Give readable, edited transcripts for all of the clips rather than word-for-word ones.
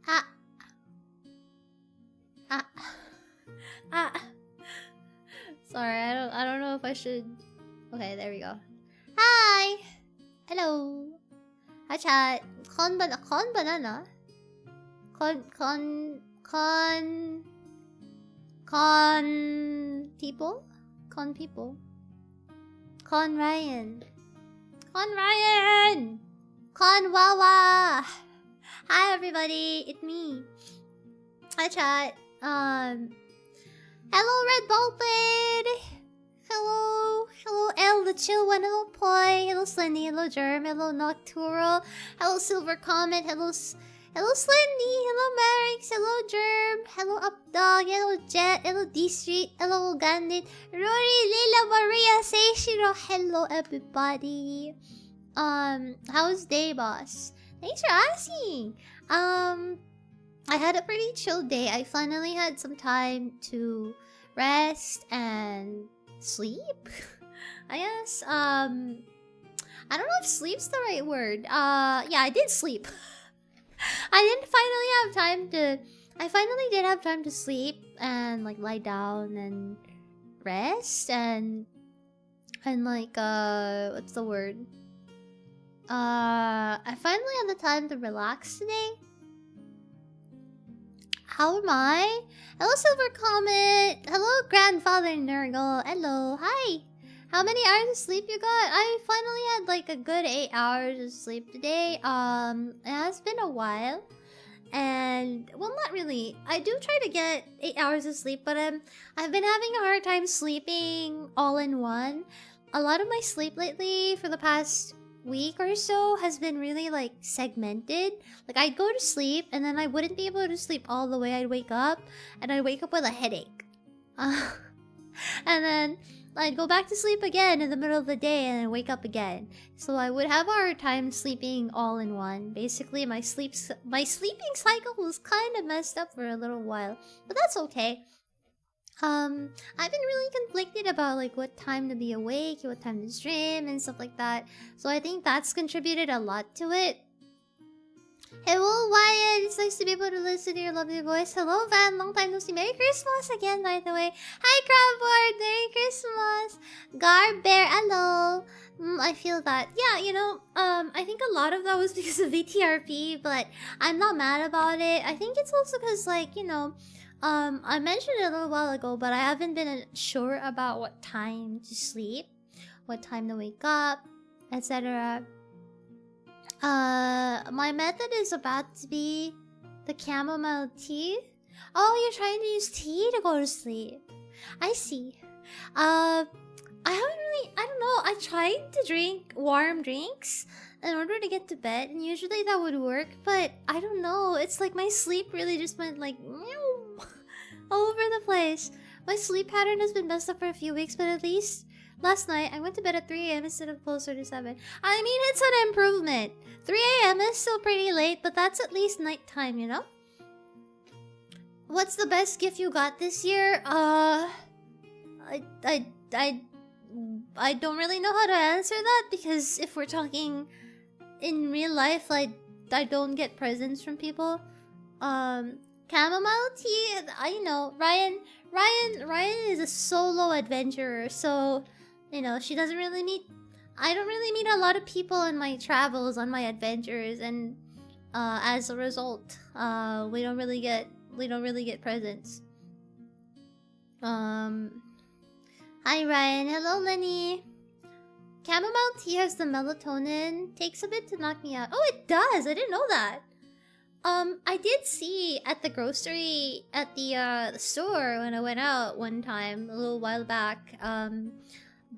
Ah. Ah. Ah. Sorry, I don't know if I should. Okay, there we go. Hi. Hello. Hi chat. Con banana. Con people? Con people. Con Raian. Con Raian! Con Wawa! Hi everybody, it's me. Hi chat. Hello Red Bulbid! Hello L the chill one, hello Poi, hello Slendy, hello Germ, hello Nocturo, hello Silver Comet, hello Slendy, hello Marix, hello Germ, hello Updog, hello Jet, hello D Street, hello Gandit, Rory, Leila, Maria, Seishiro, hello everybody. How's day, boss? Thanks for asking. I had a pretty chill day. I finally had some time to rest and sleep. I guess. I don't know if sleep's the right word. Yeah, I did sleep. I finally did have time to sleep and like lie down and rest and like what's the word? I finally had the time to relax today. How am I? Hello, Silver Comet. Hello, Grandfather Nurgle. Hello. Hi. How many hours of sleep you got? I finally had like a good 8 hours of sleep today. It has been a while. And, well, not really. I do try to get 8 hours of sleep, but I've been having a hard time sleeping all in one. A lot of my sleep lately for the past week or so has been really like segmented. Like I'd go to sleep and then I wouldn't be able to sleep all the way. I'd wake up and I'd wake up with a headache. And then I'd go back to sleep again in the middle of the day and then wake up again. So I would have a hard time sleeping all in one. Basically my sleeping cycle was kind of messed up for a little while, but that's okay. I've been really conflicted about like what time to be awake, what time to stream and stuff like that. So I think that's contributed a lot to it. Hello Wyatt, it's nice to be able to listen to your lovely voice. Hello Van, long time no see. Merry Christmas again, by the way. Hi Crabboard, Merry Christmas. Garbear, hello. I feel that. Yeah, you know, I think a lot of that was because of VTRP, but I'm not mad about it. I think it's also because like, you know, I mentioned it a little while ago, but I haven't been sure about what time to sleep, what time to wake up, etc. My method is about to be the chamomile tea. Oh, you're trying to use tea to go to sleep. I see. I don't know. I tried to drink warm drinks in order to get to bed, and usually that would work, but I don't know. It's like my sleep really just went like all over the place. My sleep pattern has been messed up for a few weeks, but at least last night I went to bed at 3 a.m. instead of closer to 7. I mean, it's an improvement. 3 a.m. is still pretty late, but that's at least nighttime, you know? What's the best gift you got this year? I don't really know how to answer that, because if we're talking in real life, I don't get presents from people. Chamomile tea, I know. Ryan is a solo adventurer, so you know, she doesn't really meet. I don't really meet a lot of people in my travels, on my adventures, and as a result, we don't really get presents. Hi Ryan, hello Lenny. Chamomile tea has the melatonin. Takes a bit to knock me out. Oh, it does. I didn't know that. I did see at the grocery at the store when I went out one time a little while back,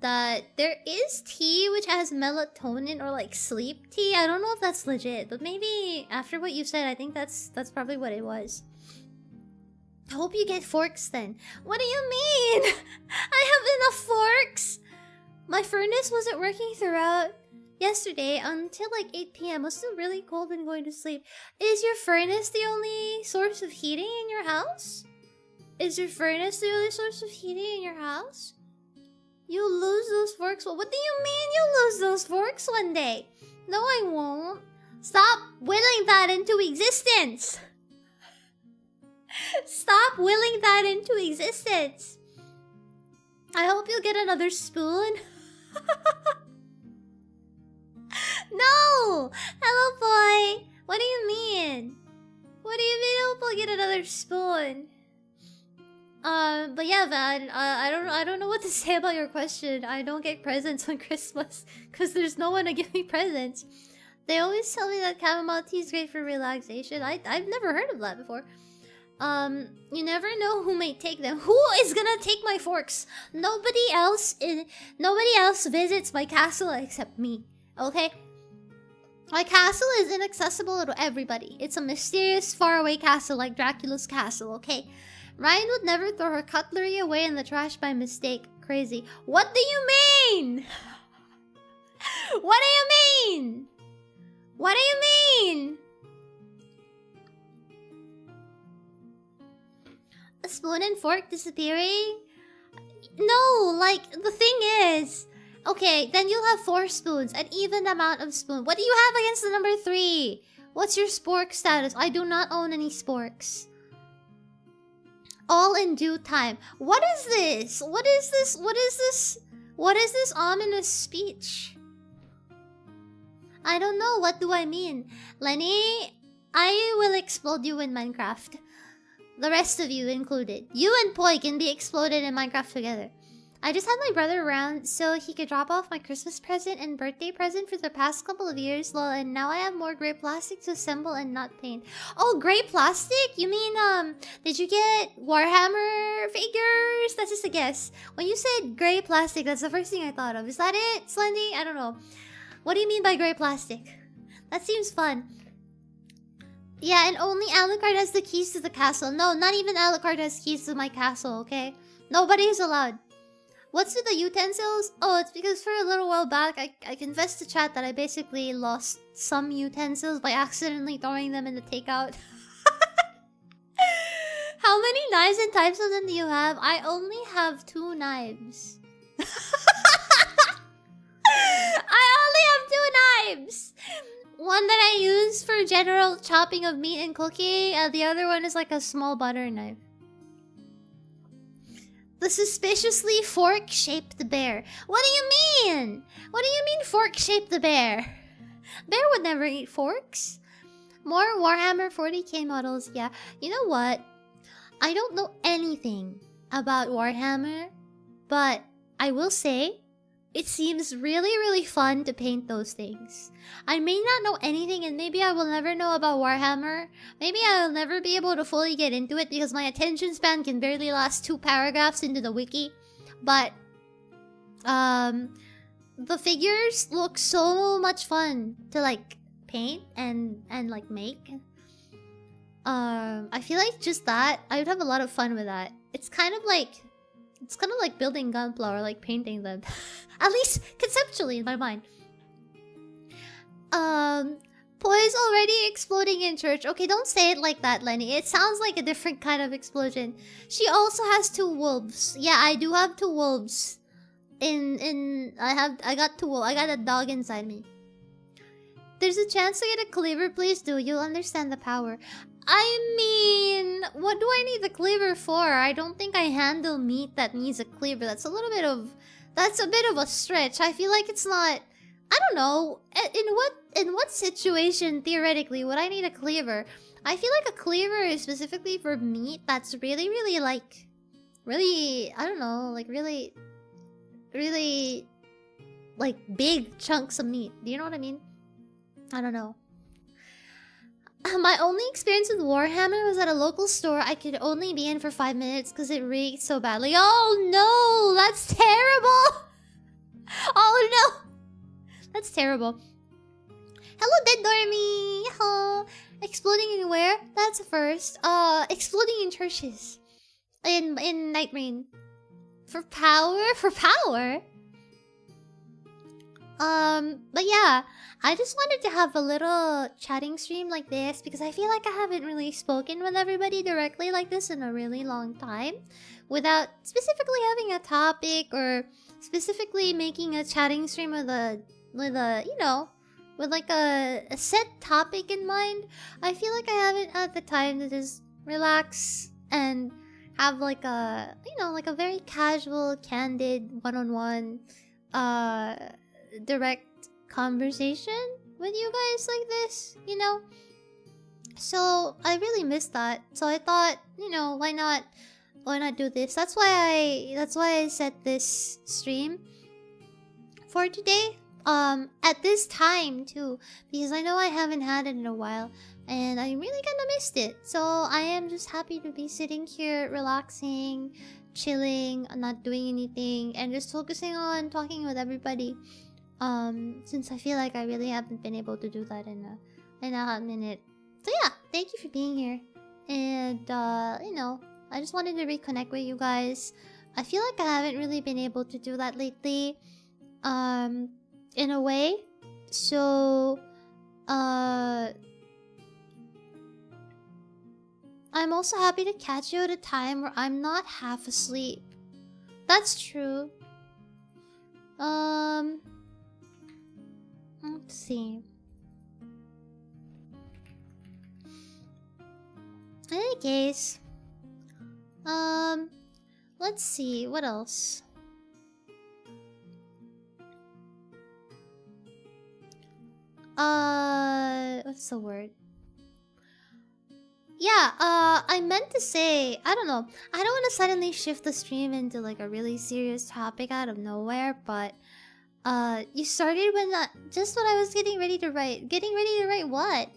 that there is tea which has melatonin, or like sleep tea. I don't know if that's legit, but maybe after what you said, I think that's probably what it was. I hope you get forks then. What do you mean? I have enough forks. My furnace wasn't working throughout yesterday until like 8 p.m. It was still really cold and going to sleep. Is your furnace the only source of heating in your house? Is your furnace the only source of heating in your house? You lose those forks? Well, what do you mean you'll lose those forks one day? No, I won't. Stop willing that into existence. Stop willing that into existence. I hope you'll get another spoon. No! Hello, boy. What do you mean? What do you mean I hope I'll get another spoon? But yeah, Van, I don't know what to say about your question. I don't get presents on Christmas because there's no one to give me presents. They always tell me that chamomile tea is great for relaxation. I've never heard of that before. You never know who may take them. Who is gonna take my forks? Nobody else visits my castle except me. Okay? My castle is inaccessible to everybody. It's a mysterious, faraway castle like Dracula's castle, okay? Ryan would never throw her cutlery away in the trash by mistake. Crazy. What do you mean? What do you mean? What do you mean? A spoon and fork disappearing? No, like, the thing is... Okay, then you'll have 4 spoons, an even amount of spoon. What do you have against the number 3? What's your spork status? I do not own any sporks. All in due time. What is this? What is this? What is this? What is this ominous speech? I don't know. What do I mean? Lenny, I will explode you in Minecraft. The rest of you included. You and Poi can be exploded in Minecraft together. I just had my brother around so he could drop off my Christmas present and birthday present for the past couple of years, lol, and now I have more gray plastic to assemble and not paint. Oh, gray plastic? You mean, did you get Warhammer figures? That's just a guess. When you said gray plastic, that's the first thing I thought of. Is that it, Slendy? I don't know. What do you mean by gray plastic? That seems fun. Yeah, and only Alucard has the keys to the castle. No, not even Alucard has keys to my castle, okay? Nobody is allowed. What's with the utensils? Oh, it's because for a little while back, I confessed to chat that I basically lost some utensils by accidentally throwing them in the takeout. How many knives and types of them do you have? I only have 2 knives. I only have 2 knives! One that I use for general chopping of meat and cooking, and the other one is like a small butter knife. The suspiciously fork-shaped bear. What do you mean? What do you mean fork-shaped bear? Bear would never eat forks. More Warhammer 40k models, yeah. You know what? I don't know anything about Warhammer, but I will say it seems really, really fun to paint those things. I may not know anything and maybe I will never know about Warhammer. Maybe I'll never be able to fully get into it because my attention span can barely last 2 paragraphs into the wiki. But, the figures look so much fun to, like, paint and like, make. I feel like just that, I would have a lot of fun with that. It's kind of like building gunpla or like painting them. At least conceptually in my mind. Poi's already exploding in church. Okay, don't say it like that, Lenny. It sounds like a different kind of explosion. She also has 2 wolves. Yeah, I do have 2 wolves. I got 2 wolves. I got a dog inside me. There's a chance to get a cleaver, please do. You'll understand the power. I mean, what do I need the cleaver for? I don't think I handle meat that needs a cleaver. That's a bit of a stretch. I feel like it's not... I don't know. In what situation, theoretically, would I need a cleaver? I feel like a cleaver is specifically for meat that's really, really, like... Really... I don't know. Like, really... Really... Like, big chunks of meat. Do you know what I mean? I don't know. My only experience with Warhammer was at a local store I could only be in for 5 minutes because it reeked so badly. Oh no! That's terrible! Oh no! That's terrible. Hello, Dead Dormy! Hello! Exploding anywhere? That's a first. Exploding in churches. In Night Rain. For power? For power? But yeah, I just wanted to have a little chatting stream like this because I feel like I haven't really spoken with everybody directly like this in a really long time without specifically having a topic or specifically making a chatting stream with a you know, with like a set topic in mind. I feel like I haven't had the time to just relax and have like a, you know, like a very casual, candid, one-on-one, direct conversation with you guys like this, you know? So I really missed that. So I thought, you know, why not do this? That's why I set this stream for today. At this time too, because I know I haven't had it in a while, and I really kinda missed it. So I am just happy to be sitting here, relaxing, chilling, not doing anything, and just focusing on talking with everybody. Since I feel like I really haven't been able to do that in a hot minute. So yeah, thank you for being here. And you know, I just wanted to reconnect with you guys. I feel like I haven't really been able to do that lately. In a way. So I'm also happy to catch you at a time where I'm not half asleep. That's true. Let's see. In any case, let's see, what else? What's the word? Yeah, I meant to say, I don't know. I don't want to suddenly shift the stream into like a really serious topic out of nowhere, but you started when just when I was getting ready to write. Getting ready to write what?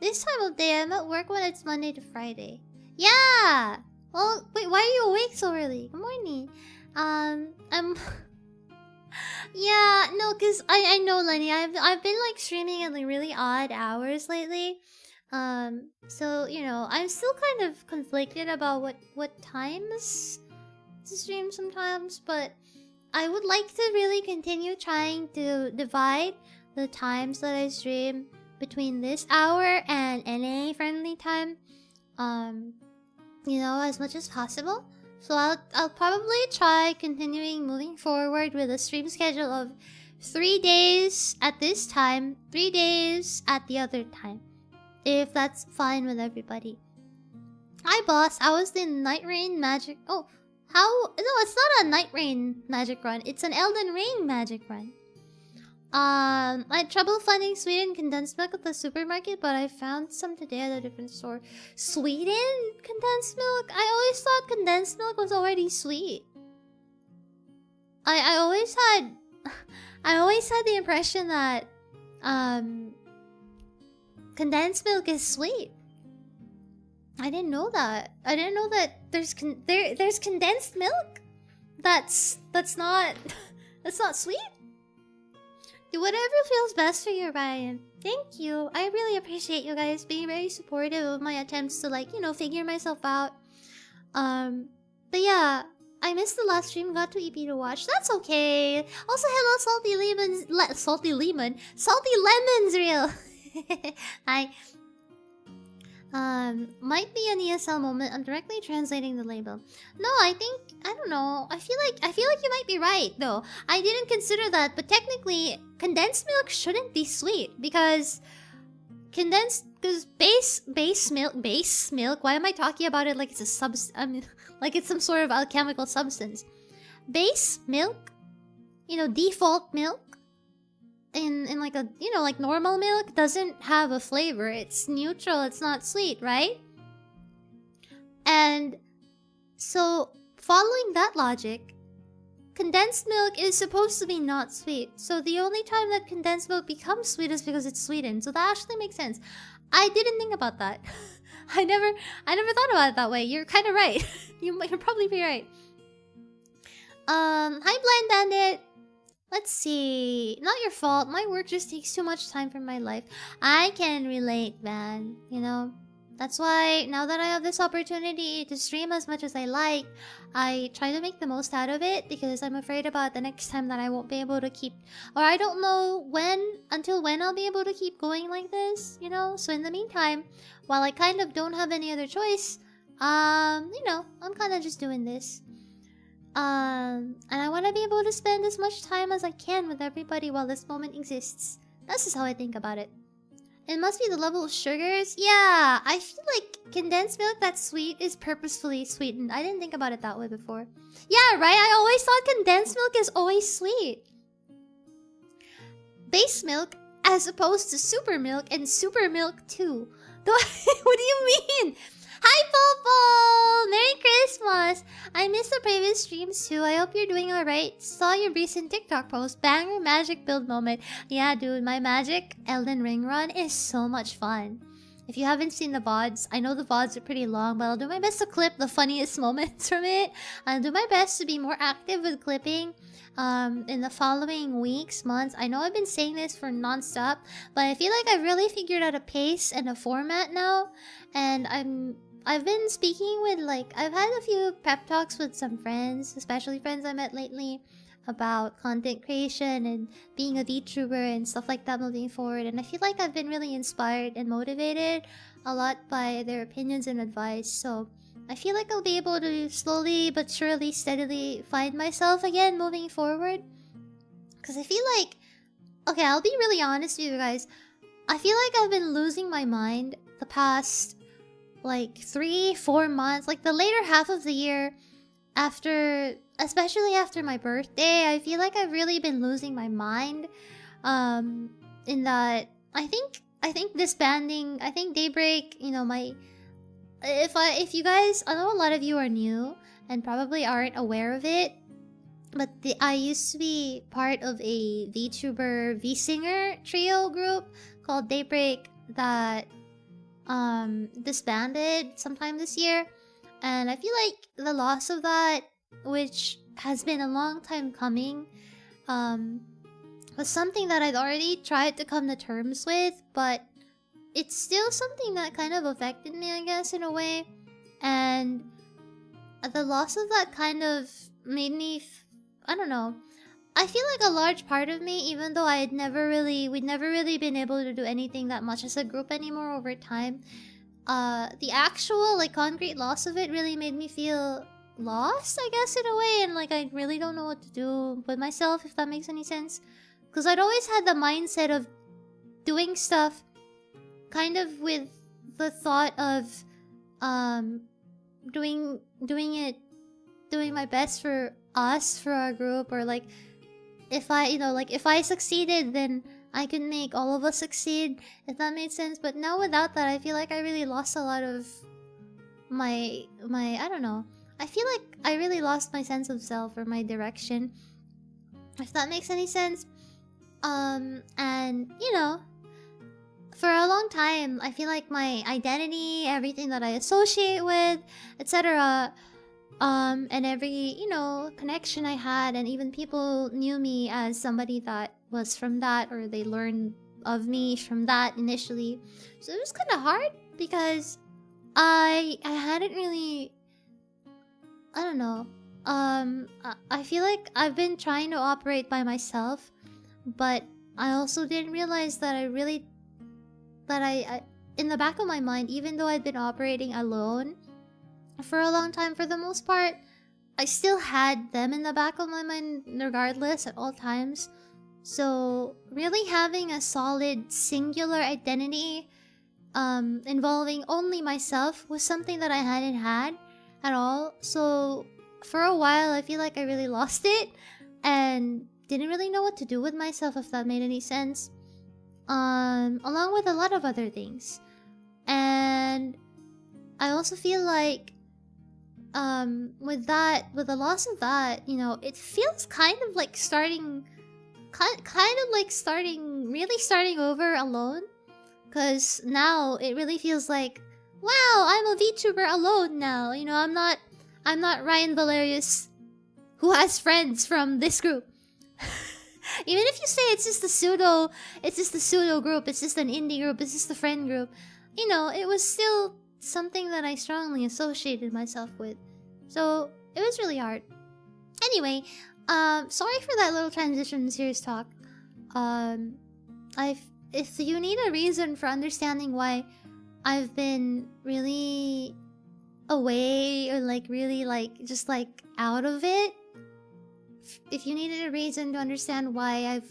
This time of day, I'm at work when it's Monday to Friday. Yeah! Well, wait, why are you awake so early? Good morning. I'm... Yeah, no, cause I know, Lenny. I've been like streaming at like really odd hours lately. So you know, I'm still kind of conflicted about what times to stream sometimes, but I would like to really continue trying to divide the times that I stream between this hour and NA friendly time. You know, as much as possible. So I'll probably try continuing moving forward with a stream schedule of 3 days at this time, 3 days at the other time, if that's fine with everybody. Hi boss, how was the Night Rain magic? Oh, how? No, it's not a Night Rain magic run. It's an Elden Ring magic run. I had trouble finding Sweden condensed milk at the supermarket, but I found some today at a different store. Sweden condensed milk? I always thought condensed milk was already sweet. I always had I always had the impression that condensed milk is sweet. I didn't know that. I didn't know that there's condensed milk that's not that's not sweet. Do whatever feels best for you, Ryan. Thank you. I really appreciate you guys being very supportive of my attempts to, like, you know, figure myself out. But yeah, I missed the last stream, got too EP to watch. That's okay. Also, hello, Salty Lemons. Salty Lemons, real. Hi. Might be an ESL moment. I'm directly translating the label. No, I don't know. I feel like you might be right, though. I didn't consider that, but technically, condensed milk shouldn't be sweet because base milk. Why am I talking about it like it's a like it's some sort of alchemical substance? Base milk, you know, default milk. In like a, you know, like normal milk doesn't have a flavor. It's neutral, it's not sweet, right? And so following that logic, condensed milk is supposed to be not sweet. So the only time that condensed milk becomes sweet is because it's sweetened. So that actually makes sense. I didn't think about that. I never thought about it that way. You're kind of right. You'll probably be right. Hi Blind Bandit. Let's see. Not your fault. My work just takes too much time from my life. I can relate, man. You know? That's why now that I have this opportunity to stream as much as I like, I try to make the most out of it because I'm afraid about the next time that I won't be able to keep... Or I don't know until when I'll be able to keep going like this, you know? So in the meantime, while I kind of don't have any other choice, you know, I'm kind of just doing this. And I want to be able to spend as much time as I can with everybody while this moment exists. That's just how I think about it. It must be the level of sugars. Yeah, I feel like condensed milk that's sweet is purposefully sweetened. I didn't think about it that way before. Yeah, right? I always thought condensed milk is always sweet. Base milk as opposed to super milk and super milk too. What do you mean? Hi, Popo! Merry Christmas! I missed the previous streams too. I hope you're doing alright. Saw your recent TikTok post. Banger magic build moment. Yeah, dude, my magic Elden Ring run is so much fun. If you haven't seen the VODs, I know the VODs are pretty long, but I'll do my best to clip the funniest moments from it. I'll do my best to be more active with clipping in the following weeks, months. I know I've been saying this for non-stop, but I feel like I've really figured out a pace and a format now. And I've been speaking with, like, I've had a few pep talks with some friends, especially friends I met lately, about content creation and being a VTuber and stuff like that moving forward. And I feel like I've been really inspired and motivated a lot by their opinions and advice. So I feel like I'll be able to slowly but surely, steadily find myself again moving forward. Because I feel like, okay, I'll be really honest with you guys. I feel like I've been losing my mind the past like 3-4 months, like the later half of the year, especially after my birthday. I feel like I've really been losing my mind in that I think disbanding, I think Daybreak, you know, if you guys, I know a lot of you are new and probably aren't aware of it, but I used to be part of a VTuber V-Singer trio group called Daybreak that disbanded sometime this year. And I feel like the loss of that, which has been a long time coming, was something that I'd already tried to come to terms with, but it's still something that kind of affected me, I guess, in a way. And the loss of that kind of made me I don't know, I feel like a large part of me, even though we'd never really been able to do anything that much as a group anymore over time, the actual, like, concrete loss of it really made me feel lost, I guess, in a way. And, like, I really don't know what to do with myself, if that makes any sense. Because I'd always had the mindset of doing stuff kind of with the thought of doing my best for us, for our group, or like if I succeeded, then I could make all of us succeed, if that made sense. But now without that, I feel like I really lost a lot of my I don't know. I feel like I really lost my sense of self or my direction, if that makes any sense. And you know, for a long time, I feel like my identity, everything that I associate with, etc., and every, you know, connection I had, and even people knew me as somebody that was from that, or they learned of me from that initially. So it was kind of hard because I hadn't really, I don't know. I feel like I've been trying to operate by myself, but I also didn't realize that I in the back of my mind, even though I'd been operating alone for a long time, for the most part, I still had them in the back of my mind regardless at all times. So really having a solid singular identity involving only myself was something that I hadn't had at all. So for a while, I feel like I really lost it and didn't really know what to do with myself, if that made any sense. Along with a lot of other things. And I also feel like with the loss of that, you know, it feels kind of like starting over alone. Because now it really feels like, wow, I'm a VTuber alone now. You know, I'm not Raian Valerius, who has friends from this group. Even if you say it's just a pseudo group, it's just an indie group, it's just a friend group, you know, it was still something that I strongly associated myself with. So it was really hard. Anyway, sorry for that little transition in serious talk. If you need a reason for understanding why I've been really away, or like really like just like out of it, if you needed a reason to understand why I've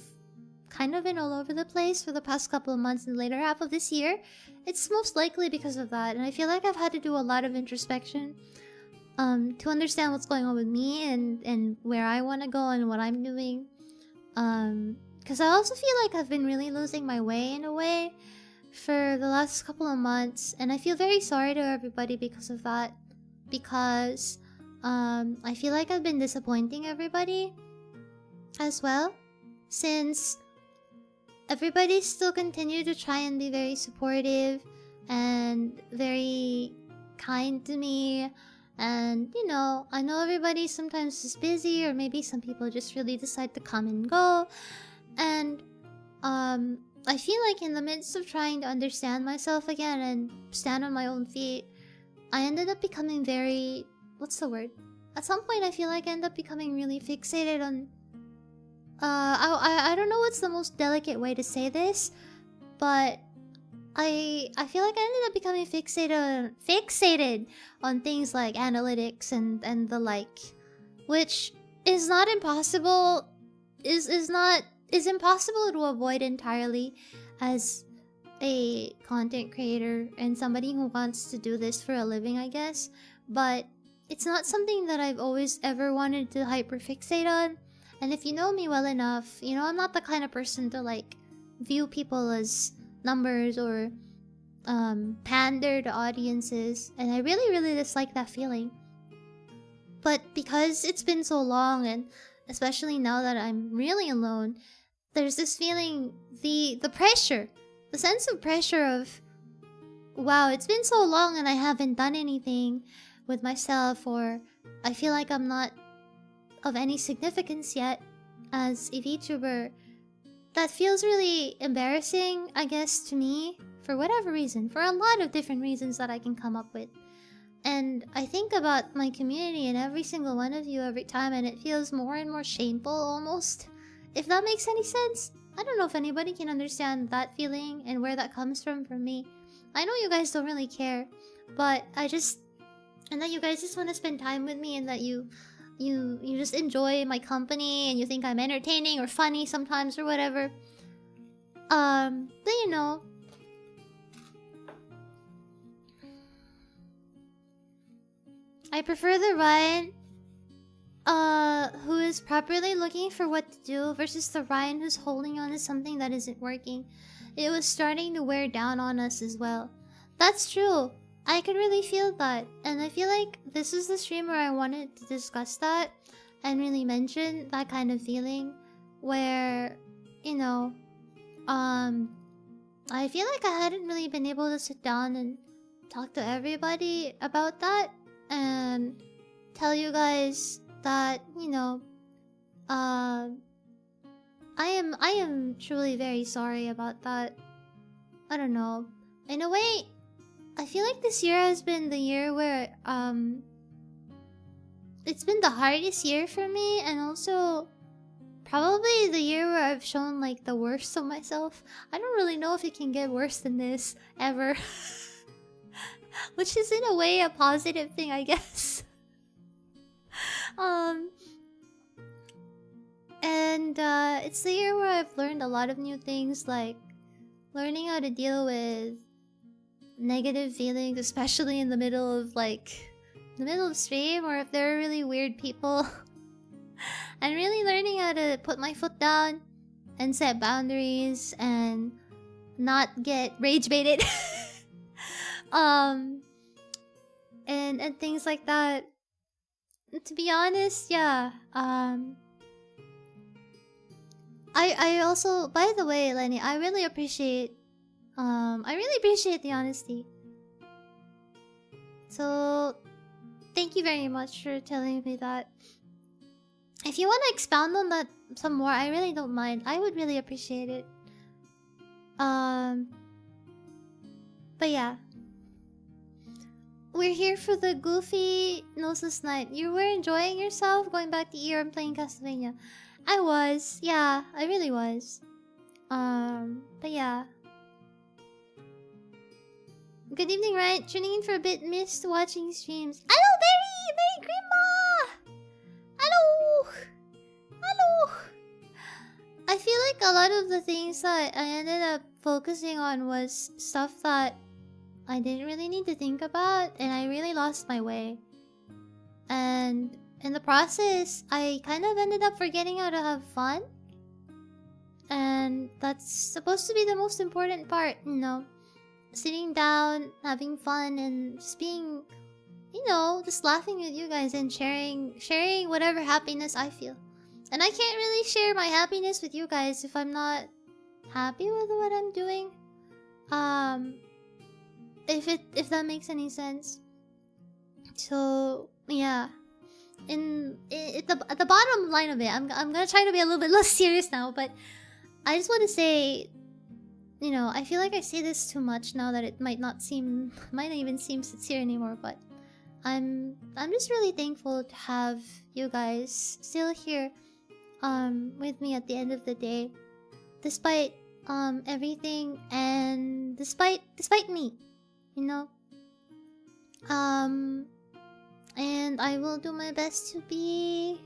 kind of been all over the place for the past couple of months and the later half of this year, it's most likely because of that. And I feel like I've had to do a lot of introspection to understand what's going on with me and where I want to go and what I'm doing. Because I also feel like I've been really losing my way in a way for the last couple of months, and I feel very sorry to everybody because of that. Because I feel like I've been disappointing everybody as well, since everybody still continue to try and be very supportive and very kind to me. And, you know, I know everybody sometimes is busy, or maybe some people just really decide to come and go. And, I feel like in the midst of trying to understand myself again and stand on my own feet, I ended up becoming very... what's the word? At some point, I feel like I end up becoming really fixated on... I don't know what's the most delicate way to say this, but I feel like I ended up becoming fixated on things like analytics and the like, which is not impossible. Is impossible to avoid entirely as a content creator and somebody who wants to do this for a living, I guess. But it's not something that I've always ever wanted to hyperfixate on. And if you know me well enough, you know I'm not the kind of person to like view people as numbers or pander to audiences, and I really dislike that feeling. But because it's been so long, and especially now that I'm really alone, there's this feeling, the pressure, the sense of pressure of, wow, it's been so long and I haven't done anything with myself, or I feel like I'm not of any significance yet as a VTuber. That feels really embarrassing, I guess, to me, for whatever reason, for a lot of different reasons that I can come up with. And I think about my community and every single one of you every time, and it feels more and more shameful almost. If that makes any sense. I don't know if anybody can understand that feeling and where that comes from for me. I know you guys don't really care, but I know you guys just want to spend time with me, and that you just enjoy my company, and you think I'm entertaining or funny sometimes or whatever. But you know, I prefer the Raian who is properly looking for what to do versus the Raian who's holding on to something that isn't working. It was starting to wear down on us as well. That's true. I could really feel that. And I feel like this is the stream where I wanted to discuss that and really mention that kind of feeling where, you know, I feel like I hadn't really been able to sit down and talk to everybody about that and tell you guys that, you know, I am truly very sorry about that. I don't know. In a way, I feel like this year has been the year where it's been the hardest year for me, and also probably the year where I've shown like the worst of myself. I don't really know if it can get worse than this ever. Which is in a way a positive thing, I guess. It's the year where I've learned a lot of new things, like learning how to deal with negative feelings, especially in the middle of stream, or if there are really weird people. And really learning how to put my foot down and set boundaries and not get rage baited. And things like that. To be honest, yeah. I also, by the way, Lenny, I really appreciate the honesty. So thank you very much for telling me that. If you want to expound on that some more, I really don't mind. I would really appreciate it. But yeah. We're here for the goofy Gnosis night. You were enjoying yourself going back to ER and playing Castlevania. I was. Yeah, I really was. But yeah. Good evening, right? Tuning in for a bit, missed watching streams. Hello, Berry Grandma! Hello! Hello! I feel like a lot of the things that I ended up focusing on was stuff that I didn't really need to think about, and I really lost my way. And in the process, I kind of ended up forgetting how to have fun. And that's supposed to be the most important part, you know. Sitting down, having fun, and just being, you know, just laughing with you guys and sharing whatever happiness I feel. And I can't really share my happiness with you guys if I'm not happy with what I'm doing. If that makes any sense. So yeah, at the bottom line of it, I'm gonna try to be a little bit less serious now, but I just want to say, you know, I feel like I say this too much now that it might not even seem sincere anymore, but I'm just really thankful to have you guys still here with me at the end of the day, despite everything, and despite me, you know. And I will do my best to be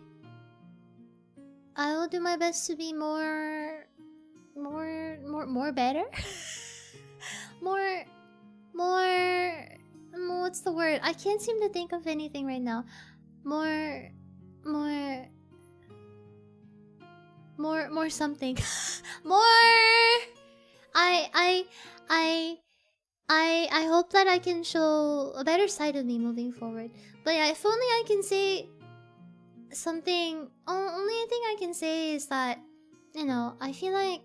more better. more what's the word? I can't seem to think of anything right now. More something. I hope that I can show a better side of me moving forward. But yeah, if only I can say something. Only thing I can say is that, you know, I feel like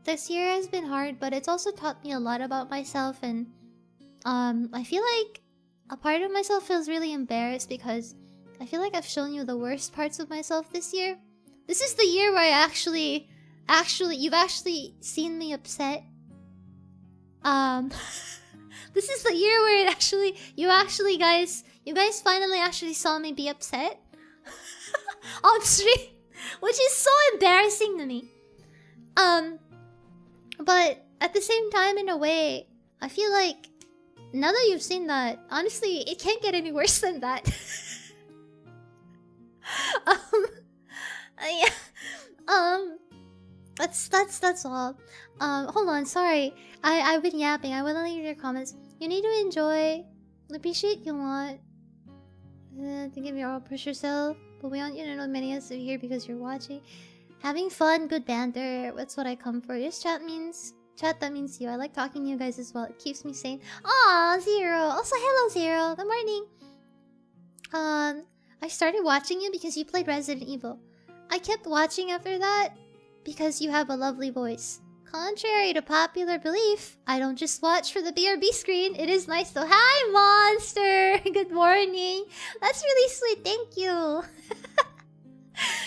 this year has been hard, but it's also taught me a lot about myself, and I feel like a part of myself feels really embarrassed because I feel like I've shown you the worst parts of myself this year. This is the year where I you've actually seen me upset. This is the year where you guys finally actually saw me be upset on stream, which is so embarrassing to me. But at the same time, in a way, I feel like now that you've seen that, honestly, it can't get any worse than that. Yeah. That's all. Hold on, sorry. I've been yapping. I will read your comments. You need to enjoy, appreciate you want to give your all, push yourself, but we want you to know many of us are here because you're watching. Having fun, good banter. That's what I come for. Yes, chat, that means you. I like talking to you guys as well. It keeps me sane. Aw, Zero. Also, hello, Zero. Good morning. I started watching you because you played Resident Evil. I kept watching after that because you have a lovely voice. Contrary to popular belief, I don't just watch for the BRB screen. It is nice though. Hi, Monster! Good morning. That's really sweet. Thank you.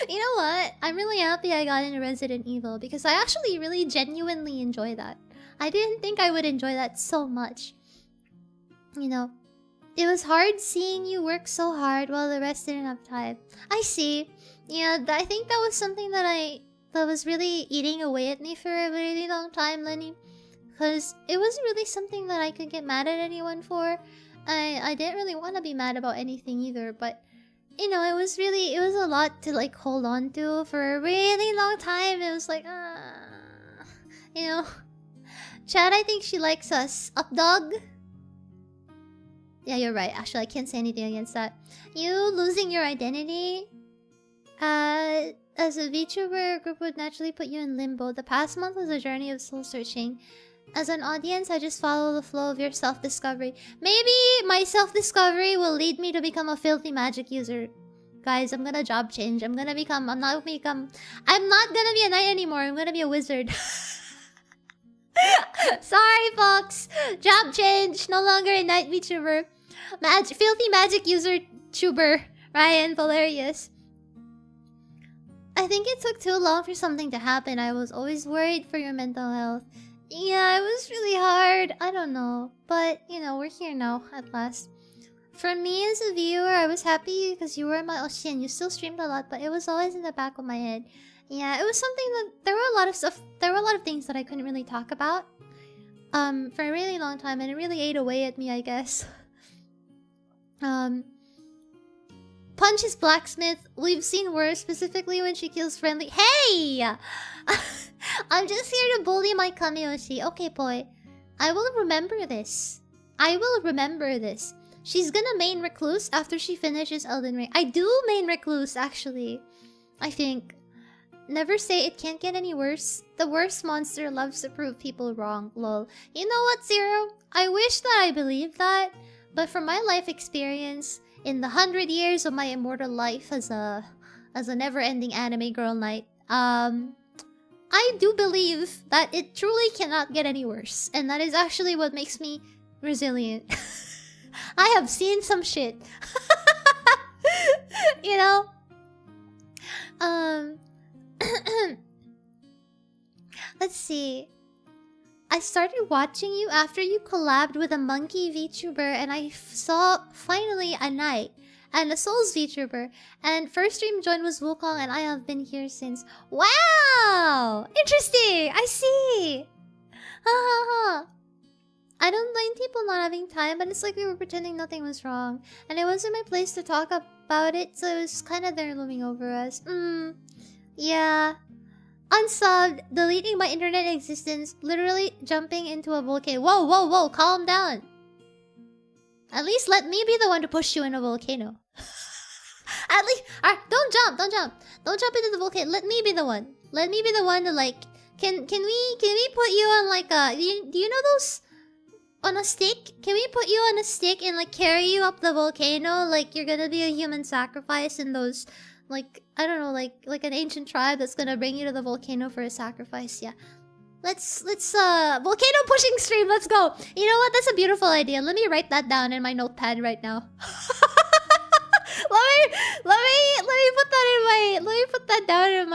You know what? I'm really happy I got into Resident Evil because I actually really genuinely enjoy that. I didn't think I would enjoy that so much. You know, it was hard seeing you work so hard while the rest didn't have time. I see. Yeah, I think that was something that was really eating away at me for a really long time, Lenny. Because it wasn't really something that I could get mad at anyone for. I didn't really want to be mad about anything either, but you know, it was a lot to like hold on to for a really long time. It was like, you know. Chad, I think she likes us. Up, dog? Yeah, you're right. Actually, I can't say anything against that. You losing your identity? As a VTuber, group would naturally put you in limbo. The past month was a journey of soul searching. As an audience, I just follow the flow of your self-discovery. Maybe my self-discovery will lead me to become a filthy magic user. Guys, I'm gonna job change. I'm not gonna be a knight anymore. I'm gonna be a wizard. Sorry, folks. Job change. No longer a knight VTuber. Filthy magic user tuber. Raian, Valerius. I think it took too long for something to happen. I was always worried for your mental health. Yeah, it was really hard. I don't know. But, you know, we're here now, at last. For me as a viewer, I was happy because you were my Oshin. You still streamed a lot, but it was always in the back of my head. Yeah, it was something that... There were a lot of things that I couldn't really talk about. For a really long time, and it really ate away at me, I guess. Punch is blacksmith. We've seen worse, specifically when she kills friendly. Hey! I'm just here to bully my Kamiyoshi. Okay, boy. I will remember this. I will remember this. She's gonna main Recluse after she finishes Elden Ring. I do main Recluse, actually. I think. Never say it can't get any worse. The worst monster loves to prove people wrong. Lol. You know what, Zero? I wish that I believed that. But from my life experience, in the 100 years of my immortal life as a never-ending anime girl knight, I do believe that it truly cannot get any worse. And that is actually what makes me resilient. I have seen some shit. You know? Let's see. I started watching you after you collabed with a monkey VTuber, and I saw finally a knight and a Souls VTuber. And first stream join was Wukong, and I have been here since. Wow! Interesting! I see! Ha ha ha! I don't blame people not having time, but it's like we were pretending nothing was wrong. And it wasn't my place to talk about it, so it was kind of there looming over us. Yeah. Unsubbed, deleting my internet existence, literally jumping into a volcano. Whoa, whoa, whoa, calm down. At least let me be the one to push you in a volcano. At least, alright, don't jump. Don't jump into the volcano. Let me be the one. Let me be the one to like. Can we put you on like a? Do you know those? On a stick? Can we put you on a stick and like carry you up the volcano? Like you're gonna be a human sacrifice in those. Like, I don't know, like an ancient tribe that's gonna bring you to the volcano for a sacrifice, yeah. Let's volcano pushing stream, let's go! You know what, that's a beautiful idea. Let me write that down in my notepad right now. let me put that in my, let me put that down in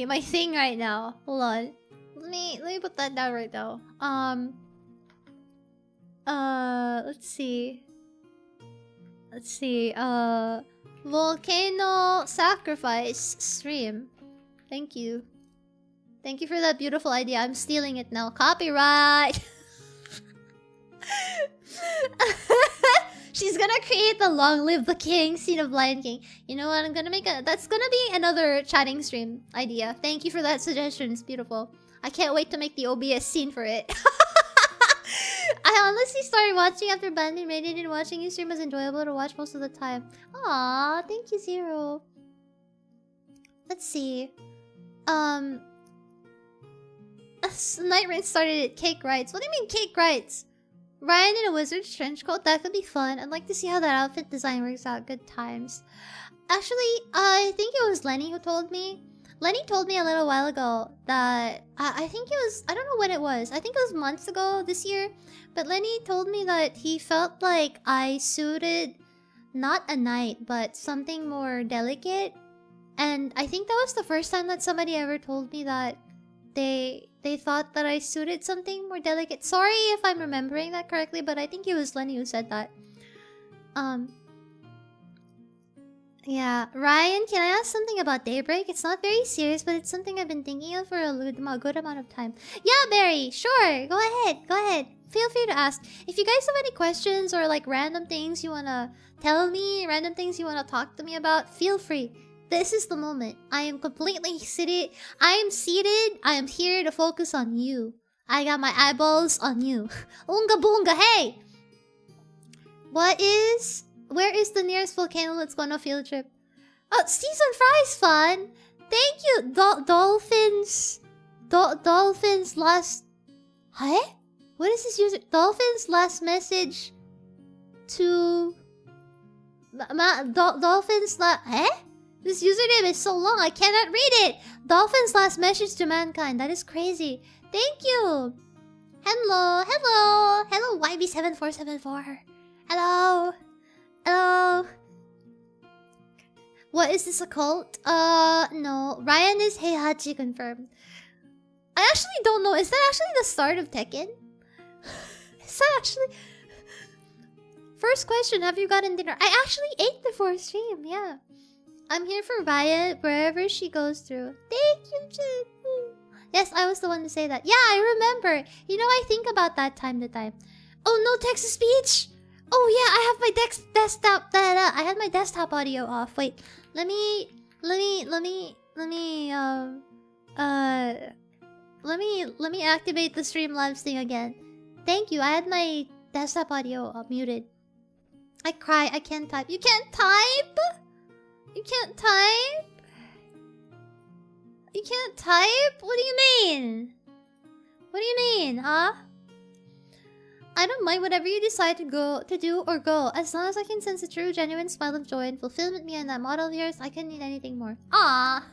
my thing right now. Hold on. Let me put that down right now. Let's see. Volcano sacrifice stream. Thank you. Thank you for that beautiful idea. I'm stealing it now. Copyright! She's gonna create the Long Live the King scene of Lion King. You know what? I'm gonna make a... That's gonna be another chatting stream idea. Thank you for that suggestion. It's beautiful. I can't wait to make the OBS scene for it. I honestly started watching after Banding Radiant, and watching you stream was enjoyable to watch most of the time. Aww, thank you, Zero. Let's see. Night Rain started at Cake Rights. What do you mean Cake Rights? Ryan in a wizard's trench coat? That could be fun. I'd like to see how that outfit design works out. Good times. Actually, I think it was Lenny who told me. Lenny told me a little while ago that... I think it was... I don't know when it was. I think it was months ago this year. But Lenny told me that he felt like I suited... Not a knight, but something more delicate. And I think that was the first time that somebody ever told me that they thought that I suited something more delicate. Sorry if I'm remembering that correctly, but I think it was Lenny who said that. Yeah, Ryan, can I ask something about Daybreak? It's not very serious, but it's something I've been thinking of for a good amount of time. Yeah, Barry, sure. Go ahead. Feel free to ask. If you guys have any questions or like random things you wanna tell me, random things you wanna talk to me about, feel free. This is the moment. I am completely seated. I am seated. I am here to focus on you. I got my eyeballs on you. Oonga boonga, hey! Where is the nearest volcano? Let's go on a field trip. Oh, season fries fun! Thank you, Dolphins. Dolphins last... Huh? What is this user? Dolphins last message to... Dolphins last... Huh? This username is so long, I cannot read it! Dolphins last message to mankind. That is crazy. Thank you! Hello, YB7474. Hello. What is this, a cult? No. Ryan is Heihachi confirmed. I actually don't know. Is that actually the start of Tekken? Is that actually... First question, have you gotten dinner? I actually ate before stream, yeah. I'm here for Ryan wherever she goes through. Thank you, Jen. Yes, I was the one to say that. Yeah, I remember. You know, I think about that time to time. Oh, no text-to-speech! Oh yeah, I have my desktop. I had my desktop audio off. Wait, let me let me activate the Streamlabs thing again. Thank you. I had my desktop audio muted. I cry. I can't type. You can't type? You can't type? You can't type? What do you mean? What do you mean, huh? I don't mind whatever you decide to do or go. As long as I can sense a true, genuine smile of joy and fulfillment behind that model of yours, I couldn't need anything more. Ah.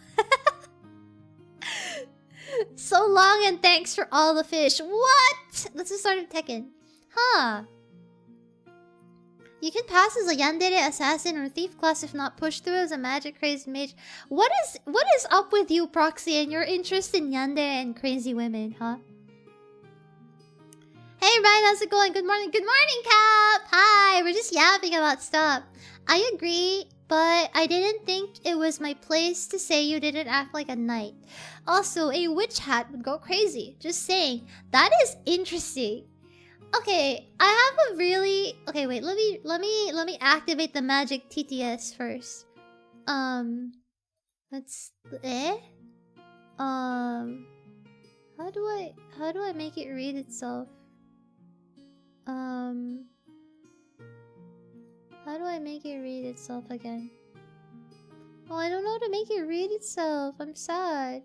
So long and thanks for all the fish. What? That's the start of Tekken. Huh. You can pass as a yandere, assassin, or thief class if not pushed through as a magic-crazed mage. What is up with you, Proxy, and your interest in yandere and crazy women, huh? Hey, Ryan, how's it going? Good morning. Good morning, Cap! Hi, we're just yapping about stuff. I agree, but I didn't think it was my place to say you didn't act like a knight. Also, a witch hat would go crazy. Just saying. That is interesting. Okay, I have a really... Okay, wait, let me activate the magic TTS first. Let's... How do I make it read itself? How do I make it read itself again? Oh, I don't know how to make it read itself. I'm sad.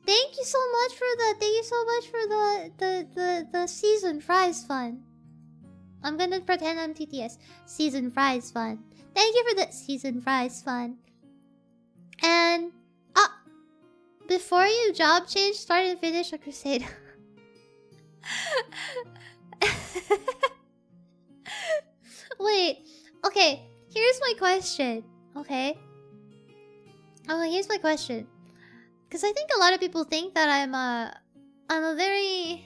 Thank you so much for the... Thank you so much for the season fries fun. I'm gonna pretend I'm TTS. Season fries fun. Thank you for the season fries fun. And... before you job change, start and finish a crusade. Wait. Okay. Here's my question. Okay. Oh, here's my question. Because I think a lot of people think that I'm a very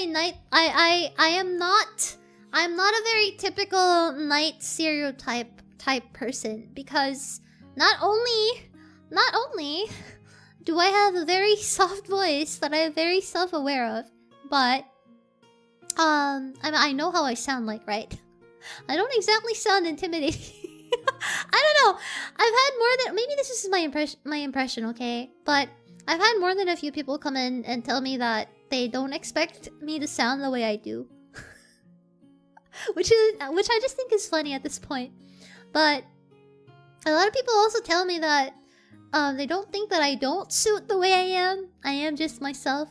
knight. I'm not a very typical knight stereotype type person, because not only do I have a very soft voice that I am very self-aware of, but I know how I sound like, right? I don't exactly sound intimidating. I don't know. I've had more than... Maybe this is my impression, okay? But I've had more than a few people come in and tell me that they don't expect me to sound the way I do. which I just think is funny at this point. But a lot of people also tell me that they don't think that I don't suit the way I am. I am just myself.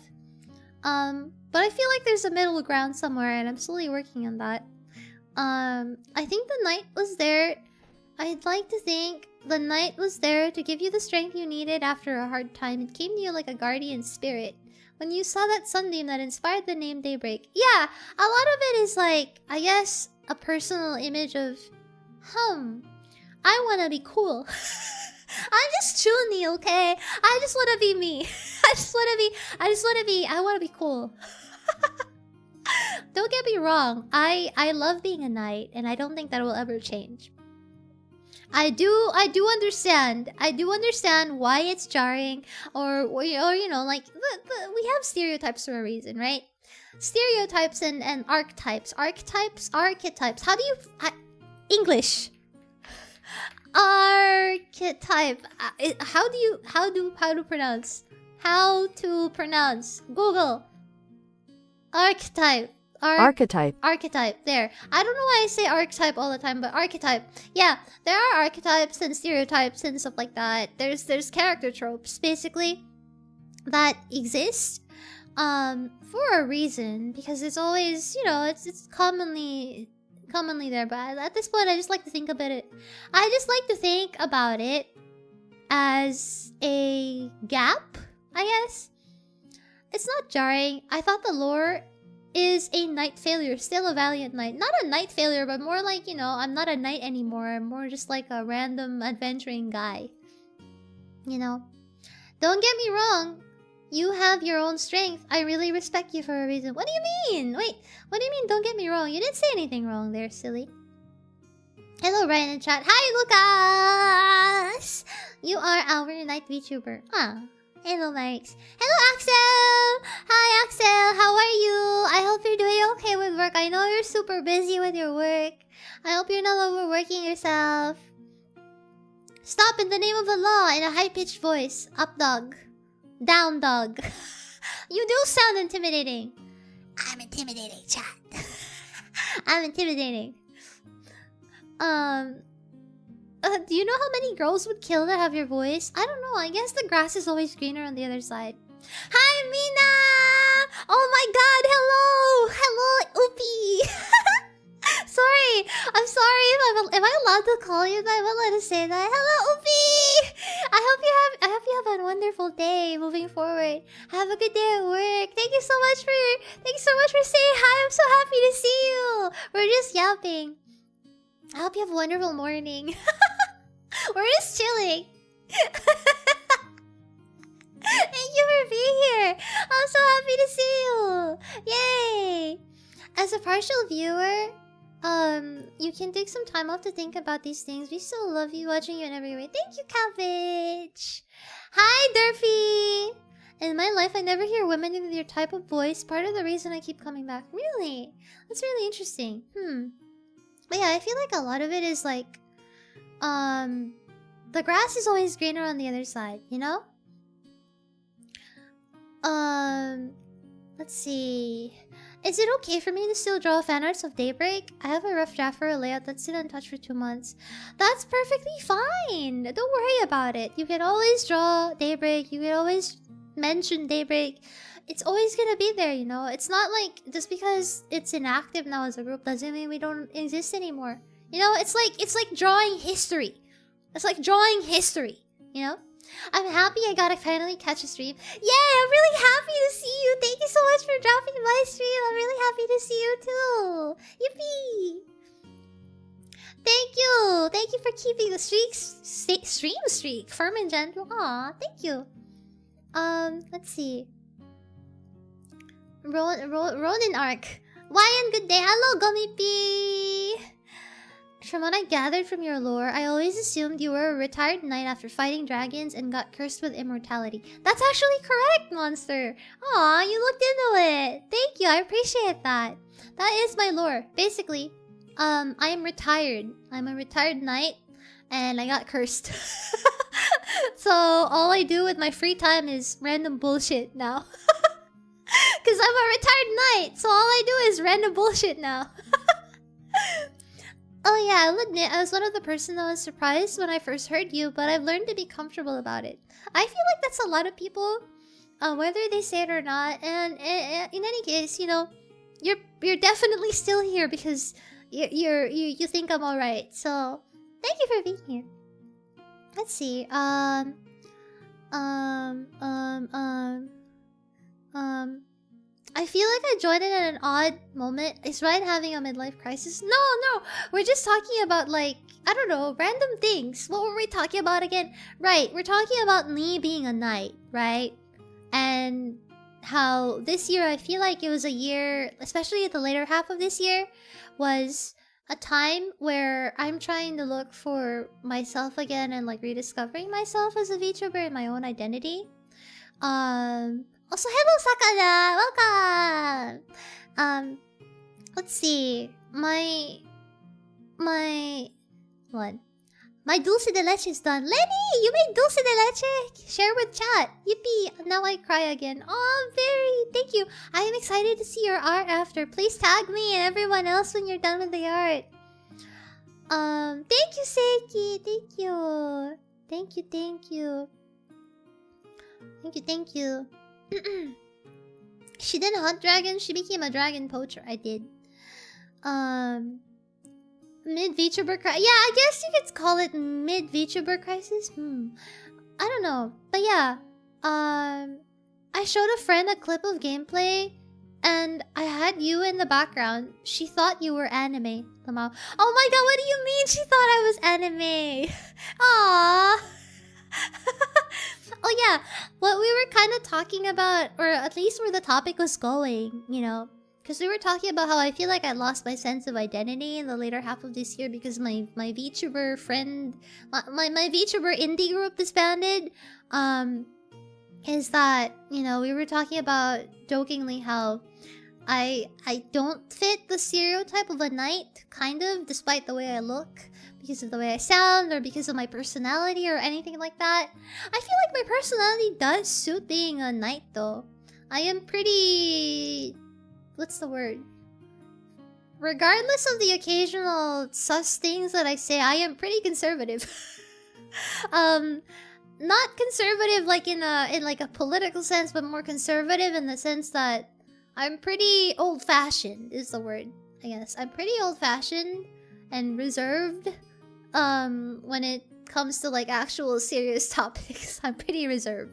But I feel like there's a middle ground somewhere, and I'm slowly working on that. I think the knight was there. I'd like to think the knight was there to give you the strength you needed after a hard time. It came to you like a guardian spirit. When you saw that sunbeam that inspired the name Daybreak. Yeah, a lot of it is like, I guess, a personal image of, I wanna be cool. I'm just Chuni, okay? I just wanna be me. I wanna be cool. Don't get me wrong. I love being a knight, and I don't think that will ever change. I do understand. I do understand why it's jarring, or you know, like we have stereotypes for a reason, right? Stereotypes and archetypes. Archetypes. How do you English? Archetype. How to pronounce? How to pronounce? Google. Archetype. Archetype. There. I don't know why I say archetype all the time, but archetype. Yeah, there are archetypes and stereotypes and stuff like that. There's character tropes basically that exist for a reason, because it's always, you know, it's commonly there. But at this point, I just like to think about it. I just like to think about it as a gap, I guess. It's not jarring. I thought the lore is a knight failure, still a valiant knight. Not a knight failure, but more like, you know, I'm not a knight anymore. I'm more just like a random adventuring guy. You know? Don't get me wrong. You have your own strength. I really respect you for a reason. What do you mean? Wait, what do you mean don't get me wrong? You didn't say anything wrong there, silly. Hello, Ryan in chat. Hi, Lucas! You are our knight VTuber. Ah. Hello, Max. Hello, Axel! Hi, Axel! How are you? I hope you're doing okay with work. I know you're super busy with your work. I hope you're not overworking yourself. Stop in the name of the law in a high-pitched voice. Up dog. Down dog. You do sound intimidating. I'm intimidating, chat. I'm intimidating. Do you know how many girls would kill to have your voice? I don't know. I guess the grass is always greener on the other side. Hi, Mina! Oh my god, hello! Hello, Upi! Sorry, I'm sorry if am I allowed to call you that? I'm allowed to say that. Hello, Upi! I hope you have a wonderful day moving forward. Have a good day at work. Thank you so much for saying hi. I'm so happy to see you. We're just yapping. I hope you have a wonderful morning. We're just chilling. Thank you for being here. I'm so happy to see you. Yay! As a partial viewer, you can take some time off to think about these things. We still love you, watching you in every way. Thank you, Cabbage. Hi, Durfee. In my life, I never hear women with your type of voice. Part of the reason I keep coming back. Really? That's really interesting. But yeah, I feel like a lot of it is like, the grass is always greener on the other side, you know? Let's see. Is it okay for me to still draw fan arts of Daybreak? I have a rough draft for a layout that's still untouched for 2 months. That's perfectly fine. Don't worry about it. You can always draw Daybreak. You can always mention Daybreak. It's always gonna be there, you know? It's not like just because it's inactive now as a group doesn't mean we don't exist anymore. You know, it's like drawing history. It's like drawing history, you know? I'm happy I got to finally catch a stream. Yeah, I'm really happy to see you. Thank you so much for dropping by stream. I'm really happy to see you too. Yippee! Thank you. Thank you for keeping the stream streak firm and gentle. Aw, thank you. Let's see. Ronin arc. Ryan, good day. Hello, Gummy P. From what I gathered from your lore, I always assumed you were a retired knight after fighting dragons and got cursed with immortality. That's actually correct, Monster. Aw, you looked into it. Thank you, I appreciate that. That is my lore. Basically, I am retired. I'm a retired knight, and I got cursed. So all I do with my free time is random bullshit now. Because I'm a retired knight, so all I do is random bullshit now. Oh yeah, I'll admit I was one of the person that was surprised when I first heard you, but I've learned to be comfortable about it. I feel like that's a lot of people, whether they say it or not. And in any case, you know, you're definitely still here because you think I'm alright. So thank you for being here. Let's see. I feel like I joined it at an odd moment. Is Ryan having a midlife crisis? No. We're just talking about, like, I don't know, random things. What were we talking about again? Right, we're talking about me being a knight, right? And how this year, I feel like it was a year, especially at the later half of this year, was a time where I'm trying to look for myself again and, like, rediscovering myself as a VTuber and my own identity. Also, hello, Sakana! Welcome! Let's see. My dulce de leche is done. Lenny! You made dulce de leche! Share with chat. Yippee! Now I cry again. Oh, very! Thank you. I am excited to see your art after. Please tag me and everyone else when you're done with the art. Thank you, Seiki! Thank you. Thank you. She didn't hunt dragons, she became a dragon poacher. I did. Mid VTuber crisis. Yeah, I guess you could call it mid VTuber crisis. I don't know. But yeah. I showed a friend a clip of gameplay and I had you in the background. She thought you were anime. Somehow. Oh my god, what do you mean she thought I was anime? Aww. Oh yeah, what we were kind of talking about, or at least where the topic was going, you know, because we were talking about how I feel like I lost my sense of identity in the later half of this year because my VTuber friend, my VTuber indie group disbanded. Is that, you know, we were talking about jokingly how I don't fit the stereotype of a knight, kind of, despite the way I look, because of the way I sound, or because of my personality, or anything like that. I feel like my personality does suit being a knight, though. I am pretty... what's the word? Regardless of the occasional sus things that I say, I am pretty conservative. Not conservative like in like a political sense, but more conservative in the sense that I'm pretty old-fashioned is the word, I guess. I'm pretty old-fashioned and reserved when it comes to like actual serious topics. I'm pretty reserved.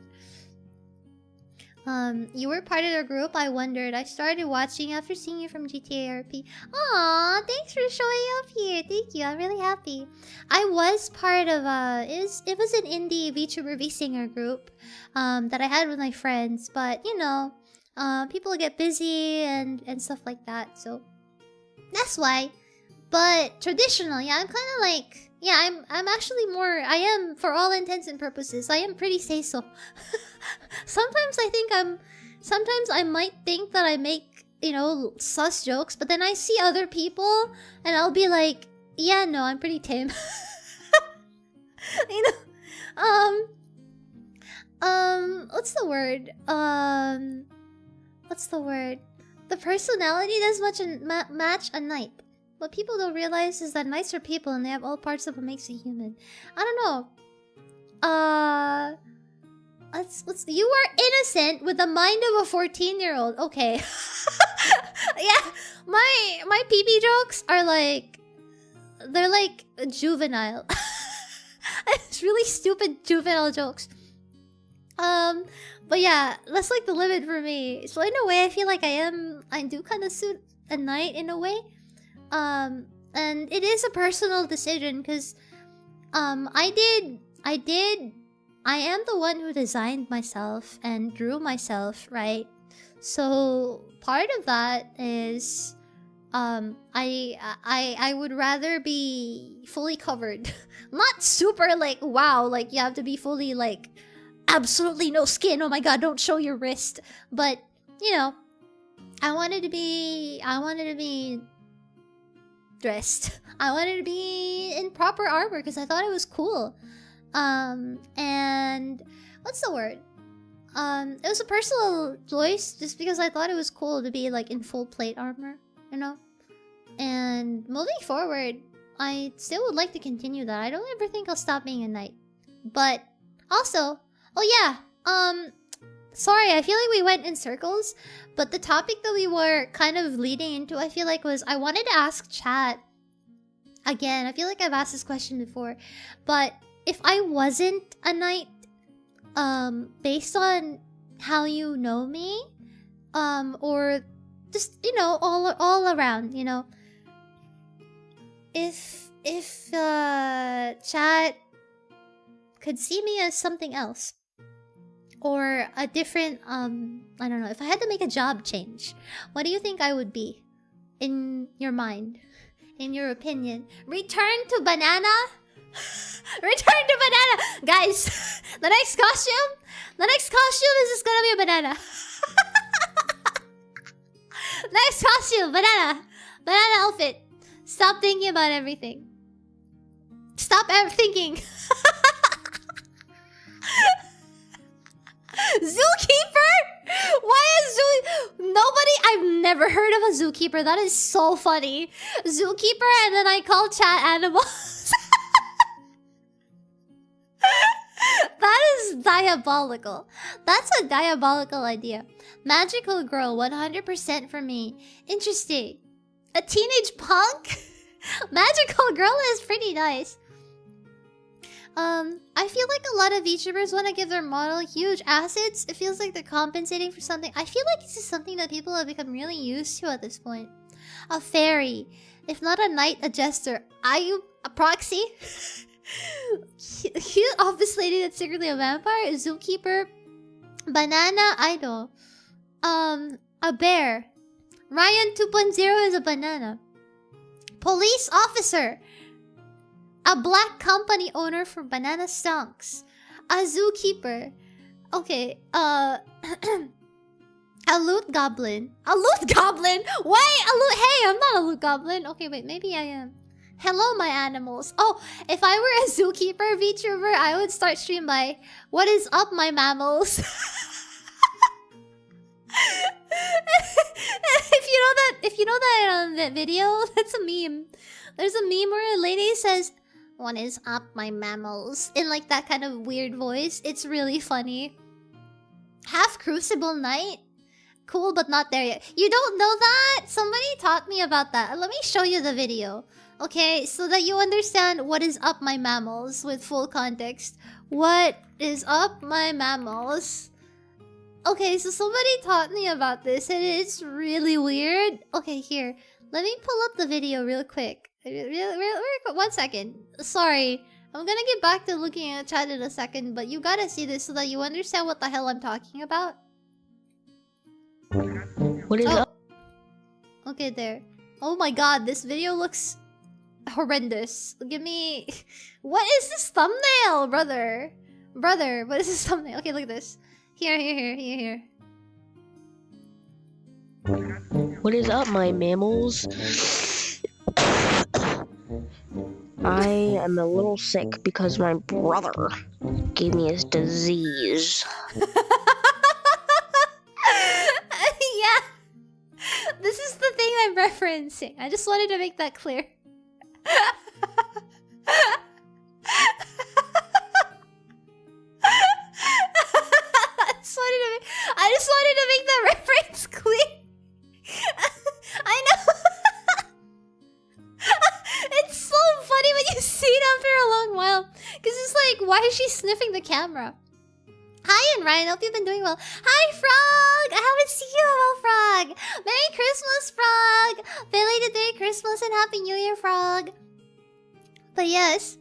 You were part of the group, I wondered. I started watching after seeing you from GTA RP. Aw, thanks for showing up here. Thank you, I'm really happy. I was part of it was an indie VTuber V-Singer group that I had with my friends, but you know, people get busy and stuff like that, so that's why. But traditionally, I'm kind of like, yeah, I'm actually more, I am, for all intents and purposes, I am pretty say-so. Sometimes I might think that I make, you know, sus jokes, but then I see other people and I'll be like, yeah, no, I'm pretty tame. You know, what's the word? What's the word? The personality does match a knight. What people don't realize is that knights are people and they have all parts of what makes a human. I don't know. You are innocent with the mind of a 14-year-old. Okay. Yeah, my PP jokes are like, they're like juvenile. It's really stupid juvenile jokes. But yeah, that's like the limit for me. So in a way, I feel like I do kind of suit a knight in a way. And it is a personal decision because I am the one who designed myself and drew myself, right? So part of that is I would rather be fully covered. Not super like wow, like you have to be fully like absolutely no skin. Oh my god, don't show your wrist. But, you know, I wanted to be dressed. I wanted to be in proper armor because I thought it was cool. And what's the word? It was a personal choice just because I thought it was cool to be like in full plate armor, you know? And moving forward, I still would like to continue that. I don't ever think I'll stop being a knight. But also, oh yeah, sorry, I feel like we went in circles, but the topic that we were kind of leading into, I feel like, was I wanted to ask chat again. I feel like I've asked this question before, but if I wasn't a knight, based on how you know me, or just, you know, all around, you know, if chat could see me as something else, or a different, I don't know, if I had to make a job change, what do you think I would be? In your mind? In your opinion? Return to banana? Return to banana! Guys, the next costume is just gonna be a banana. Next costume, banana. Banana outfit. Stop thinking about everything. Stop thinking. Zookeeper? Why a nobody? I've never heard of a zookeeper. That is so funny. Zookeeper, and then I call chat animals. That is diabolical. That's a diabolical idea. Magical girl, 100% for me. Interesting. A teenage punk? Magical girl is pretty nice. I feel like a lot of VTubers want to give their model huge assets. It feels like they're compensating for something. I feel like this is something that people have become really used to at this point. A fairy. If not a knight, a jester. Are you a proxy? Cute office lady that's secretly a vampire. A zookeeper. Banana idol. A bear. Raian 2.0 is a banana. Police officer. A black company owner for banana stonks. A zookeeper. Okay, A loot goblin. A loot goblin? Wait, a loot. Hey, I'm not a loot goblin. Okay, wait, maybe I am. Hello, my animals. Oh, if I were a zookeeper VTuber, I would start stream by, what is up, my mammals? If you know that video, that's a meme. There's a meme where a lady says, "What is up, my mammals?" in like that kind of weird voice. It's really funny. Half Crucible Knight? Cool, but not there yet. You don't know that? Somebody taught me about that. Let me show you the video. Okay, so that you understand what is up, my mammals, with full context. What is up, my mammals? Okay, so somebody taught me about this, and it's really weird. Okay, here. Let me pull up the video real quick. Real quick. 1 second. Sorry. I'm gonna get back to looking at chat in a second, but you gotta see this so that you understand what the hell I'm talking about. What is up? Okay, there. Oh my god, this video looks horrendous. Give me... What is this thumbnail, brother? Brother, what is this thumbnail? Okay, look at this. Here. What is up, my mammals? I am a little sick because my brother gave me his disease. Yeah. This is the thing I'm referencing. I just wanted to make that clear. I just wanted to make that reference clear. I know. It's so funny when you see it after a long while. Because it's like, why is she sniffing the camera? Hi, and Ryan. Hope you've been doing well. Hi, Frog. I haven't seen you in a while, Frog. Merry Christmas, Frog. Belated Merry Christmas and Happy New Year, Frog. But yes,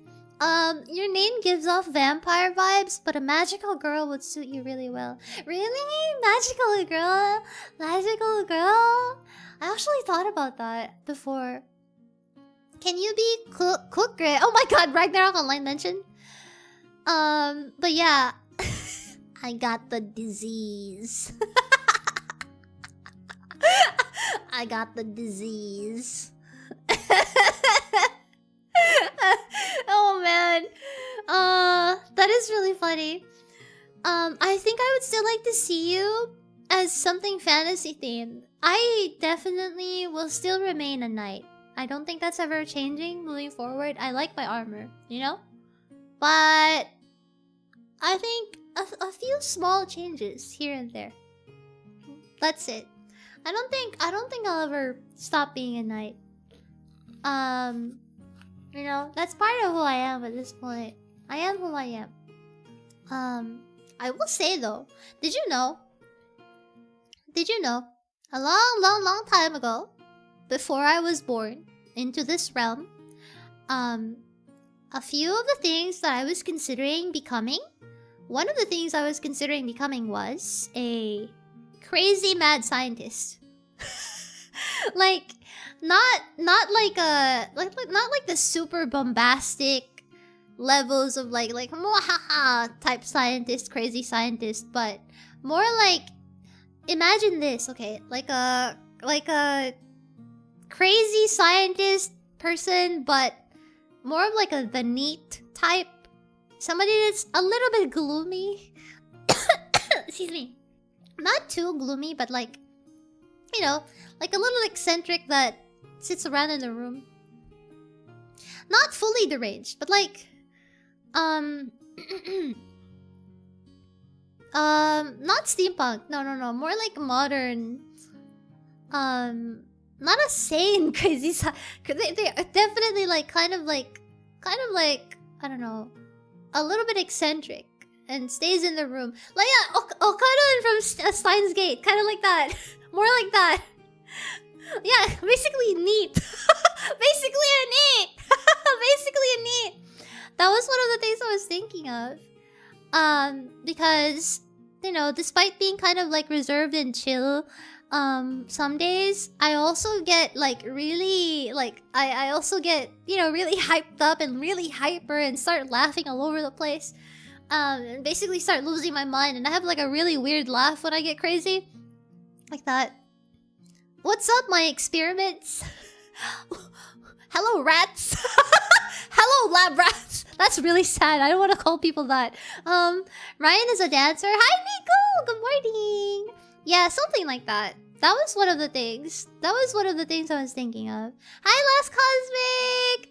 your name gives off vampire vibes, but a magical girl would suit you really well. Really? Magical girl? Magical girl? I actually thought about that before. Can you be cook great? Oh my god, Ragnarok Online mentioned. But yeah. I got the disease. I got the disease. Oh man. That is really funny. I think I would still like to see you as something fantasy themed. I definitely will still remain a knight. I don't think that's ever changing moving forward. I like my armor, you know? But I think a few small changes here and there. That's it. I don't think I'll ever stop being a knight. You know, that's part of who I am at this point. I am who I am. I will say though, did you know, a long time ago, before I was born into this realm, a few of the things that I was considering becoming, one of the things I was considering becoming was a crazy mad scientist. Like, not like the super bombastic levels of like mwahaha type scientist, crazy scientist, but more like, imagine this, okay, like a crazy scientist person, but more of like the neat type, somebody that's a little bit gloomy. Excuse me, not too gloomy, but like, you know, like a little eccentric that sits around in the room. Not fully deranged, but like, not steampunk. No. More like modern. Not a sane crazy side. They are definitely like kind of like I don't know, a little bit eccentric and stays in the room. Like Okada from Steins Gate, kind of like that. More like that. Yeah, basically neat. Basically a neat. Basically a neat. That was one of the things I was thinking of. Because, you know, despite being kind of like reserved and chill, some days I also get like really like I also get, you know, really hyped up and really hyper and start laughing all over the place. And basically start losing my mind, and I have like a really weird laugh when I get crazy. Like that. What's up, my experiments? Hello, rats. Hello, lab rats. That's really sad. I don't want to call people that. Ryan is a dancer. Hi, Nico. Good morning. Yeah, something like that. That was one of the things. That was one of the things I was thinking of. Hi, Last Cosmic.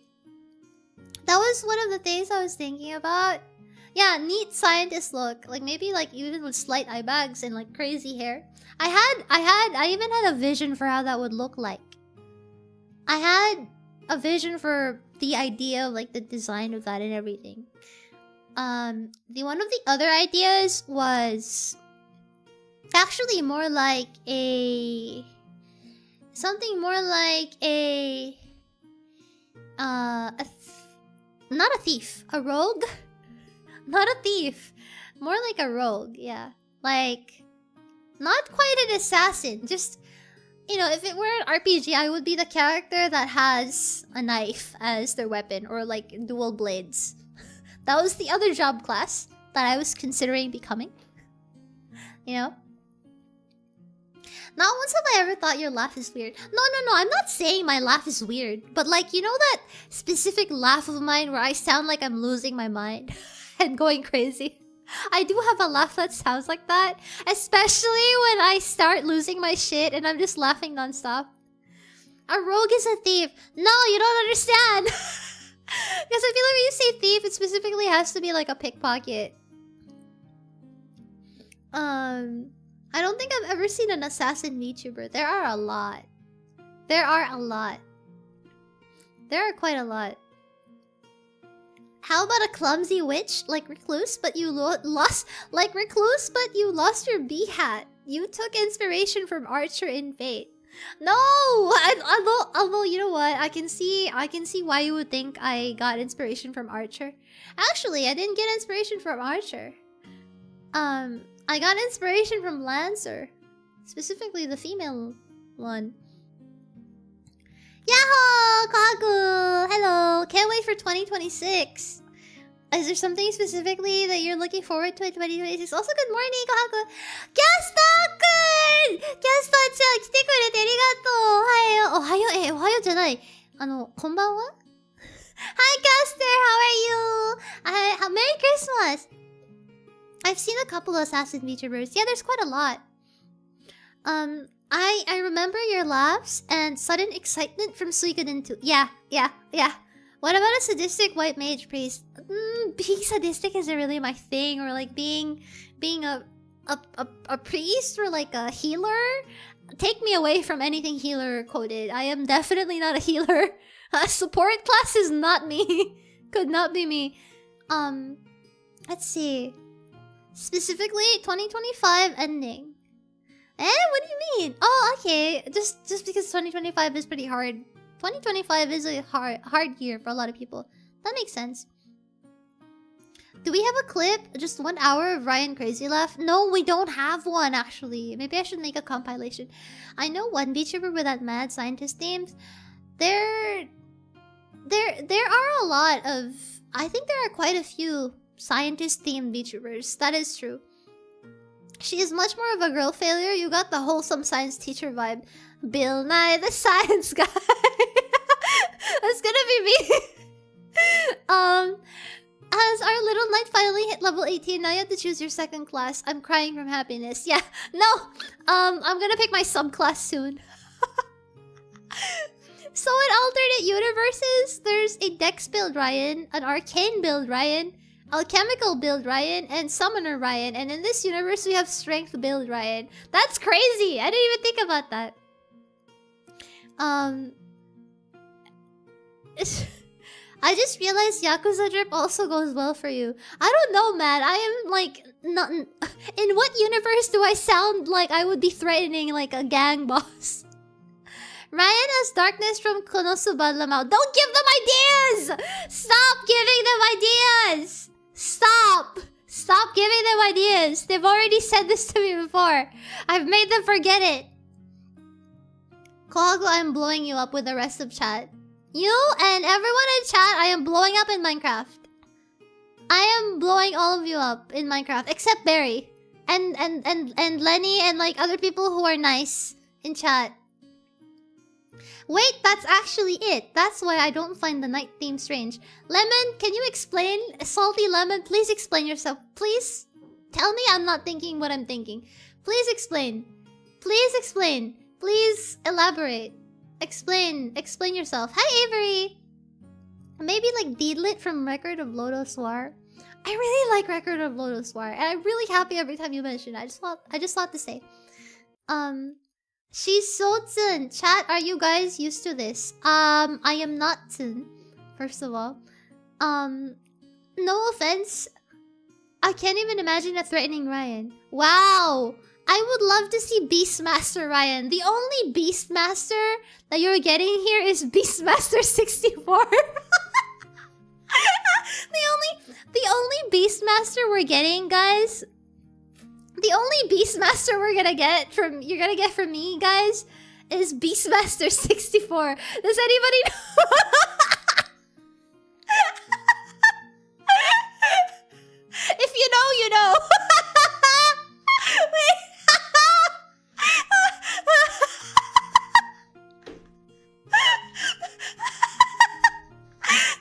That was one of the things I was thinking about. Yeah, neat scientist look. Like maybe like even with slight eye bags and like crazy hair. I even had a vision for how that would look like. I had a vision for the idea of like the design of that and everything. The one of the other ideas was actually more like a something more like a not a thief, a rogue. Not a thief, more like a rogue. Yeah, like not quite an assassin. Just, you know, if it were an RPG, I would be the character that has a knife as their weapon or like dual blades. That was the other job class that I was considering becoming. You know? Not once have I ever thought your laugh is weird. No, I'm not saying my laugh is weird. But like, you know that specific laugh of mine where I sound like I'm losing my mind and going crazy? I do have a laugh that sounds like that. Especially when I start losing my shit and I'm just laughing nonstop. A rogue is a thief. No, you don't understand. Because I feel like when you say thief, it specifically has to be like a pickpocket. I don't think I've ever seen an assassin VTuber. There are a lot. There are a lot. There are quite a lot. How about a clumsy witch like Recluse, but you lost like Recluse, but you lost your bee hat. You took inspiration from Archer in Fate. No, although you know what, I can see why you would think I got inspiration from Archer. Actually, I didn't get inspiration from Archer. I got inspiration from Lancer, specifically the female one. Yahoo! Kagu! Hello! Can't wait for 2026. Is there something specifically that you're looking forward to in 2026? Also, good morning, Kagu! Gyasta-kun! Gyasta-chan, 来てくれてありがとう。おはよう。おはようじゃない。こんばんは? Hi, Caster! How are you? Merry Christmas! I've seen a couple of assassin VTubers. Yeah, there's quite a lot. I remember your laughs and sudden excitement from Suikoden 2. Yeah. What about a sadistic white mage priest? Being sadistic isn't really my thing, or like being a priest or like a healer. Take me away from anything healer coded. I am definitely not a healer. A support class is not me. Could not be me. Let's see. Specifically, 2025 ending. What do you mean? Oh, okay. Just because 2025 is pretty hard. 2025 is a hard year for a lot of people. That makes sense. Do we have a clip? Just 1 hour of Ryan Crazy Laugh? No, we don't have one, actually. Maybe I should make a compilation. I know one VTuber with that mad scientist themes. There are a lot of... I think there are quite a few scientist-themed VTubers. That is true. She is much more of a girl failure. You got the wholesome science teacher vibe. Bill Nye the Science Guy. That's gonna be me. Has our little knight finally hit level 18? Now you have to choose your second class. I'm crying from happiness. Yeah, no. I'm gonna pick my subclass soon. So in alternate universes, there's a Dex build Ryan, an Arcane build Ryan, Alchemical build Ryan, and Summoner Ryan. And in this universe, we have Strength build Ryan. That's crazy! I didn't even think about that. I just realized Yakuza drip also goes well for you. I don't know, man. I am like not. In what universe do I sound like I would be threatening like a gang boss? Ryan has darkness from Konosuba Lamau. Don't give them ideas! Stop giving them ideas! Stop! Stop giving them ideas. They've already said this to me before. I've made them forget it. Kohaku, I'm blowing you up with the rest of chat. You and everyone in chat, I am blowing up in Minecraft. I am blowing all of you up in Minecraft, except Barry. and Lenny and like other people who are nice in chat. Wait, that's actually it. That's why I don't find the night theme strange. Lemon, can you explain? Salty Lemon, please explain yourself. Please tell me I'm not thinking what I'm thinking. Please explain. Please explain. Please elaborate. Explain yourself. Hi, Avery. Maybe like Deedlit from Record of Lodos War. I really like Record of Lodos War, and I'm really happy every time you mention it. I just thought to say. She's so Tsun. Chat, are you guys used to this? I am not Tsun, first of all. No offense. I can't even imagine a threatening Raian. Wow! I would love to see Beastmaster Raian. The only Beastmaster that you're getting here is Beastmaster 64. The only Beastmaster we're getting, guys. The only Beastmaster you're gonna get from me, guys, is Beastmaster 64. Does anybody know? If you know, you know.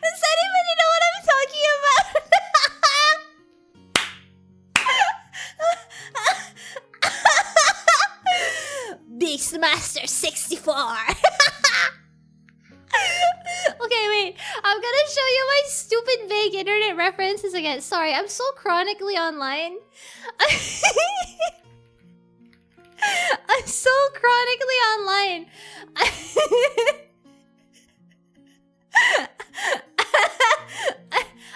Does anybody know what I'm talking about? Beastmaster 64. Okay, wait. I'm gonna show you my stupid vague internet references again. Sorry, I'm so chronically online. I'm so chronically online.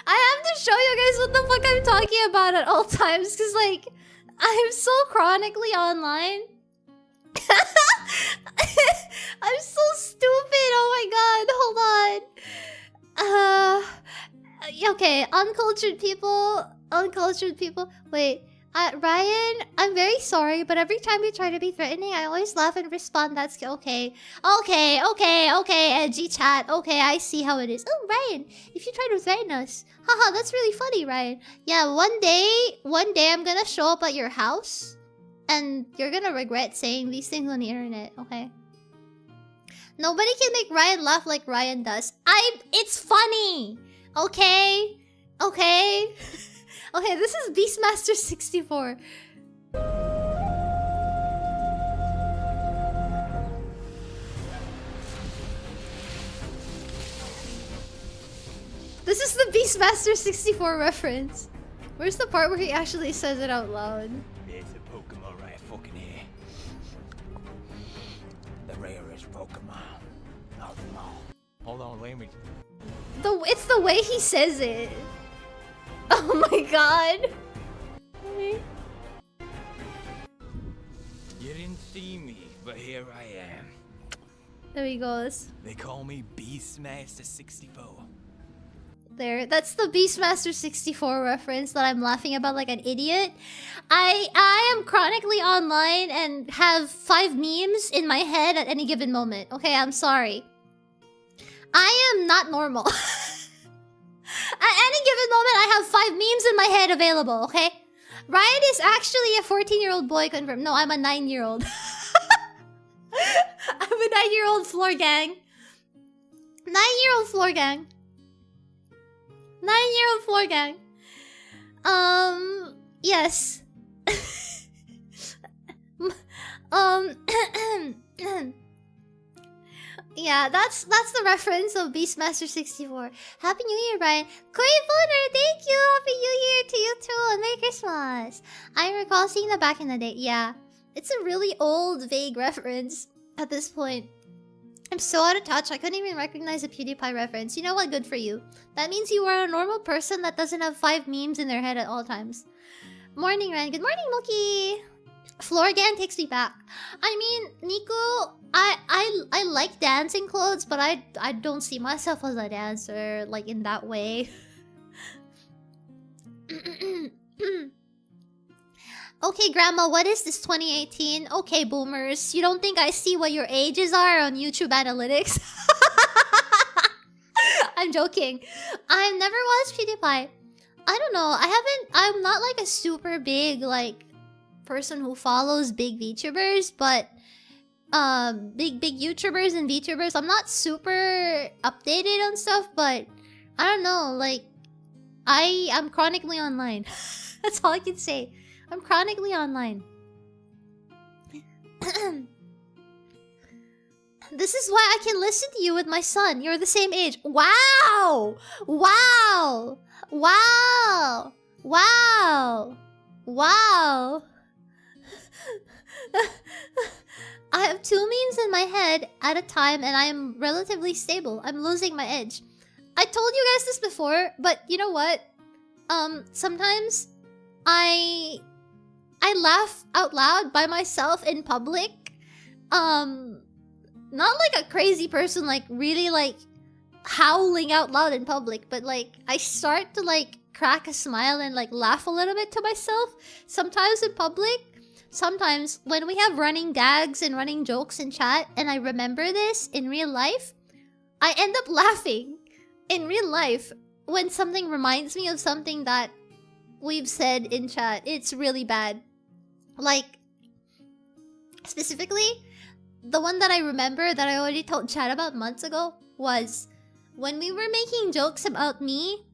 I have to show you guys what the fuck I'm talking about at all times, because, like, I'm so chronically online. I'm so stupid. Oh my god. Hold on. Okay, uncultured people. Wait. Raian, I'm very sorry, but every time you try to be threatening, I always laugh and respond, that's okay. Okay, edgy chat. Okay, I see how it is. Oh, Raian, if you try to threaten us. Haha, that's really funny, Raian. Yeah, one day I'm gonna show up at your house, and you're gonna regret saying these things on the internet, okay? Nobody can make Raian laugh like Raian does. It's funny! Okay? Okay? Okay, this is Beastmaster 64. This is the Beastmaster 64 reference. Where's the part where he actually says it out loud? There's a Pokemon right fucking here. The rarest Pokemon of them all. Hold on, let me. It's the way he says it. Oh my god. You didn't see me, but here I am. There he goes. They call me Beastmaster 64. There, that's the Beastmaster 64 reference that I'm laughing about like an idiot. I am chronically online and have 5 memes in my head at any given moment. Okay, I'm sorry. I am not normal. At any given moment, I have 5 memes in my head available, okay? Ryan is actually a 14-year-old boy confirmed. No, I'm a 9-year-old. I'm a 9-year-old floor gang. 9-year-old floor gang. 9-year-old floor gang. Yes. Yeah, that's the reference of Beastmaster 64. Happy New Year, Brian. Corey Boner, thank you. Happy New Year to you too, and Merry Christmas. I recall seeing that back in the day. Yeah, it's a really old, vague reference at this point. I'm so out of touch, I couldn't even recognize a PewDiePie reference. You know what? Good for you. That means you are a normal person that doesn't have 5 memes in their head at all times. Morning, Ren. Good morning, Mookie. Florgan takes me back. I mean, Nico, I like dancing clothes, but I don't see myself as a dancer, like, in that way. Okay, Grandma, what is this 2018? Okay, boomers, you don't think I see what your ages are on YouTube analytics? I'm joking. I've never watched PewDiePie. I don't know. I'm not like a super big, like, person who follows big VTubers, but big YouTubers and VTubers. I'm not super updated on stuff, but I don't know, like I am chronically online. That's all I can say. I'm chronically online. This is why I can listen to you with my son. You're the same age. Wow! Wow! Wow! Wow! Wow! I have 2 memes in my head at a time and I am relatively stable. I'm losing my edge. I told you guys this before, but you know what? Sometimes I laugh out loud by myself in public. Not like a crazy person, like really like howling out loud in public, but like I start to like crack a smile and like laugh a little bit to myself. Sometimes in public, sometimes when we have running gags and running jokes in chat and I remember this in real life, I end up laughing in real life when something reminds me of something that we've said in chat. It's really bad. Like, specifically, the one that I remember that I already told chat about months ago was when we were making jokes about me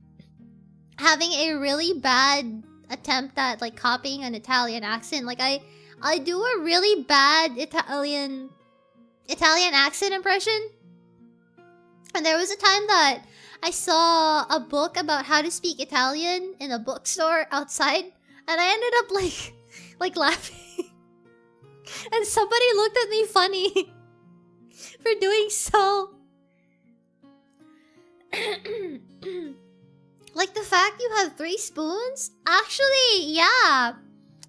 having a really bad attempt at like copying an Italian accent. Like I do a really bad Italian accent impression. And there was a time that I saw a book about how to speak Italian in a bookstore outside, and I ended up like laughing. And somebody looked at me funny for doing so. Like the fact you have 3 spoons? Actually, yeah.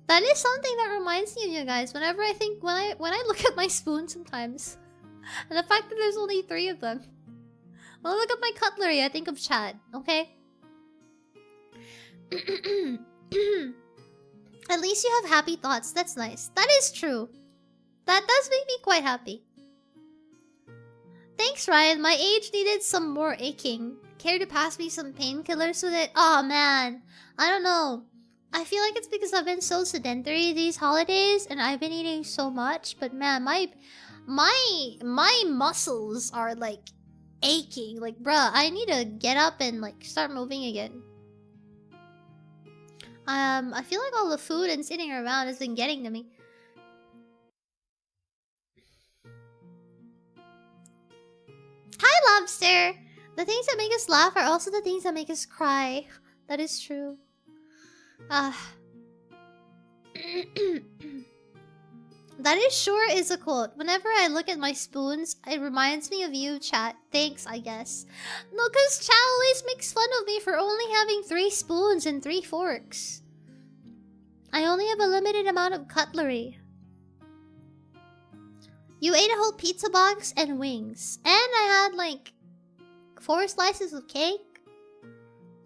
That is something that reminds me of you guys. Whenever I think, when I look at my spoon sometimes. And the fact that there's only 3 of them. When I look at my cutlery, I think of Chad, okay? At least you have happy thoughts. That's nice. That is true. That does make me quite happy. Thanks, Ryan. My age needed some more aching. Care to pass me some painkillers with it? Oh man, I don't know. I feel like it's because I've been so sedentary these holidays and I've been eating so much. But man, my muscles are like aching. Like, bruh, I need to get up and like start moving again. I feel like all the food and sitting around has been getting to me. Hi, Lobster! The things that make us laugh are also the things that make us cry. That is true. That is sure is a quote. Whenever I look at my spoons, it reminds me of you, chat. Thanks, I guess. No, because chat always makes fun of me for only having 3 spoons and 3 forks. I only have a limited amount of cutlery. You ate a whole pizza box and wings. And I had like 4 slices of cake.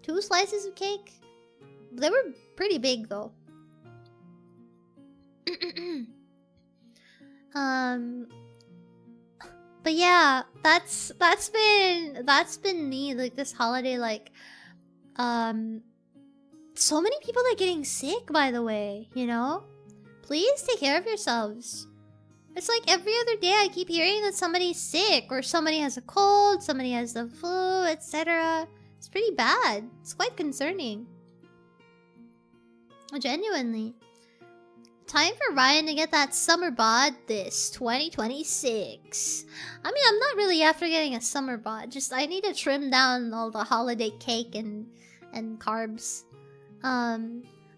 2 slices of cake. They were pretty big though. But yeah, that's been me like this holiday. Like so many people are getting sick, by the way, you know? Please take care of yourselves. It's like every other day I keep hearing that somebody's sick or somebody has a cold, somebody has the flu, etc. It's pretty bad. It's quite concerning. Genuinely. Time for Ryan to get that summer bod this 2026. I mean, I'm not really after getting a summer bod. Just I need to trim down all the holiday cake and carbs.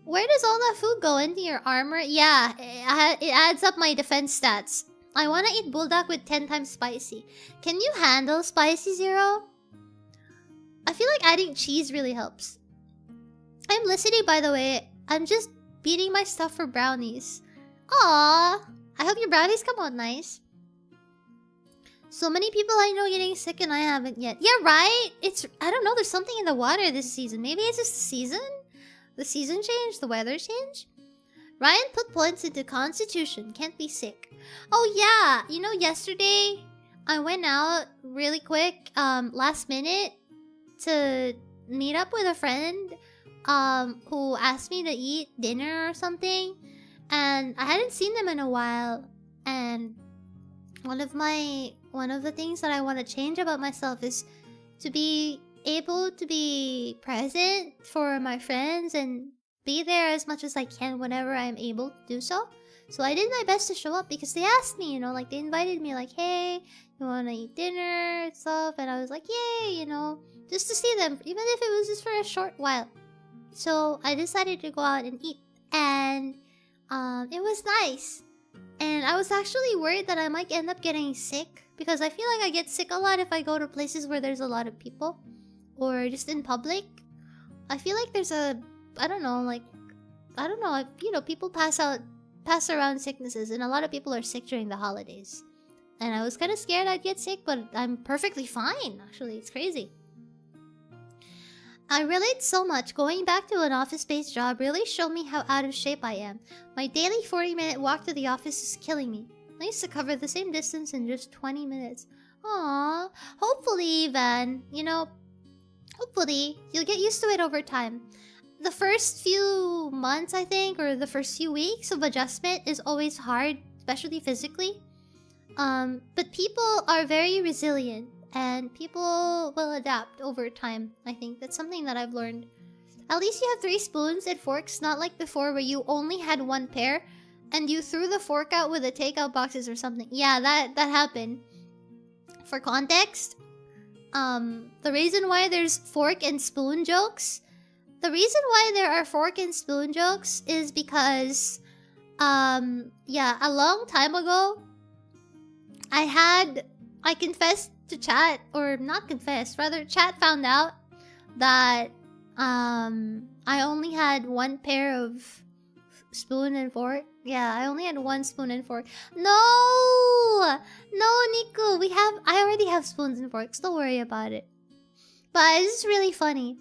Where does all that food go? Into your armor? Yeah, it adds up my defense stats. I want to eat bulldog with 10 times spicy. Can you handle spicy, Zero? I feel like adding cheese really helps. I'm listening, by the way. I'm just beating my stuff for brownies. Aww. I hope your brownies come out nice. So many people I know getting sick and I haven't yet. Yeah, right? I don't know, there's something in the water this season. Maybe it's just the season? The season change? The weather change? Ryan put points into Constitution. Can't be sick. Oh yeah, you know, yesterday I went out really quick, last minute to meet up with a friend who asked me to eat dinner or something. And I hadn't seen them in a while. And one of the things that I want to change about myself is to be able to be present for my friends and be there as much as I can whenever I'm able to do so. So I did my best to show up because they asked me, like they invited me, like, hey, you want to eat dinner and stuff? And I was like, yay, just to see them, even if it was just for a short while. So I decided to go out and eat, and it was nice. And I was actually worried that I might end up getting sick because I feel like I get sick a lot if I go to places where there's a lot of people or just in public. I feel like there's people pass around sicknesses, and a lot of people are sick during the holidays. And I was kind of scared I'd get sick, but I'm perfectly fine. Actually, it's crazy. I relate so much. Going back to an office-based job really showed me how out of shape I am. My daily 40-minute walk to the office is killing me. I used to cover the same distance in just 20 minutes. Aww. Hopefully, Van, hopefully you'll get used to it over time. The first few months, I think, or the first few weeks of adjustment is always hard, especially physically. But people are very resilient. And people will adapt over time. I think that's something that I've learned. At least you have 3 spoons and forks, not like before where you only had 1 pair and you threw the fork out with the takeout boxes or something. Yeah, that happened. For context, the reason why there's fork and spoon jokes, the reason why there are fork and spoon jokes is because, a long time ago, I confessed to chat, or not confessed, rather chat found out that I only had 1 pair of spoon and fork. Yeah, I only had 1 spoon and fork. No, Nico, I already have spoons and forks. Don't worry about it. But it's really funny.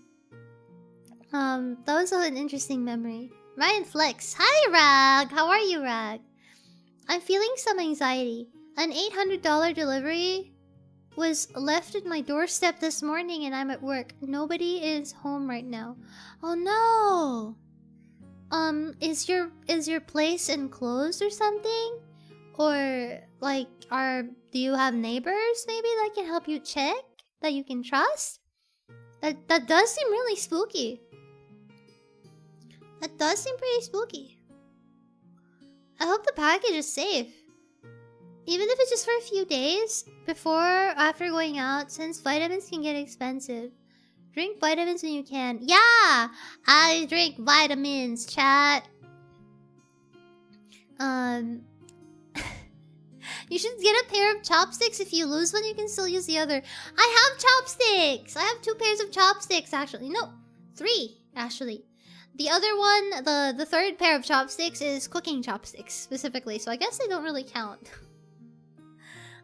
That was an interesting memory. Ryan Flex. Hi, Rag. How are you, Rag? I'm feeling some anxiety. An $800 delivery was left at my doorstep this morning and I'm at work. Nobody is home right now. Oh no! Is your place enclosed or something? Or do you have neighbors maybe that can help you check? That you can trust? That does seem really spooky. That does seem pretty spooky. I hope the package is safe. Even if it's just for a few days, before or after going out, since vitamins can get expensive. Drink vitamins when you can. Yeah! I drink vitamins, chat. You should get a pair of chopsticks. If you lose one, you can still use the other. I have chopsticks! I have 2 pairs of chopsticks, actually. No, 3, actually. The other one, the 3rd pair of chopsticks is cooking chopsticks, specifically. So I guess they don't really count.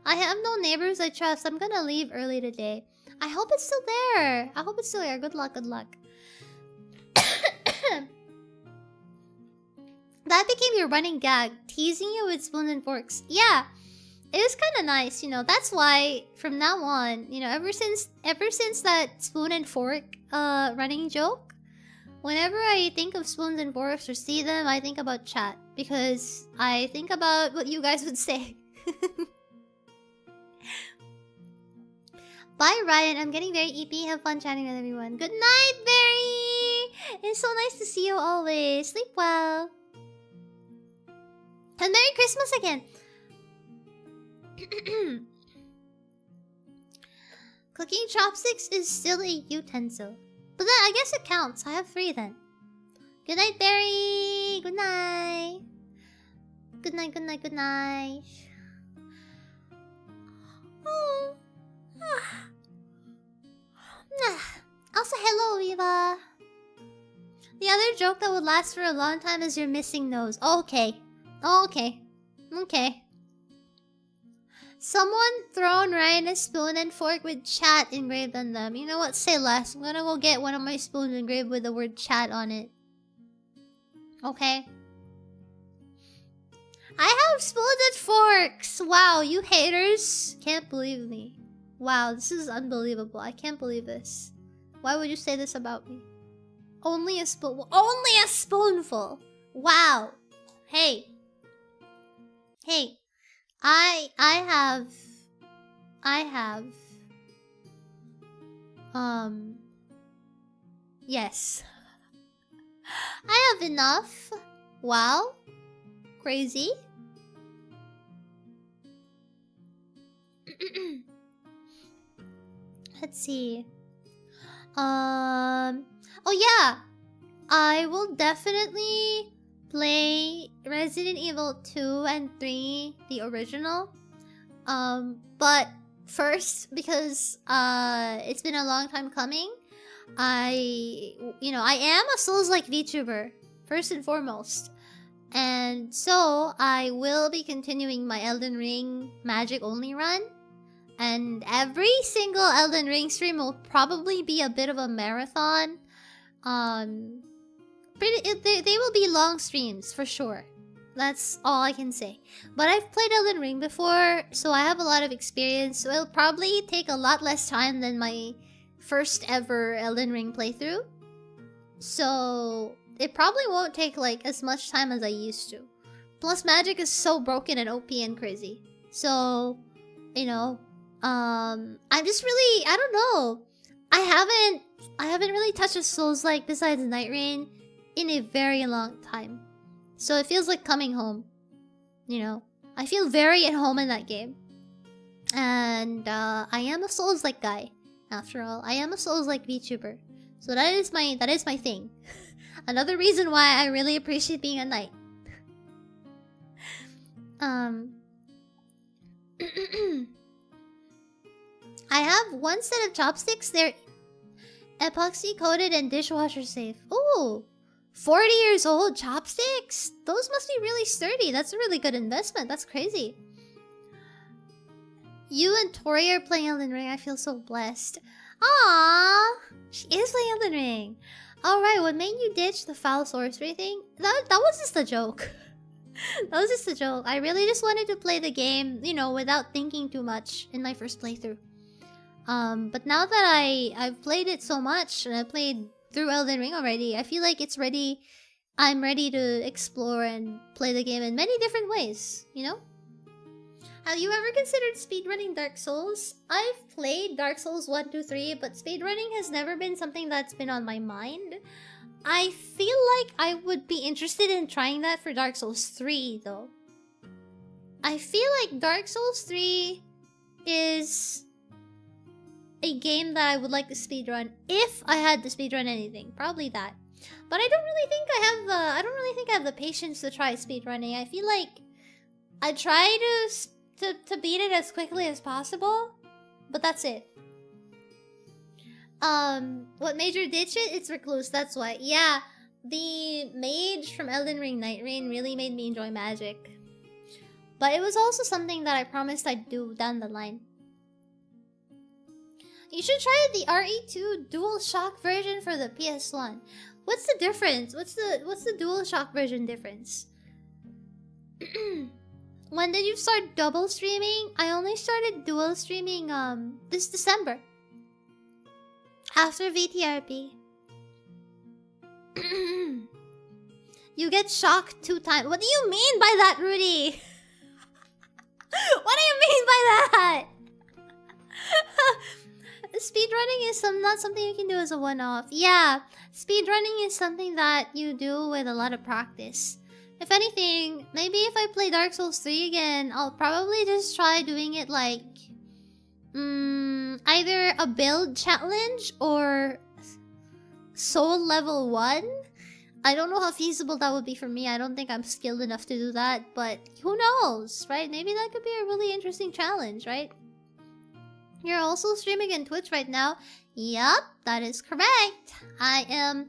I have no neighbors I trust. I'm gonna leave early today. I hope it's still there. I hope it's still there. Good luck, good luck. That became your running gag. Teasing you with spoons and forks. Yeah. It was kind of nice, That's why, from now on, ever since that spoon and fork running joke, whenever I think of spoons and forks or see them, I think about chat. Because I think about what you guys would say. Bye, Ryan. I'm getting very EP. Have fun chatting with everyone. Good night, Barry! It's so nice to see you always. Sleep well. And Merry Christmas again. Cooking chopsticks is still a utensil. But then I guess it counts. I have 3 then. Good night, Barry. Good night. Good night, good night, good night. Oh. Also, hello, Viva. The other joke that would last for a long time is your missing nose. Okay. Okay. Someone thrown Ryan a spoon and fork with chat engraved on them. You know what? Say less. I'm gonna go get one of my spoons engraved with the word chat on it. Okay. I have spoons and forks! Wow, you haters can't believe me. Wow, this is unbelievable. I can't believe this. Why would you say this about me? Only a spoonful. Wow. Hey. Hey. I have yes. I have enough. Wow. Crazy. Let's see. Oh yeah. I will definitely play Resident Evil 2 and 3, the original. But first, because it's been a long time coming, I am a Souls-like VTuber, first and foremost. And so, I will be continuing my Elden Ring Magic only run. And every single Elden Ring stream will probably be a bit of a marathon. They will be long streams, for sure. That's all I can say. But I've played Elden Ring before, so I have a lot of experience. So it'll probably take a lot less time than my first ever Elden Ring playthrough. So it probably won't take like as much time as I used to. Plus magic is so broken and OP and crazy. So, I'm just really, I don't know. I haven't really touched a Souls like besides Night Rain in a very long time. So it feels like coming home. I feel very at home in that game. And I am a Souls-like guy. After all, I am a Souls-like VTuber. So that is my thing. Another reason why I really appreciate being a knight. I have one set of chopsticks. They're epoxy coated and dishwasher safe. Ooh, 40 years old chopsticks. Those must be really sturdy. That's a really good investment. That's crazy. You and Tori are playing Elden Ring. I feel so blessed. Aww, she is playing Elden Ring. Alright, what made you ditch the foul sorcery thing? That was just a joke. That was just a joke. I really just wanted to play the game, without thinking too much in my first playthrough. But now that I've played it so much, and I played through Elden Ring already, I feel like it's ready. I'm ready to explore and play the game in many different ways, Have you ever considered speedrunning Dark Souls? I've played Dark Souls 1, 2, 3, but speedrunning has never been something that's been on my mind. I feel like I would be interested in trying that for Dark Souls 3, though. I feel like Dark Souls 3 is a game that I would like to speedrun if I had to speedrun anything. Probably that. But I don't really think I have the patience to try speedrunning. I feel like I try to beat it as quickly as possible, but that's it. What made you ditch it? It's Recluse, that's why. Yeah, the mage from Elden Ring Night Rain really made me enjoy magic. But it was also something that I promised I'd do down the line. You should try the RE2 DualShock version for the PS1. What's the difference? What's the DualShock version difference? When did you start double streaming? I only started dual streaming this December. After VTRP. You get shocked 2 times. What do you mean by that, Rudy? What do you mean by that? Speedrunning is not something you can do as a one-off. Yeah, speedrunning is something that you do with a lot of practice. If anything, maybe if I play Dark Souls 3 again, I'll probably just try doing it like... either a build challenge or soul level 1. I don't know how feasible that would be for me. I don't think I'm skilled enough to do that, but who knows, right? Maybe that could be a really interesting challenge, right? You're also streaming on Twitch right now. Yup, that is correct. I am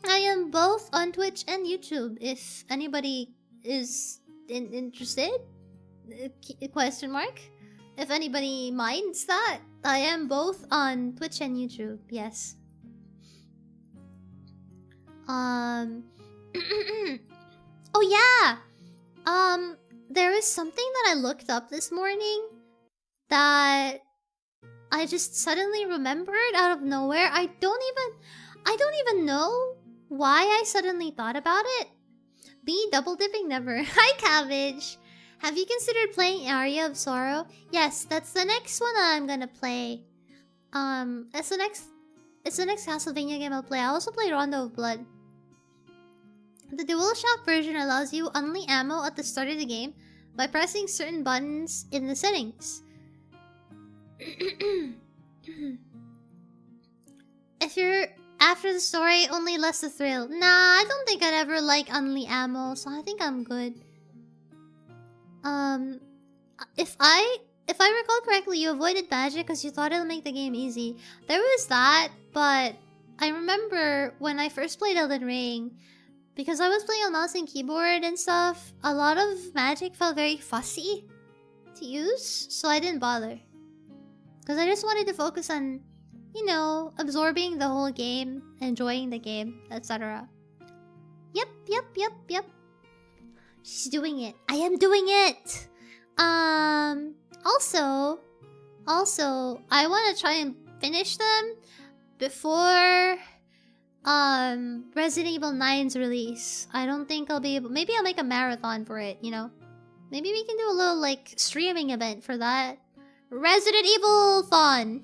I am both on Twitch and YouTube. If anybody is interested, question mark. If anybody minds that, I am both on Twitch and YouTube. Yes. Oh yeah. There is something that I looked up this morning that I just suddenly remembered out of nowhere. I don't even know why I suddenly thought about it? B, double dipping never. Hi, Cabbage. Have you considered playing Area of Sorrow? Yes, that's the next one I'm gonna play. It's the next Castlevania game I'll play. I also play Rondo of Blood. The DualShock version allows you only ammo at the start of the game by pressing certain buttons in the settings. If you're after the story, only less the thrill. Nah, I don't think I'd ever like only ammo, so I think I'm good. If I recall correctly, you avoided magic because you thought it'll make the game easy. There was that, but I remember when I first played Elden Ring, because I was playing on mouse and keyboard and stuff, a lot of magic felt very fussy to use, so I didn't bother. Because I just wanted to focus on, you know, absorbing the whole game, enjoying the game, etc. Yep. She's doing it. I am doing it! Also, I want to try and finish them before Resident Evil 9's release. I don't think I'll be able... Maybe I'll make a marathon for it, you know? Maybe we can do a little, like, streaming event for that. Resident Evil Thon!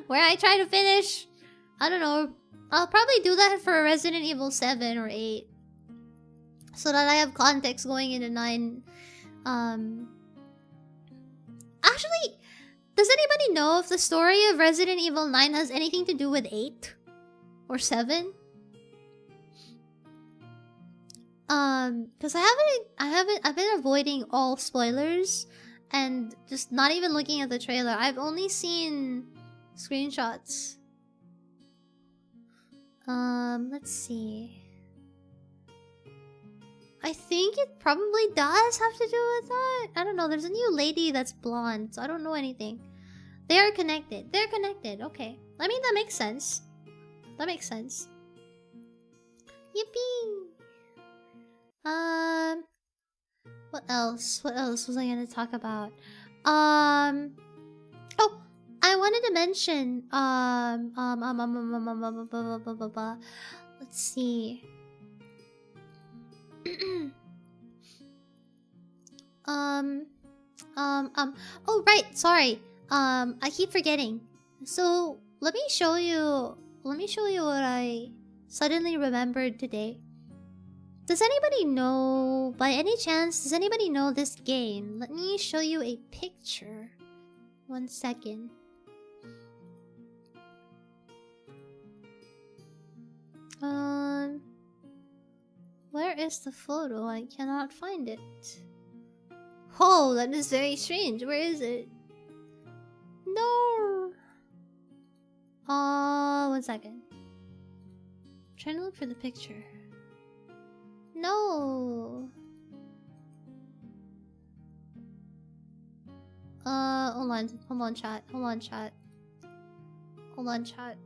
Where I try to finish... I don't know. I'll probably do that for Resident Evil 7 or 8. So that I have context going into 9. Actually, does anybody know if the story of Resident Evil 9 has anything to do with 8? Or 7? Because I've been avoiding all spoilers and just not even looking at the trailer. I've only seen screenshots. Let's see. I think it probably does have to do with that. I don't know. There's a new lady that's blonde, so I don't know anything. They are connected. They're connected. Okay. I mean, that makes sense. That makes sense. Yippee! What else? What else was I gonna talk about? Oh, I wanted to mention. Let's see. Oh, right. Sorry. I keep forgetting. So let me show you what I suddenly remembered today. Does anybody know, by any chance, does anybody know this game? Let me show you a picture. 1 second. Where is the photo? I cannot find it. Oh, that is very strange. Where is it? No. 1 second. I'm trying to look for the picture. No. Hold on, chat.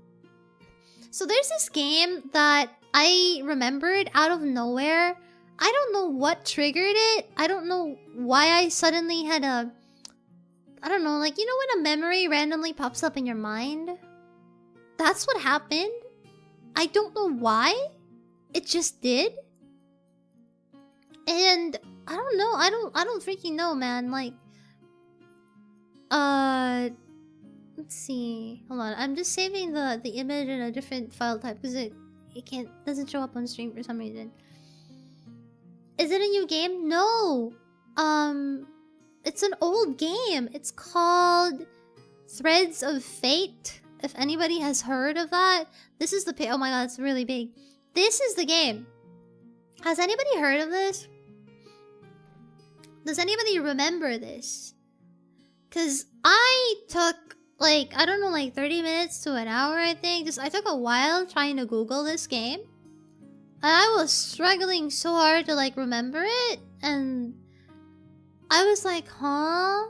So there's this game that I remembered out of nowhere. I don't know what triggered it. I don't know why I suddenly had a... I don't know, like, you know when a memory randomly pops up in your mind? That's what happened. I don't know why. It just did. And I don't know. I don't freaking know, man. Like, let's see. Hold on. I'm just saving the image in a different file type because it doesn't show up on stream for some reason. Is it a new game? No. It's an old game. It's called Threads of Fate. If anybody has heard of that, this is the oh my god, it's really big. This is the game. Has anybody heard of this? Does anybody remember this? Cause I took like, I don't know, like 30 minutes to an hour, I think. I took a while trying to Google this game. And I was struggling so hard to like remember it. And I was like, huh?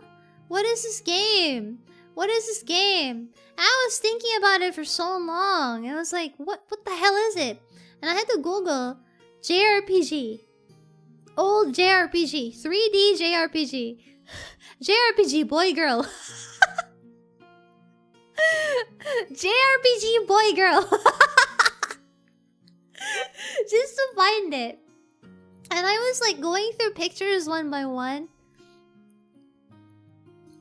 What is this game? What is this game? I was thinking about it for so long. I was like, what the hell is it? And I had to Google JRPG. Old JRPG. 3D JRPG. JRPG boy girl. JRPG boy girl. just to find it. And I was like going through pictures one by one.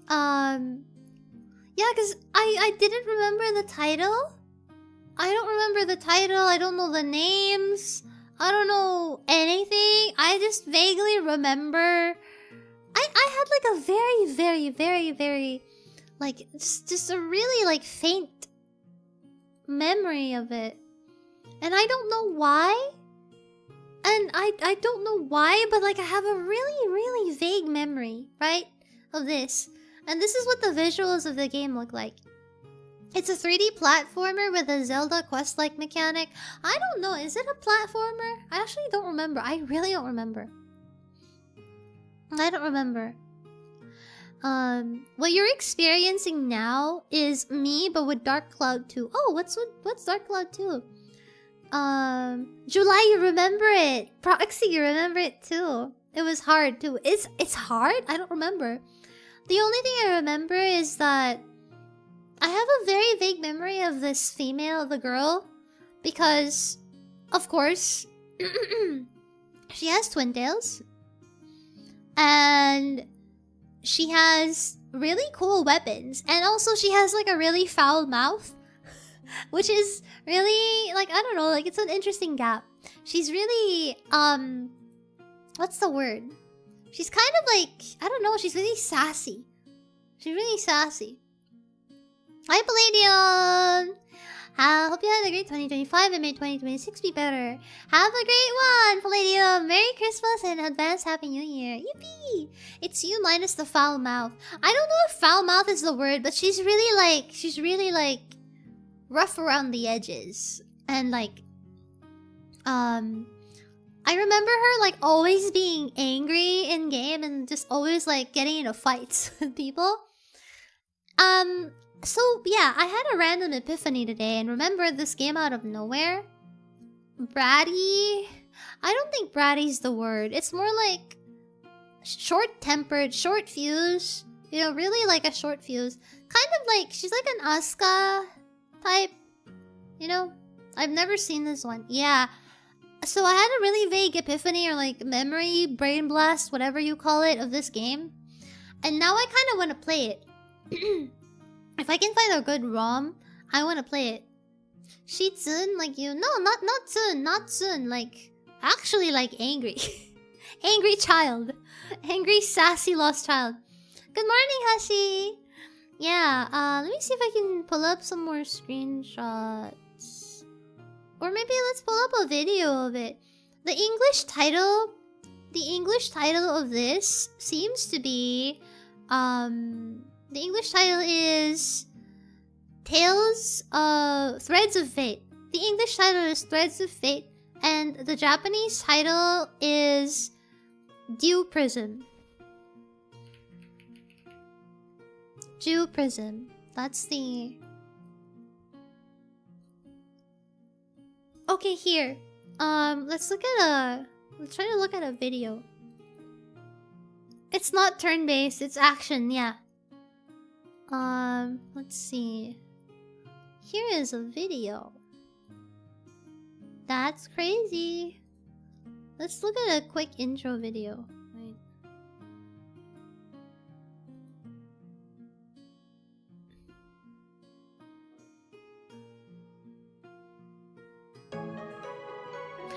Yeah, because I didn't remember the title. I don't remember the title. I don't know the names. I don't know anything. I just vaguely remember. I had like a very like just a really like faint memory of it. And I don't know why. And I don't know why, but like I have a really vague memory, right? Of this. And this is what the visuals of the game look like. It's a 3D platformer with a Zelda quest-like mechanic. I don't know, is it a platformer? I actually don't remember. I really don't remember. I don't remember. What you're experiencing now is me, but with Dark Cloud 2. Oh, what's Dark Cloud 2? July, you remember it. Proxy, you remember it too. It was hard too. It's hard? I don't remember. The only thing I remember is that I have a very vague memory of this female, the girl, because, of course, she has twin tails, and she has really cool weapons, and also she has like a really foul mouth, which is really, like, I don't know, like, it's an interesting gap. She's really, what's the word? She's kind of like, I don't know, she's really sassy. She's really sassy. Hi, Palladium! Hope you had a great 2025 and made 2026 be better. Have a great one, Palladium! Merry Christmas and advance Happy New Year. Yippee! It's you minus the foul mouth. I don't know if foul mouth is the word, but she's really like rough around the edges. And like, I remember her like always being angry in game and just always like getting into fights with people. So yeah, I had a random epiphany today and remembered this game out of nowhere. Bratty? I don't think bratty's the word. It's more like short-tempered, short fuse. You know, really like a short fuse. Kind of like, she's like an Asuka type. You know? I've never seen this one. Yeah. So I had a really vague epiphany or like memory, brain blast, whatever you call it, of this game. And now I kind of want to play it. If I can find a good ROM, I want to play it. Shitsun, like you. No, not Tsun. Like, actually like angry. Angry child. Angry, sassy, lost child. Good morning, Hashi. Yeah, let me see if I can pull up some more screenshots. Or maybe let's pull up a video of it. The English title of this seems to be, the English title is Threads of Fate. The English title is Threads of Fate, and the Japanese title is Dew Prism. Dew Prism. That's the... Okay, here. Let's try to look at a video. It's not turn-based, it's action, yeah. Let's see. Here is a video. That's crazy. Let's look at a quick intro video. Wait.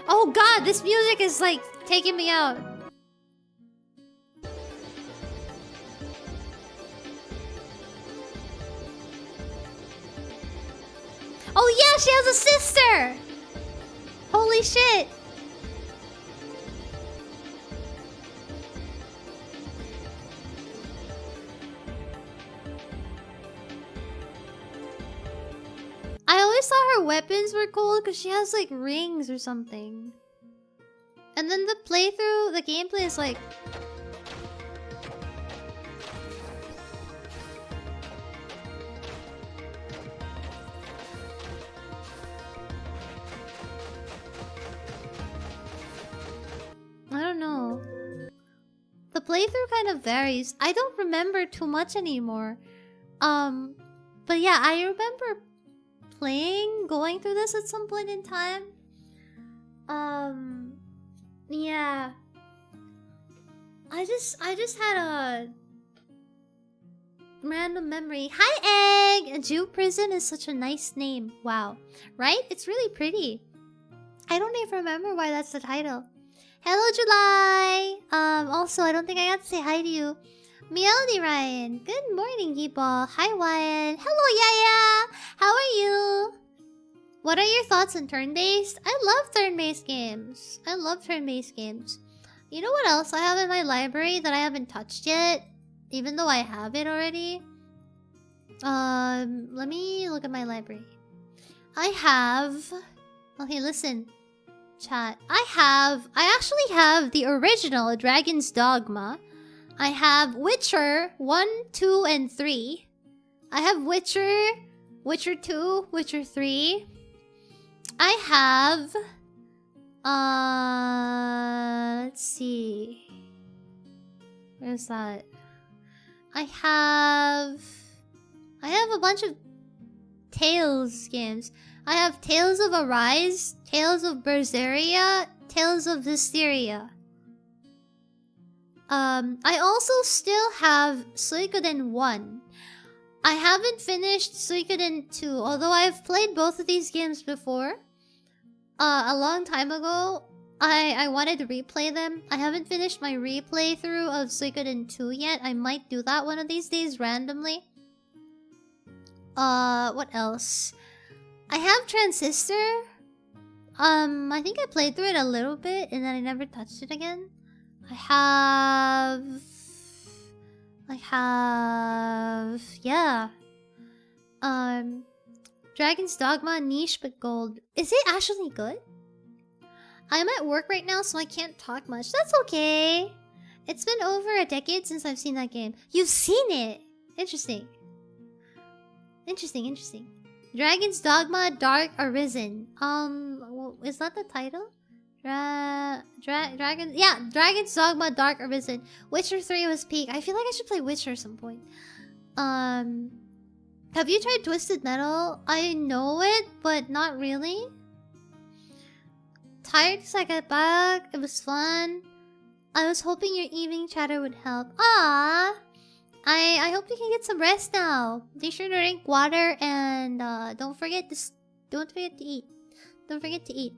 Oh god, this music is like taking me out. Oh yeah, she has a sister! Holy shit! I always thought her weapons were cool because she has like rings or something. And then the playthrough, the gameplay is like... I don't know. The playthrough kind of varies. I don't remember too much anymore. But yeah, I remember going through this at some point in time. Yeah. I just had a random memory. Hi, Egg! Jew Prison is such a nice name. Wow. Right? It's really pretty. I don't even remember why that's the title. Hello, July! Also, I don't think I got to say hi to you. Melody Ryan. Good morning, people. Hi, Wyan. Hello, Yaya! How are you? What are your thoughts on turn-based? I love turn-based games. I love turn-based games. You know what else I have in my library that I haven't touched yet? Even though I have it already. Let me look at my library. I have... Okay, listen. Chat. I actually have the original Dragon's Dogma. I have Witcher 1, 2, and 3. I have Witcher, Witcher 2, Witcher 3. I have... let's see. Where's that? I have a bunch of Tales games. I have Tales of Arise, Tales of Berseria, Tales of Hysteria. I also still have Suikoden 1. I haven't finished Suikoden 2, although I've played both of these games before. A long time ago, I wanted to replay them. I haven't finished my replay through of Suikoden 2 yet. I might do that one of these days randomly. What else? I have Transistor. I think I played through it a little bit and then I never touched it again. Yeah. Dragon's Dogma, niche but gold. Is it actually good? I'm at work right now, so I can't talk much. That's okay. It's been over a decade since I've seen that game. You've seen it! Interesting. Interesting. Dragon's Dogma, Dark Arisen. Is that the title? Dragon's Dogma, Dark Arisen. Witcher 3 was peak. I feel like I should play Witcher at some point. Have you tried Twisted Metal? I know it, but not really. Tired because I got back. It was fun. I was hoping your evening chatter would help. Ah, I hope you can get some rest now. Be sure to drink water and don't forget to eat. Don't forget to eat.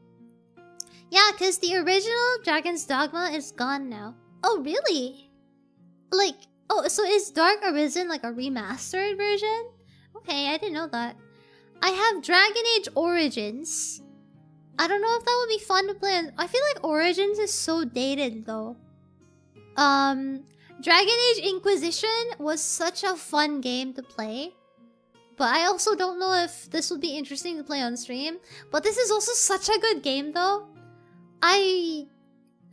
Yeah, because the original Dragon's Dogma is gone now. Oh, really? Like, oh, so is Dark Arisen like a remastered version? Okay, I didn't know that. I have Dragon Age Origins. I don't know if that would be fun to play. I feel like Origins is so dated though. Dragon Age Inquisition was such a fun game to play. But I also don't know if this would be interesting to play on stream. But this is also such a good game though. I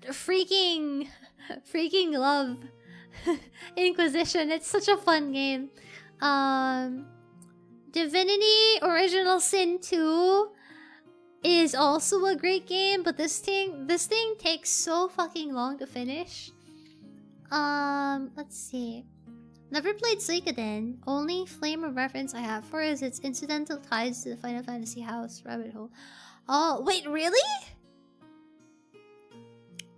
freaking love Inquisition. It's such a fun game. Divinity Original Sin 2 is also a great game, but this thing takes so fucking long to finish. Let's see. Never played Suikoden. Only frame of reference I have for is its incidental ties to the Final Fantasy house rabbit hole. Oh, wait, really?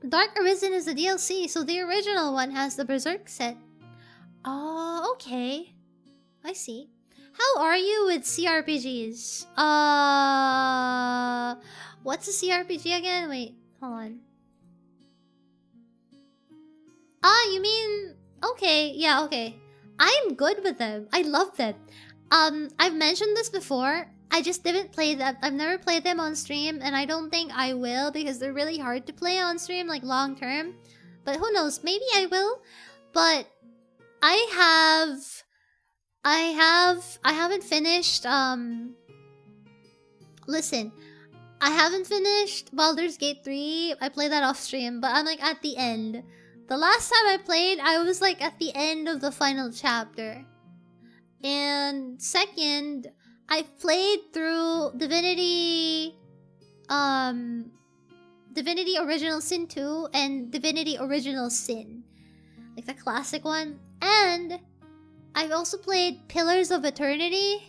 Dark Arisen is the DLC, so the original one has the Berserk set. Oh, okay. I see. How are you with CRPGs? What's a CRPG again? Wait, hold on. Ah, you mean... Okay, yeah, okay. I'm good with them. I love them. I've mentioned this before. I just didn't play them. I've never played them on stream, and I don't think I will because they're really hard to play on stream, like long term. But who knows? Maybe I will. But I haven't finished. Listen, I haven't finished Baldur's Gate 3. I played that off stream, but I'm like at the end. The last time I played, I was like at the end of the final chapter. And second, I've played through Divinity Original Sin 2 and Divinity Original Sin. Like the classic one. And I've also played Pillars of Eternity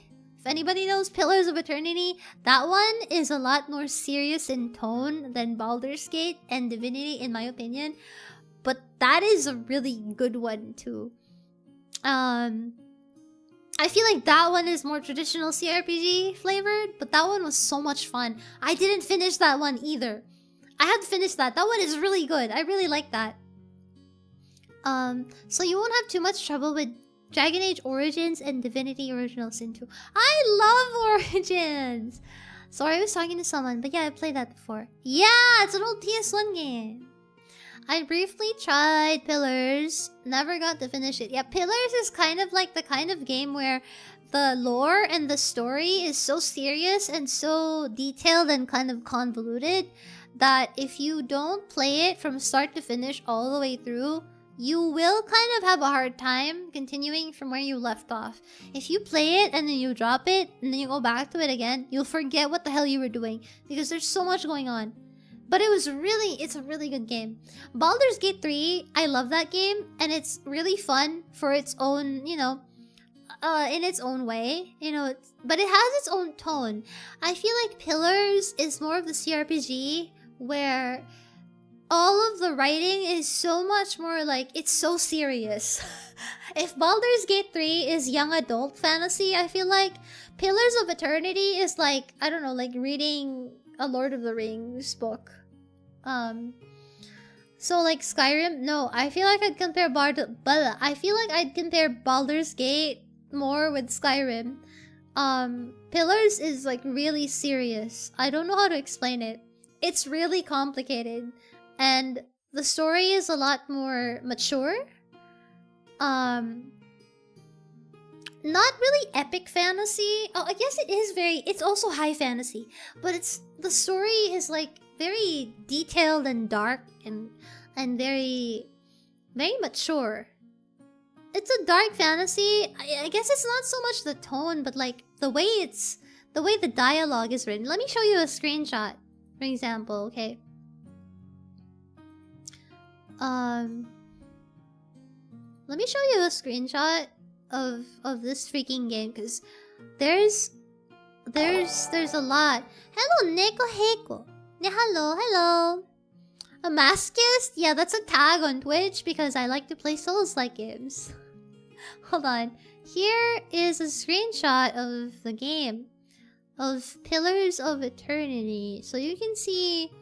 anybody knows Pillars of Eternity, that one is a lot more serious in tone than Baldur's Gate and Divinity, in my opinion. But that is a really good one too. I feel like that one is more traditional CRPG flavored, but that one was so much fun. I didn't finish that one either. I had to finish that. That one is really good. I really like that. So you won't have too much trouble with Dragon Age Origins and Divinity Original Sin 2. I love Origins! Sorry, I was talking to someone, but yeah, I played that before. Yeah, it's an old PS1 game. I briefly tried Pillars, never got to finish it. Yeah, Pillars is kind of like the kind of game where the lore and the story is so serious and so detailed and kind of convoluted that if you don't play it from start to finish all the way through, you will kind of have a hard time continuing from where you left off. If you play it and then you drop it and then you go back to it again, you'll forget what the hell you were doing because there's so much going on. But it's a really good game. Baldur's Gate 3, I love that game, and it's really fun for its own, you know, in its own way, you know, but it has its own tone. I feel like Pillars is more of the CRPG where all of the writing is so much more like, it's so serious. If Baldur's Gate 3 is young adult fantasy, I feel like Pillars of Eternity is like, I don't know, like reading a Lord of the Rings book. So like Skyrim, no, I feel like I'd compare Baldur's Gate more with Skyrim. Pillars is like really serious. I don't know how to explain it. It's really complicated, and the story is a lot more mature. Not really epic fantasy. Oh, I guess it is it's also high fantasy, but the story is like very detailed and dark and very mature. It's a dark fantasy. I guess it's not so much the tone, but like the way the dialogue is written. Let me show you a screenshot, for example, okay? Let me show you a screenshot of this freaking game, because there's a lot. Hello, Neko Heiko. Yeah, hello. A masochist? Yeah, that's a tag on Twitch because I like to play Souls-like games. Hold on. Here is a screenshot of the game of Pillars of Eternity, so you can see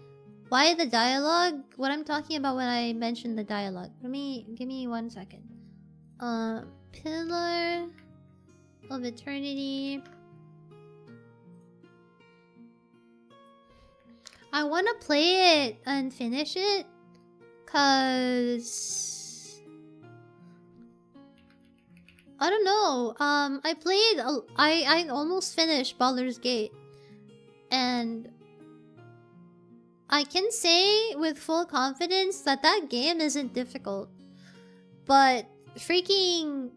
why the dialogue, what I'm talking about when I mention the dialogue. Give me 1 second. Pillar of Eternity. I want to play it and finish it, cause I don't know. I almost finished Baldur's Gate, and I can say with full confidence that that game isn't difficult, but freaking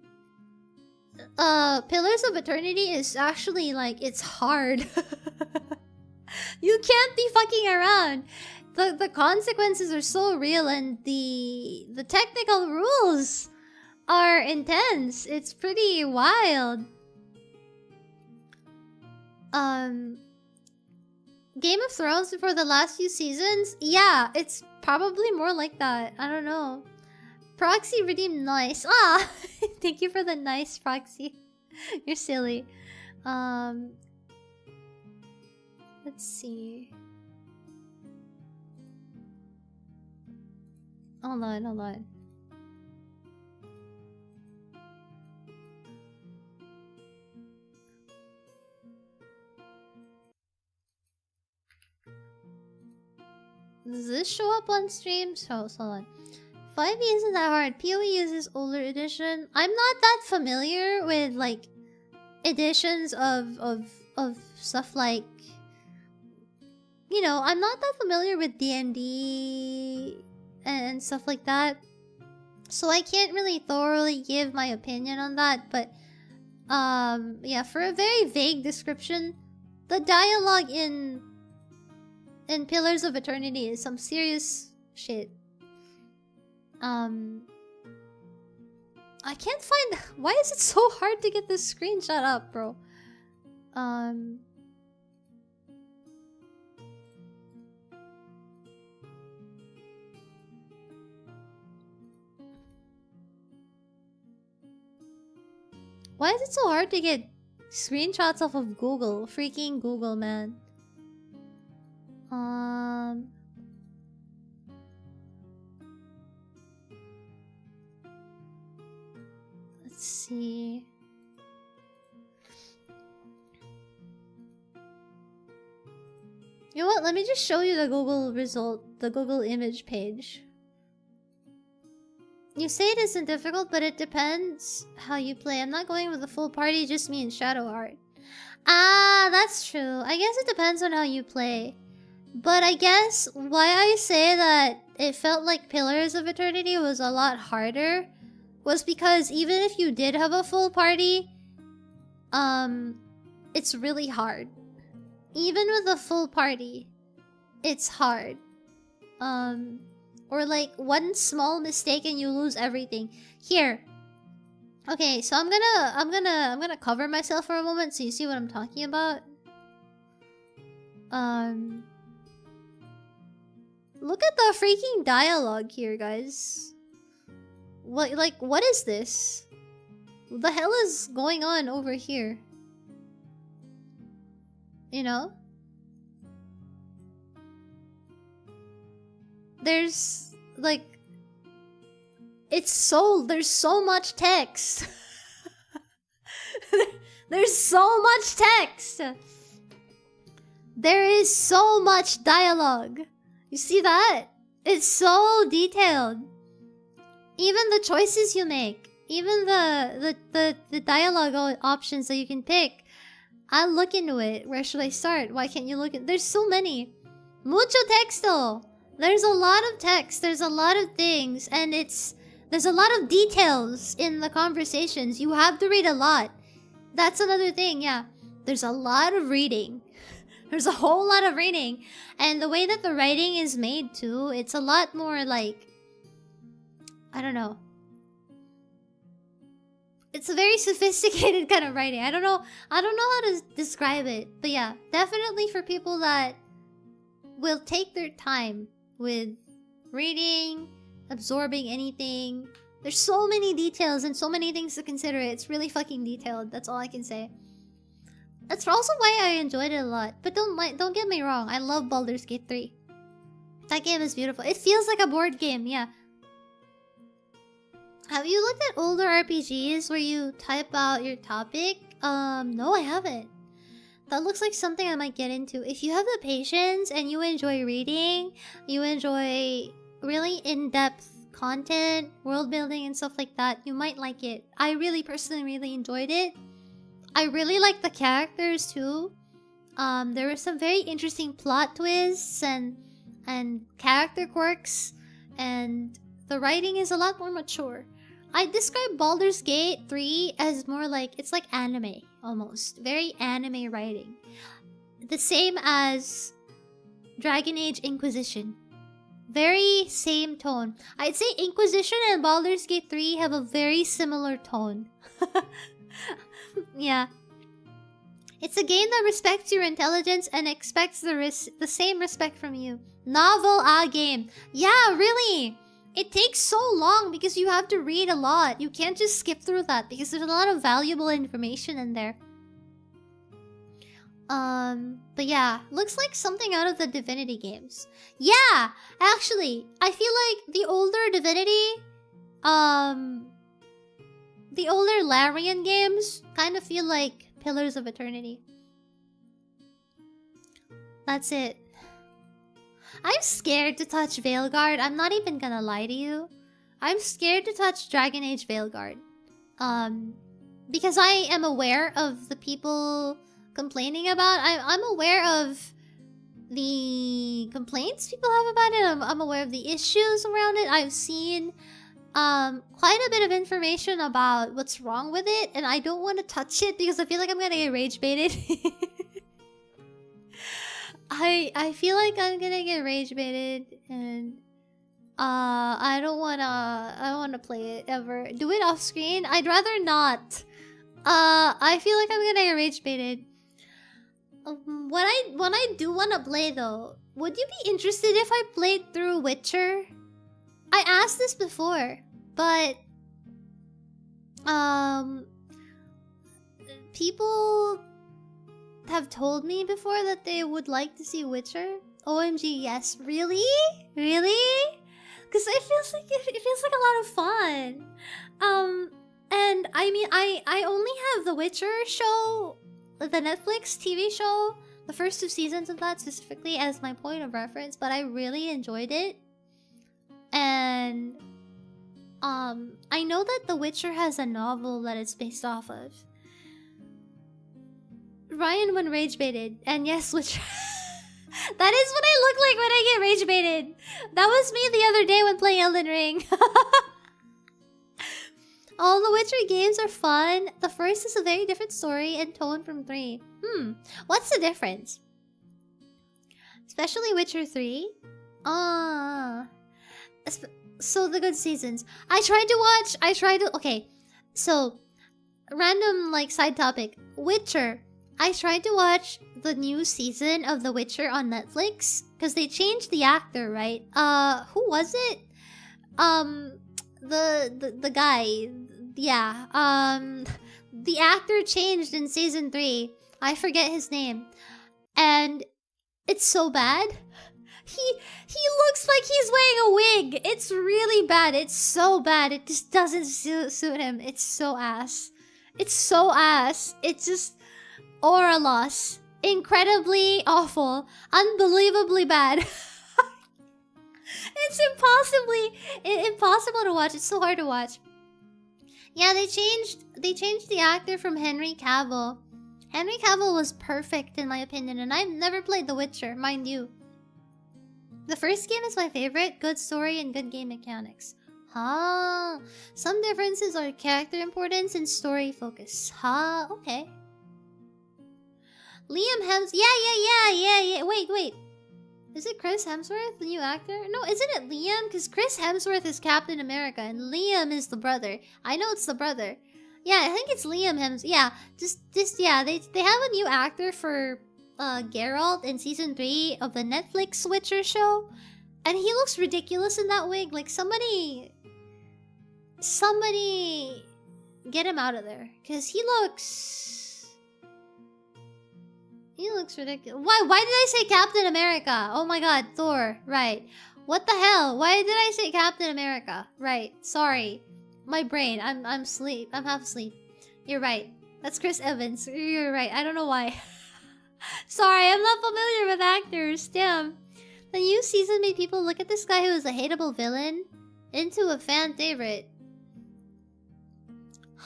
Pillars of Eternity is actually like, it's hard. You can't be fucking around. The consequences are so real, and the technical rules are intense. It's pretty wild. Game of Thrones before the last few seasons? Yeah, it's probably more like that. I don't know. Proxy redeemed nice. Ah! Thank you for the nice, Proxy. You're silly. Let's see. Hold on. Does this show up on streams? Hold on. 5e isn't that hard. PoE uses older edition. I'm not that familiar with like editions of stuff like, you know, I'm not that familiar with D&D and stuff like that, so I can't really thoroughly give my opinion on that. But yeah, for a very vague description, the dialogue in Pillars of Eternity is some serious shit. I can't find... Why is it so hard to get this screenshot up, bro? Um... Why is it so hard to get screenshots off of Google? Freaking Google, man. Let's see. You know what? Let me just show you the Google result, the Google image page. You say it isn't difficult, but it depends how you play. I'm not going with a full party, just me and Shadow Art. Ah, that's true. I guess it depends on how you play. But I guess why I say that it felt like Pillars of Eternity was a lot harder was because even if you did have a full party, it's really hard. Even with a full party, it's hard. Or like one small mistake and you lose everything. Here. Okay, so I'm gonna cover myself for a moment so you see what I'm talking about. Look at the freaking dialogue here, guys. What is this? What the hell is going on over here? You know? There's like there's so much text. There's so much text. There is so much dialogue. You see that? It's so detailed. Even the choices you make, even the dialogue options that you can pick. I'll look into it. Where should I start? Why can't you look at? There's so many. Mucho texto. There's a lot of text, there's a lot of things, and there's a lot of details in the conversations. You have to read a lot. That's another thing, yeah. There's a lot of reading. There's a whole lot of reading. And the way that the writing is made too, it's a lot more like... I don't know. It's a very sophisticated kind of writing. I don't know how to describe it. But yeah, definitely for people that will take their time with reading, absorbing anything. There's so many details and so many things to consider. It's really fucking detailed. That's all I can say. That's also why I enjoyed it a lot. But don't get me wrong. I love Baldur's Gate 3. That game is beautiful. It feels like a board game, yeah. Have you looked at older RPGs where you type out your topic? No, I haven't. That looks like something I might get into. If you have the patience and you enjoy reading, you enjoy really in-depth content, world building and stuff like that, you might like it. I really personally really enjoyed it. I really like the characters too. There were some very interesting plot twists and character quirks, and the writing is a lot more mature. I describe Baldur's Gate 3 as more like, it's like anime, almost. Very anime writing. The same as Dragon Age Inquisition. Very same tone. I'd say Inquisition and Baldur's Gate 3 have a very similar tone. Yeah. It's a game that respects your intelligence and expects the same respect from you. Novel game. Yeah, really! It takes so long because you have to read a lot. You can't just skip through that because there's a lot of valuable information in there. But yeah, looks like something out of the Divinity games. Yeah, actually, I feel like the older Divinity, the older Larian games kind of feel like Pillars of Eternity. That's it. I'm scared to touch Veilguard. I'm not even gonna lie to you. I'm scared to touch Dragon Age Veilguard. Because I am aware of the people complaining about. I'm aware of the complaints people have about it. I'm aware of the issues around it. I've seen quite a bit of information about what's wrong with it, and I don't want to touch it because I feel like I'm gonna get rage baited. I feel like I'm gonna get rage baited, and I don't wanna play it ever. Do it off screen? I'd rather not. I feel like I'm gonna get rage baited. When I do want to play though, would you be interested if I played through Witcher? I asked this before, but people have told me before that they would like to see Witcher. OMG, yes. Really? Really? Because it feels like a lot of fun. And I mean, I only have the Witcher show, the Netflix TV show, the first 2 seasons of that specifically as my point of reference, but I really enjoyed it. And I know that The Witcher has a novel that it's based off of. Ryan when rage baited, and yes, Witcher. That is what I look like when I get rage baited. That was me the other day when playing Elden Ring. All the Witcher games are fun. The first is a very different story and tone from 3. What's the difference? Especially Witcher 3. So the good seasons. Okay, so random like side topic. Witcher. I tried to watch the new season of The Witcher on Netflix because they changed the actor, right? Who was it? The guy. Yeah. The actor changed in season 3. I forget his name. And it's so bad. He looks like he's wearing a wig. It's really bad. It's so bad. It just doesn't suit him. It's so ass. It's so ass. It's just aura loss. Incredibly awful. Unbelievably bad. It's impossible to watch. It's so hard to watch. Yeah, they changed the actor from Henry Cavill. Henry Cavill was perfect in my opinion, and I've never played The Witcher, mind you. The first game is my favorite. Good story and good game mechanics. Some differences are character importance and story focus. Okay. Liam Hemsworth. Yeah. Wait. Is it Chris Hemsworth, the new actor? No, isn't it Liam? Because Chris Hemsworth is Captain America and Liam is the brother. I know it's the brother. Yeah, I think it's Liam Hemsworth. Yeah, yeah. They have a new actor for Geralt in season 3 of the Netflix Witcher show, and he looks ridiculous in that wig. Like somebody get him out of there, because he looks ridiculous. Why did I say Captain America? Oh my god, Thor. Right. What the hell? Why did I say Captain America? Right. Sorry. My brain. I'm half asleep. You're right. That's Chris Evans. You're right. I don't know why. Sorry, I'm not familiar with actors. Damn. The new season made people look at this guy who was a hateable villain into a fan favorite.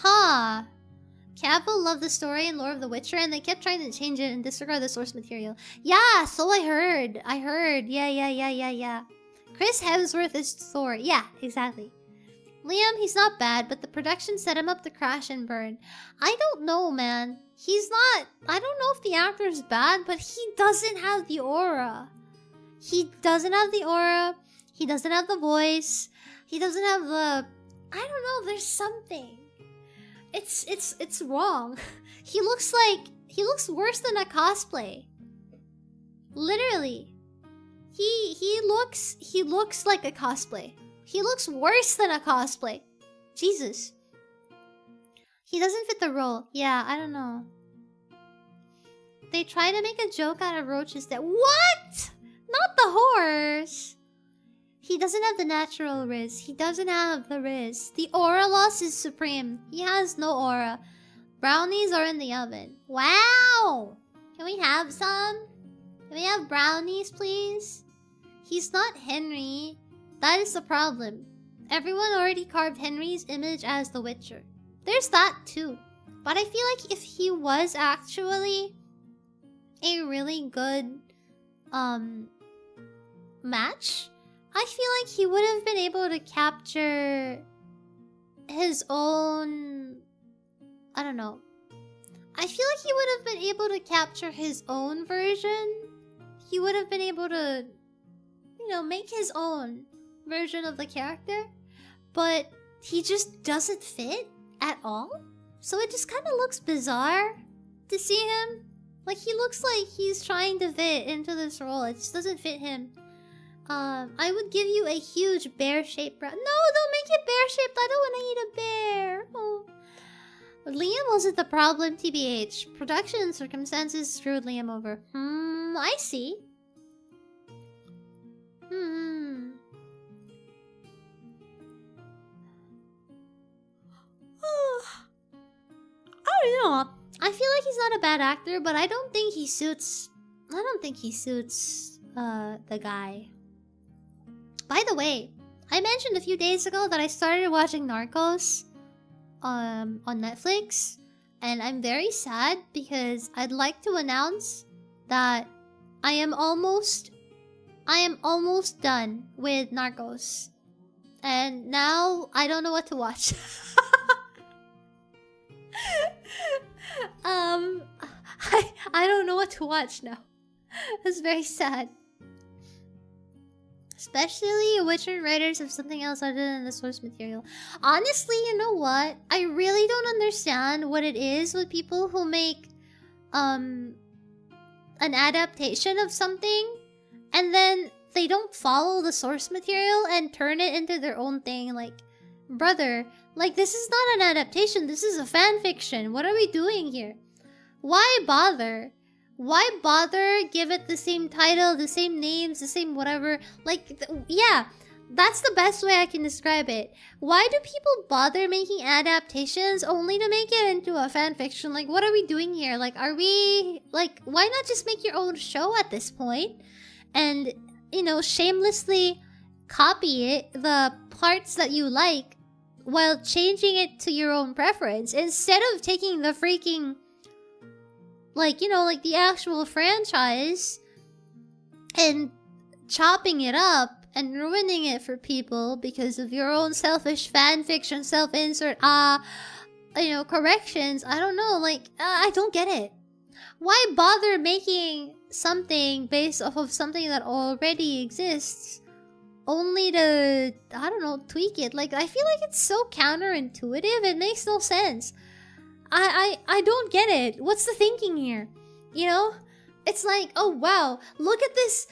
Cavill loved the story and lore of The Witcher, and they kept trying to change it and disregard the source material. Yeah, so I heard. Yeah. Chris Hemsworth is Thor. Yeah, exactly. Liam, he's not bad, but the production set him up to crash and burn. I don't know, man. He's not... I don't know if the actor's bad, but he doesn't have the aura. He doesn't have the aura. He doesn't have the voice. He doesn't have the... I don't know, there's something. It's wrong. He looks worse than a cosplay. Literally. He looks like a cosplay. He looks worse than a cosplay. Jesus. He doesn't fit the role. Yeah, I don't know. They try to make a joke out of Roach's death. What? Not the horse. He doesn't have the natural riz. He doesn't have the riz. The aura loss is supreme. He has no aura. Brownies are in the oven. Wow! Can we have some? Can we have brownies, please? He's not Henry. That is the problem. Everyone already carved Henry's image as the Witcher. There's that too. But I feel like if he was actually a really good match, I feel like he would have been able to capture his own... I don't know. I feel like he would have been able to capture his own version. He would have been able to, you know, make his own version of the character. But he just doesn't fit at all. So it just kind of looks bizarre to see him Like, he looks like he's trying to fit into this role. It just doesn't fit him. I would give you a huge bear-shaped brow. No, don't make it bear-shaped. I don't want to eat a bear. Oh. Liam wasn't the problem, TBH. Production circumstances screwed Liam over. I see. I don't know. I feel like he's not a bad actor, but I don't think he suits... the guy. By the way, I mentioned a few days ago that I started watching Narcos on Netflix, and I'm very sad because I'd like to announce that I am almost done with Narcos. And now I don't know what to watch. I don't know what to watch now. It's very sad. Especially Witcher writers of something else other than the source material. Honestly, you know what? I really don't understand what it is with people who make an adaptation of something and then they don't follow the source material and turn it into their own thing. Like, brother, like, this is not an adaptation, this is a fan fiction. What are we doing here? Why bother? Why bother give it the same title, the same names, the same whatever? Like, yeah, that's the best way I can describe it. Why do people bother making adaptations only to make it into a fan fiction? Like, what are we doing here? Like, are we... Like, why not just make your own show at this point? And, you know, shamelessly copy it, the parts that you like, while changing it to your own preference. Instead of taking the freaking... Like, you know, like the actual franchise and chopping it up and ruining it for people because of your own selfish fanfiction, self-insert, you know, corrections. I don't know, like, I don't get it. Why bother making something based off of something that already exists only to, I don't know, tweak it? Like, I feel like it's so counterintuitive, it makes no sense. I don't get it. What's the thinking here? You know? It's like, oh wow, look at this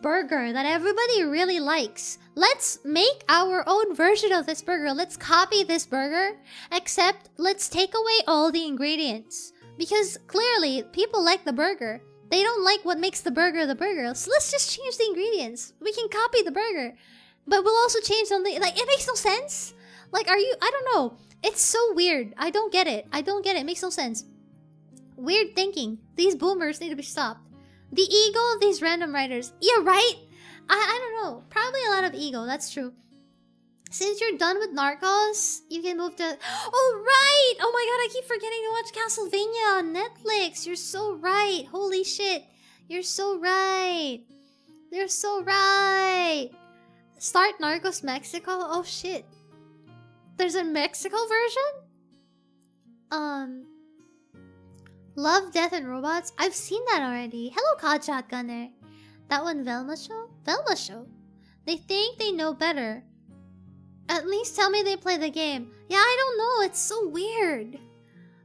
burger that everybody really likes. Let's make our own version of this burger. Let's copy this burger, except let's take away all the ingredients. Because clearly, people like the burger. They don't like what makes the burger the burger. So let's just change the ingredients. We can copy the burger. But we'll also change something. Like, it makes no sense. Like, are you... I don't know. It's so weird. I don't get it. I don't get it. It makes no sense. Weird thinking. These boomers need to be stopped. The ego of these random writers. Yeah, right? I don't know. Probably a lot of ego. That's true. Since you're done with Narcos, you can move to... Oh, right! Oh my god, I keep forgetting to watch Castlevania on Netflix. You're so right. Holy shit. You're so right. You're so right. Start Narcos Mexico? Oh, shit. There's a Mexico version? Love, Death, and Robots? I've seen that already. Hello, COD Shotgunner. That one, Velma Show? Velma Show? They think they know better. At least tell me they play the game. Yeah, I don't know. It's so weird.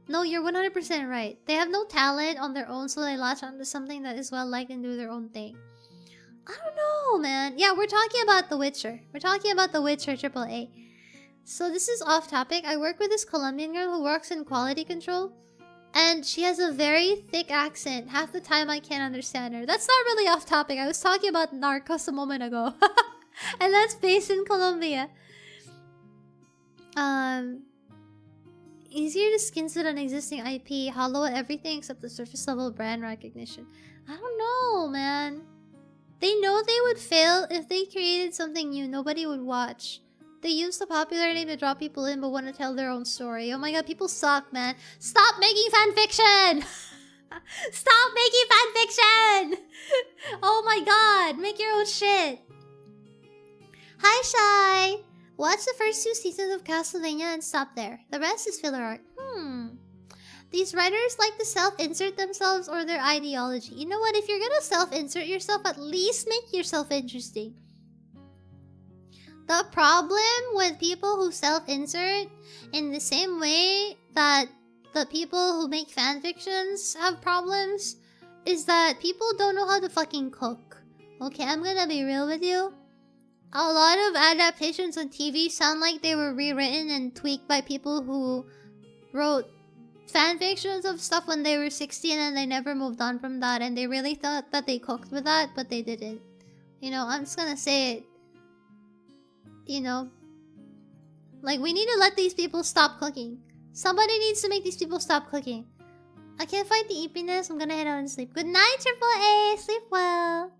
No, you're 100% right. They have no talent on their own, so they latch onto something that is well-liked and do their own thing. I don't know, man. Yeah, we're talking about The Witcher. We're talking about The Witcher AAA. So this is off topic. I work with this Colombian girl who works in quality control. And she has a very thick accent. Half the time I can't understand her. That's not really off topic. I was talking about Narcos a moment ago. And that's based in Colombia. Easier to skin suit an existing IP. Hollow at everything except the surface level brand recognition. I don't know, man. They know they would fail if they created something new nobody would watch. They use the popularity to draw people in but want to tell their own story. Oh my god, people suck, man. Stop making fanfiction! Stop making fanfiction! Oh my god, make your own shit. Hi, Shy! Watch the first 2 seasons of Castlevania and stop there. The rest is filler art. These writers like to self-insert themselves or their ideology. You know what? If you're gonna self-insert yourself, at least make yourself interesting. The problem with people who self-insert in the same way that that people who make fanfictions have problems is that people don't know how to fucking cook. Okay, I'm gonna be real with you. A lot of adaptations on TV sound like they were rewritten and tweaked by people who wrote fanfictions of stuff when they were 16 and they never moved on from that, and they really thought that they cooked with that, but they didn't. You know, I'm just gonna say it. You know, like, we need to let these people stop cooking. Somebody needs to make these people stop cooking. I can't fight the eepiness. I'm gonna head out and sleep. Good night, Triple A. Sleep well.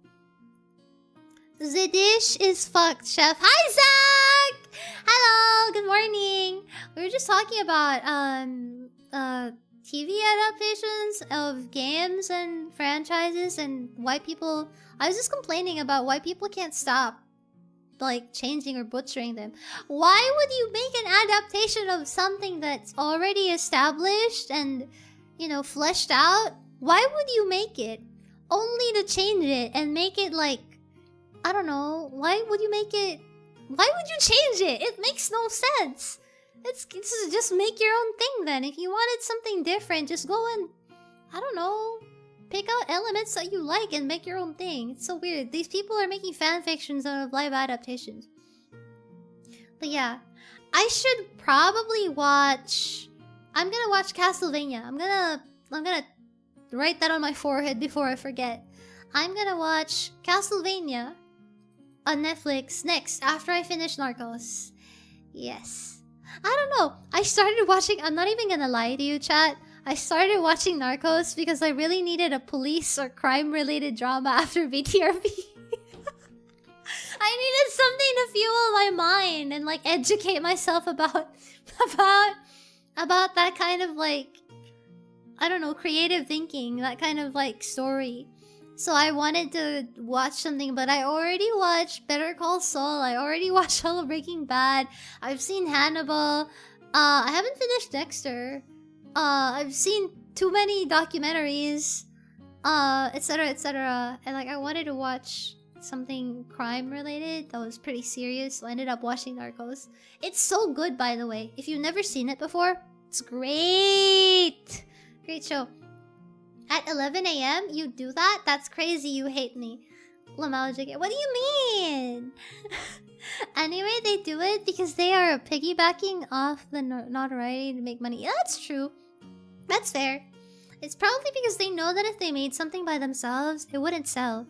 The dish is fucked, chef. Hi, Zach! Hello, good morning. We were just talking about TV adaptations of games and franchises and why people... I was just complaining about why people can't stop, like, changing or butchering them. Why would you make an adaptation of something that's already established and, you know, fleshed out? Why would you make it only to change it and make it like... I don't know. Why would you make it... Why would you change it? It makes no sense. It's just make your own thing then. If you wanted something different, just go and... I don't know. Pick out elements that you like and make your own thing. It's so weird. These people are making fanfictions out of live adaptations. But yeah. I should probably watch... I'm gonna watch Castlevania. I'm gonna write that on my forehead before I forget. I'm gonna watch Castlevania on Netflix next, after I finish Narcos. Yes. I don't know. I started watching... I'm not even gonna lie to you, chat. I started watching Narcos because I really needed a police or crime-related drama after BTRP. I needed something to fuel my mind and, like, educate myself about that kind of, like... I don't know, creative thinking. That kind of, like, story. So I wanted to watch something, but I already watched Better Call Saul. I already watched all of Breaking Bad. I've seen Hannibal. I haven't finished Dexter. I've seen too many documentaries, etc., etc. And like, I wanted to watch something crime related that was pretty serious, so I ended up watching Narcos. It's so good, by the way. If you've never seen it before, it's great. Great show. At 11 AM, you do that? That's crazy, you hate me. Lamalajic. What do you mean? Anyway, they do it because they are piggybacking off the notoriety to make money. Yeah, that's true. That's fair. It's probably because they know that if they made something by themselves, it wouldn't sell.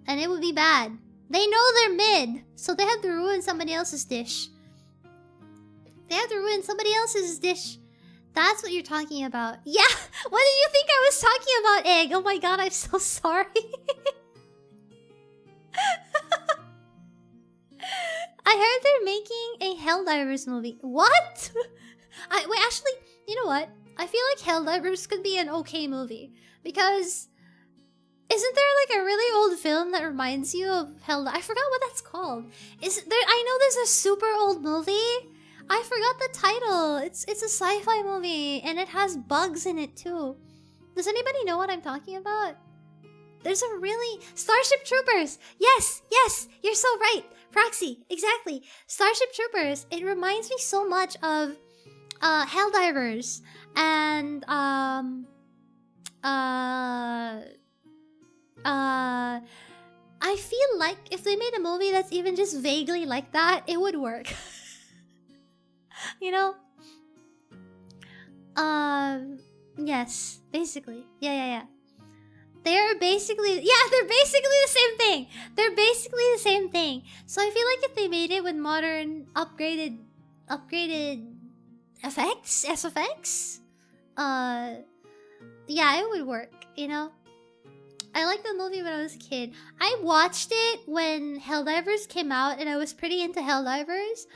And it would be bad. They know they're mid, so they have to ruin somebody else's dish. They have to ruin somebody else's dish. That's what you're talking about. Yeah! What did you think I was talking about, Egg? Oh my god, I'm so sorry. I heard they're making a Helldivers movie. What? Wait, actually, you know what? I feel like Helldivers could be an okay movie. Because... Isn't there like a really old film that reminds you of Helldivers? I forgot what that's called. I know there's a super old movie. I forgot the title. It's a sci-fi movie and it has bugs in it too. Does anybody know what I'm talking about? There's a really... Starship Troopers! Yes! Yes! You're so right! Proxy! Exactly! Starship Troopers! It reminds me so much of Helldivers. And I feel like if they made a movie that's even just vaguely like that, it would work. You know? Yes. Basically. Yeah. They're basically the same thing. They're basically the same thing. So I feel like if they made it with modern, upgraded effects, SFX, yeah, it would work, you know? I liked the movie when I was a kid. I watched it when Helldivers came out, and I was pretty into Helldivers.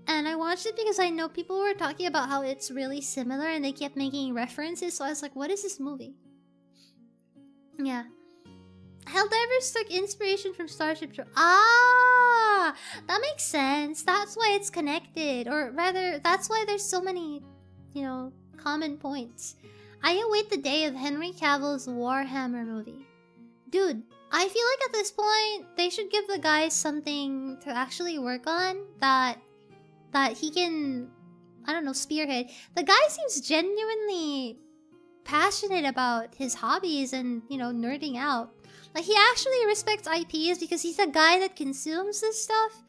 And I watched it because I know people were talking about how it's really similar, and they kept making references, so I was like, what is this movie? Yeah. Helldivers took inspiration from Starship Troopers. Ah! That makes sense. That's why it's connected. Or rather, that's why there's so many, you know, common points. I await the day of Henry Cavill's Warhammer movie. Dude, I feel like at this point, they should give the guy something to actually work on that he can I don't know, spearhead. The guy seems genuinely passionate about his hobbies and, you know, nerding out. Like, he actually respects IPs because he's a guy that consumes this stuff.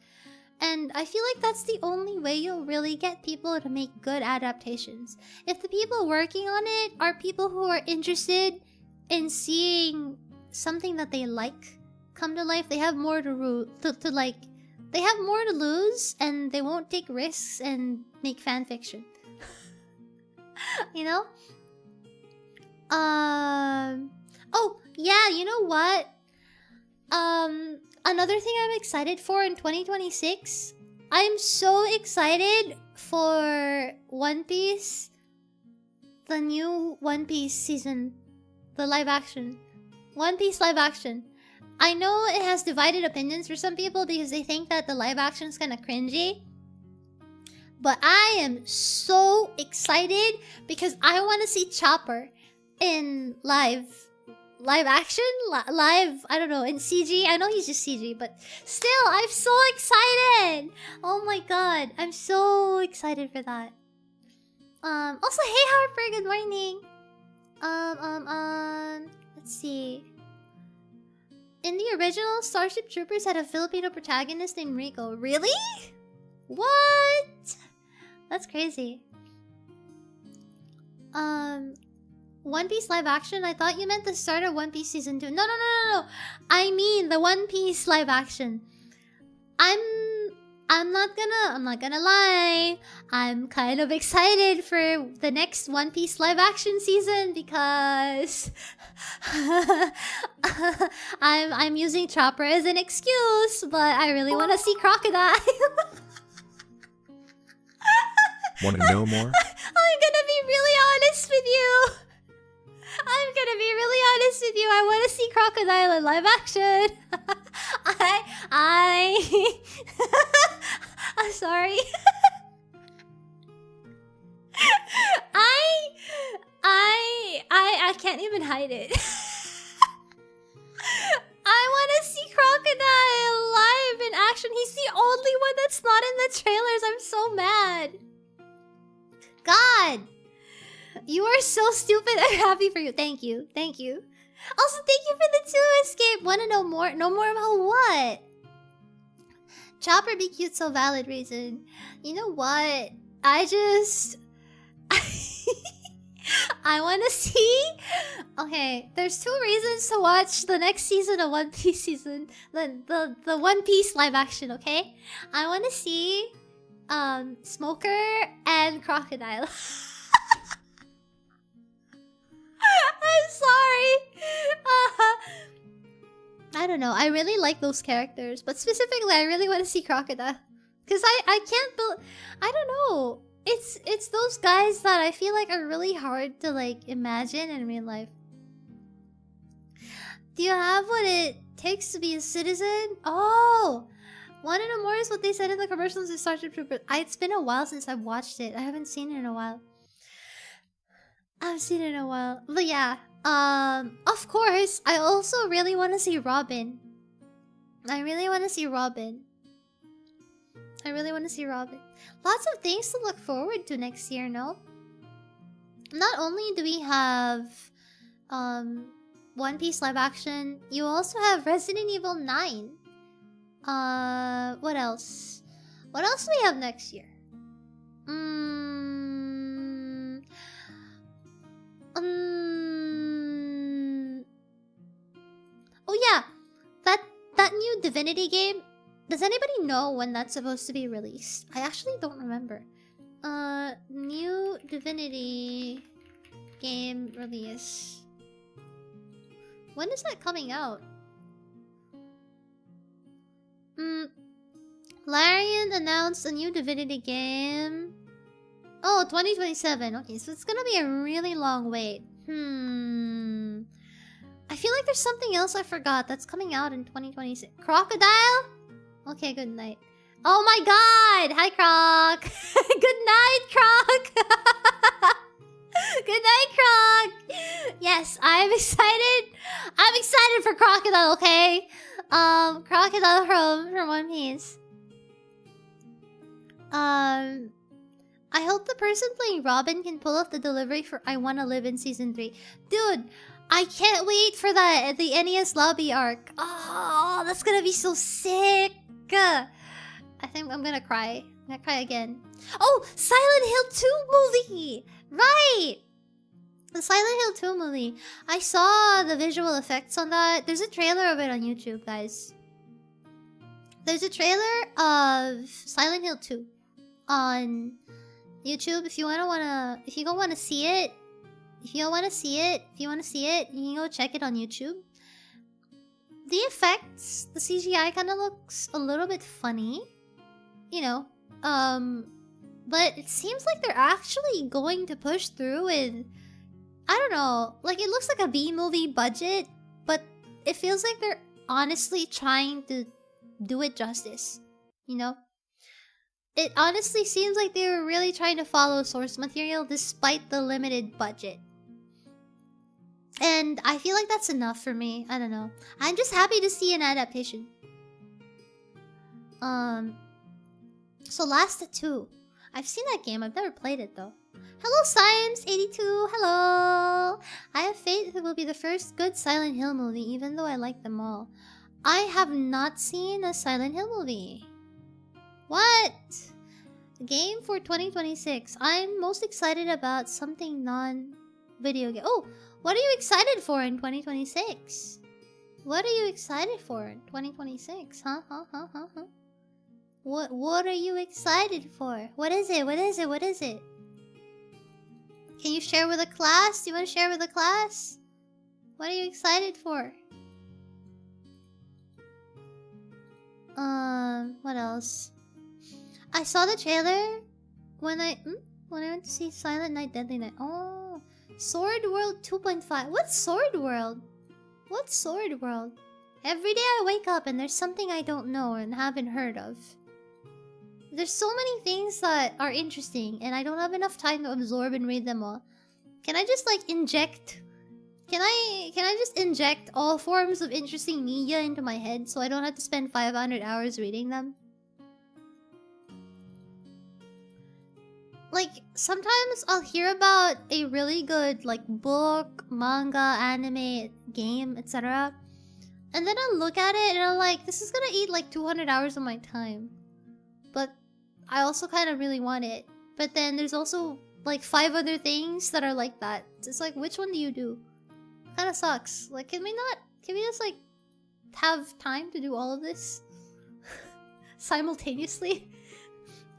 And I feel like that's the only way you'll really get people to make good adaptations. If the people working on it are people who are interested in seeing something that they like come to life, they have more they have more to lose, and they won't take risks and make fan fiction. You know? Oh, yeah, you know what? Another thing I'm excited for in 2026. I'm so excited for One Piece. The new One Piece season. The live action. One Piece live action. I know it has divided opinions for some people because they think that the live action is kind of cringy. But I am so excited because I want to see Chopper in live action? Live, I don't know, in CG? I know he's just CG, but still, I'm so excited! Oh my god, I'm so excited for that. Also, hey Harper, good morning! Let's see. In the original, Starship Troopers had a Filipino protagonist named Rico. Really? What? That's crazy. One Piece live action? I thought you meant the start of One Piece season 2. No. I mean the One Piece live action. I'm not gonna lie. I'm kind of excited for the next One Piece live action season because I'm using Chopper as an excuse, but I really want to see Crocodile. Want to know more? I'm gonna be really honest with you. I want to see Crocodile in live action. I'm sorry. I can't even hide it. I want to see Crocodile live in action. He's the only one that's not in the trailers. I'm so mad. God. You are so stupid. I'm happy for you. Thank you. Also, thank you for the 2 escape. Want to know more? Know more about what? Chopper be cute, so valid reason. You know what? I want to see. Okay, there's 2 reasons to watch the next season of One Piece season. The One Piece live action. Okay, I want to see Smoker and Crocodile. I'm sorry. I don't know. I really like those characters, but specifically, I really want to see Crocodile because I can't build. I don't know. It's those guys that I feel like are really hard to like imagine in real life. Do you have what it takes to be a citizen? Oh, want to know more is what they said in the commercials of Starship Troopers. It's been a while since I've watched it. I haven't seen it in a while. But yeah, of course, I also really want to see Robin. Lots of things to look forward to next year, no? Not only do we have, One Piece live action, you also have Resident Evil 9. What else? What else do we have next year? Oh yeah, that new Divinity game. Does anybody know when that's supposed to be released? I actually don't remember. New Divinity game release. When is that coming out? Larian announced a new Divinity game. Oh, 2027. Okay, so it's gonna be a really long wait. I feel like there's something else I forgot that's coming out in 2026. Crocodile? Okay, good night. Oh my god! Hi, Croc! Good night, Croc! Good night, Croc! Yes, I'm excited. I'm excited for Crocodile, okay? Crocodile from One Piece. I I hope the person playing Robin can pull off the delivery for I Wanna Live in Season 3. Dude, I can't wait for that the NES lobby arc. Oh, that's gonna be so sick. I think I'm gonna cry. I'm gonna cry again. Oh, Silent Hill 2 movie! Right! The Silent Hill 2 movie. I saw the visual effects on that. There's a trailer of it on YouTube, guys. There's a trailer of Silent Hill 2 on YouTube. If you don't wanna see it, you can go check it on YouTube. The effects, the CGI kind of looks a little bit funny, you know. But it seems like they're actually going to push through with, I don't know, like it looks like a B-movie budget, but it feels like they're honestly trying to do it justice, you know? It honestly seems like they were really trying to follow source material despite the limited budget. And I feel like that's enough for me. I don't know. I'm just happy to see an adaptation. So Last 2. I've seen that game. I've never played it though. Hello Science82. Hello. I have faith it will be the first good Silent Hill movie, even though I like them all. I have not seen a Silent Hill movie. What? Game for 2026. I'm most excited about something non-video game. Oh, what are you excited for in 2026? What are you excited for in 2026? Huh? What are you excited for? What is it? Can you share with the class? Do you want to share with the class? What are you excited for? What else? I saw the trailer when I went to see Silent Night, Deadly Night. Oh, Sword World 2.5. What's Sword World? Every day I wake up and there's something I don't know and haven't heard of. There's so many things that are interesting and I don't have enough time to absorb and read them all. Can I just like inject... Can I just inject all forms of interesting media into my head so I don't have to spend 500 hours reading them? Like, sometimes I'll hear about a really good, like, book, manga, anime, game, etc. And then I'll look at it and I'm like, this is gonna eat like 200 hours of my time. But I also kind of really want it. But then there's also like 5 other things that are like that. It's like, which one do you do? Kind of sucks. Like, can we just like have time to do all of this simultaneously?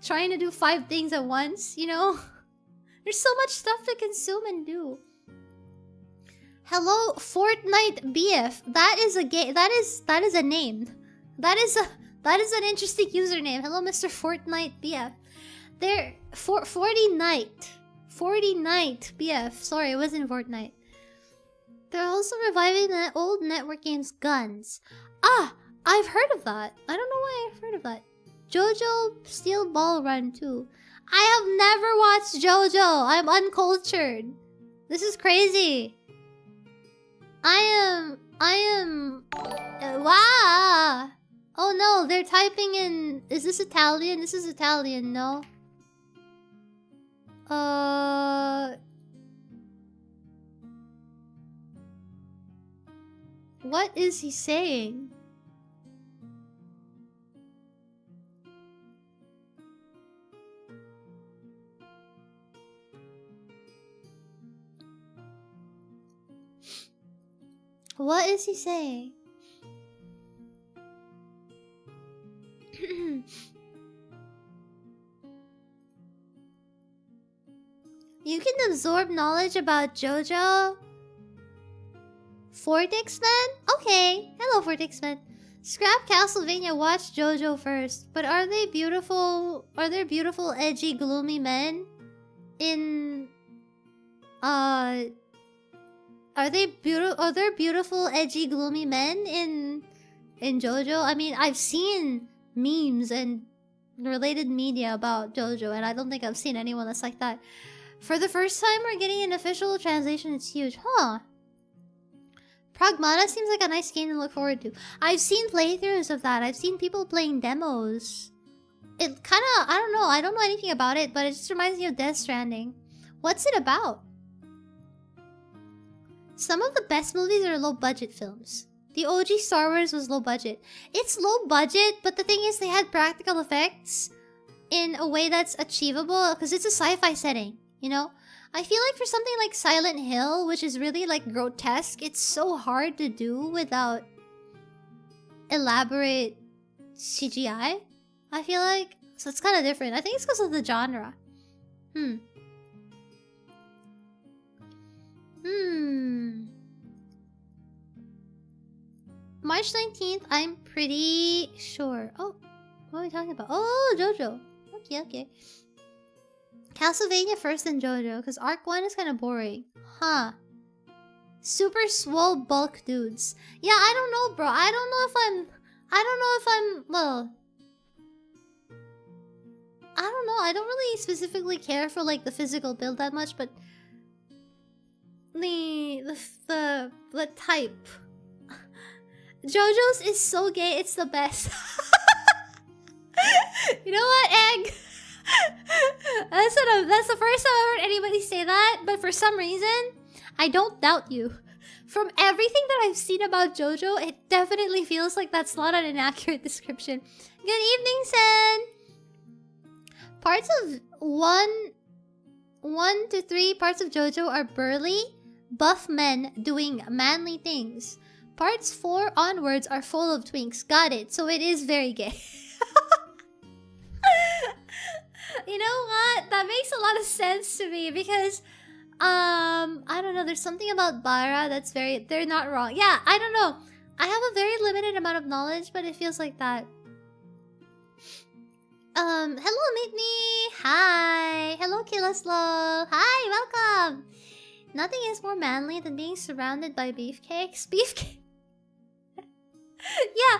Trying to do 5 things at once, you know? There's so much stuff to consume and do. Hello, Fortnite BF. That is a game. That is a name. That is an interesting username. Hello, Mr. Fortnite BF. There, 40 Night BF. Sorry, it wasn't Fortnite. They're also reviving the old network games Guns. Ah, I've heard of that. I don't know why I've heard of that. JoJo Steel Ball Run 2. I have never watched JoJo. I'm uncultured. This is crazy. I am... wow. Oh no, they're typing in... Is this Italian? This is Italian, no? What is he saying? What is he saying? You can absorb knowledge about JoJo? Vortex Man? Okay. Hello, Vortex Man. Scrap Castlevania, watch JoJo first. But are they beautiful? Are there beautiful, edgy, gloomy men in... Are there beautiful, edgy, gloomy men in JoJo? I mean, I've seen memes and related media about JoJo, and I don't think I've seen anyone that's like that. For the first time, we're getting an official translation. It's huge. Huh. Pragmata seems like a nice game to look forward to. I've seen playthroughs of that. I've seen people playing demos. it kind of, I don't know anything about it, but it just reminds me of Death Stranding. What's it about? Some of the best movies are low-budget films. The OG Star Wars was low-budget. It's low-budget, but the thing is they had practical effects in a way that's achievable because it's a sci-fi setting, you know? I feel like for something like Silent Hill, which is really like grotesque, it's so hard to do without elaborate CGI, I feel like. So it's kind of different. I think it's because of the genre. March 19th, I'm pretty sure. Oh, what are we talking about? Oh, JoJo. Okay. Castlevania first and JoJo, because Arc 1 is kind of boring. Huh. Super swole bulk dudes. Yeah, I don't know, bro. I don't know if I'm... Well... I don't know. I don't really specifically care for, like, the physical build that much, but... The type. JoJo's is so gay, it's the best. You know what, Egg? That's the first time I heard anybody say that, but for some reason, I don't doubt you. From everything that I've seen about JoJo, it definitely feels like that's not an inaccurate description. Good evening, Sen! Parts of 1 to 3 parts of JoJo are burly, buff men doing manly things. Parts 4 onwards are full of twinks. Got it. So it is very gay. You know what? That makes a lot of sense to me because, I don't know. There's something about Bara that's very... They're not wrong. Yeah, I don't know. I have a very limited amount of knowledge, but it feels like that. Hello, Meet Me. Hi. Hello, Killaslo. Hi, welcome. Nothing is more manly than being surrounded by beefcakes. Beefcake. Yeah,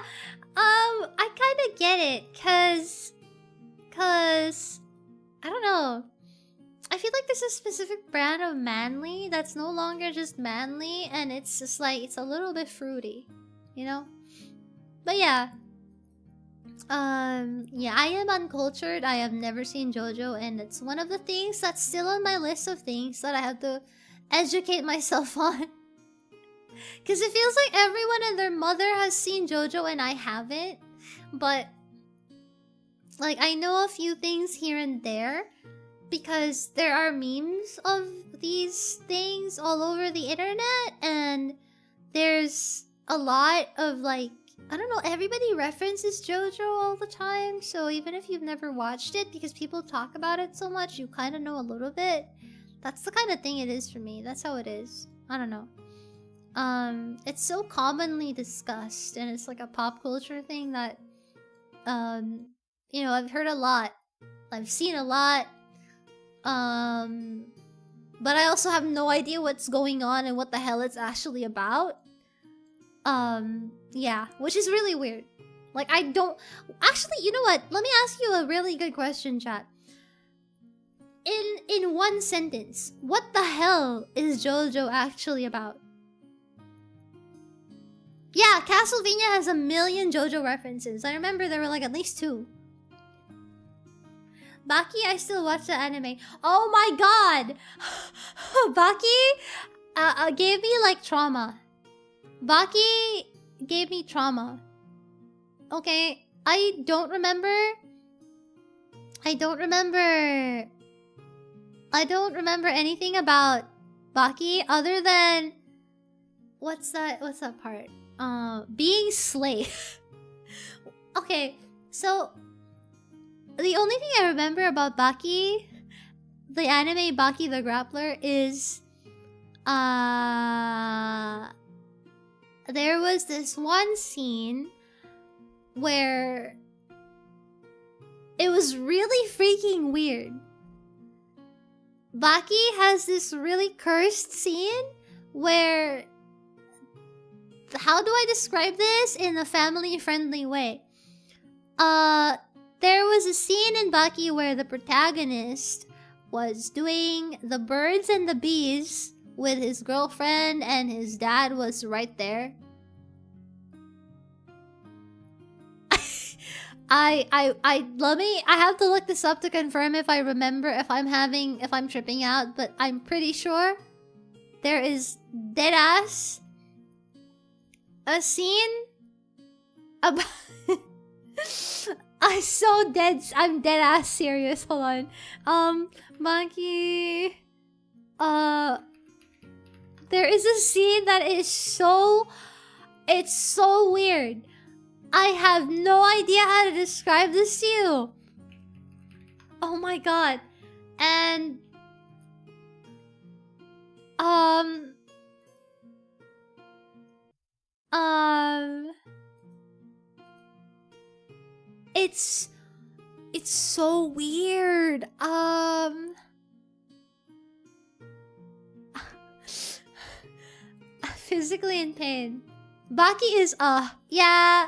I kind of get it, cause I don't know. I feel like there's a specific brand of manly that's no longer just manly, and it's just like it's a little bit fruity, you know. But yeah, yeah, I am uncultured. I have never seen JoJo, and it's one of the things that's still on my list of things that I have to educate myself on. Because it feels like everyone and their mother has seen JoJo and I haven't. But, like, I know a few things here and there. Because there are memes of these things all over the internet. And there's a lot of, like, I don't know, everybody references JoJo all the time. So even if you've never watched it, because people talk about it so much, you kind of know a little bit. That's the kind of thing it is for me. That's how it is. I don't know. It's so commonly discussed, and it's like a pop culture thing that, you know, I've heard a lot. I've seen a lot. But I also have no idea what's going on and what the hell it's actually about. Yeah, which is really weird. Like, I don't... Actually, you know what? Let me ask you a really good question, chat. In one sentence, what the hell is JoJo actually about? Yeah, Castlevania has a million JoJo references. I remember there were like at least 2. Baki, I still watch the anime. Oh my god! Baki gave me like trauma. Baki gave me trauma. Okay, I don't remember anything about Baki other than what's that part? Being slave. Okay, so the only thing I remember about Baki, the anime Baki the Grappler, is there was this one scene where it was really freaking weird. Baki has this really cursed scene where... How do I describe this in a family-friendly way? There was a scene in Baki where the protagonist was doing the birds and the bees with his girlfriend and his dad was right there. I have to look this up to confirm if I remember if I'm tripping out, but I'm pretty sure there is dead ass a scene about I'm dead ass serious. Hold on. Monkey. There is a scene that is it's so weird. I have no idea how to describe this to you. Oh my god. And it's so weird. Physically in pain. Baki is yeah.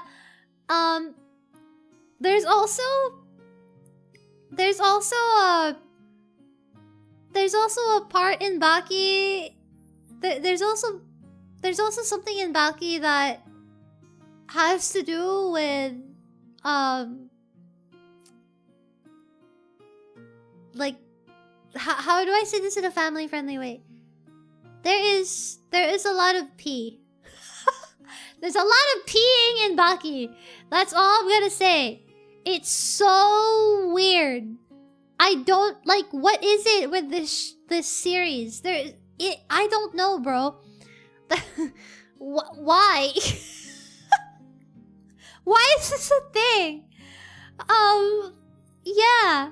There's also a part in Baki. There's also something in Baki that has to do with like how do I say this in a family friendly way? There is a lot of pee. There's a lot of peeing in Baki. That's all I'm gonna say. It's so weird. I don't like. What is it with this series? I don't know, bro. Why? Why is this a thing? Yeah.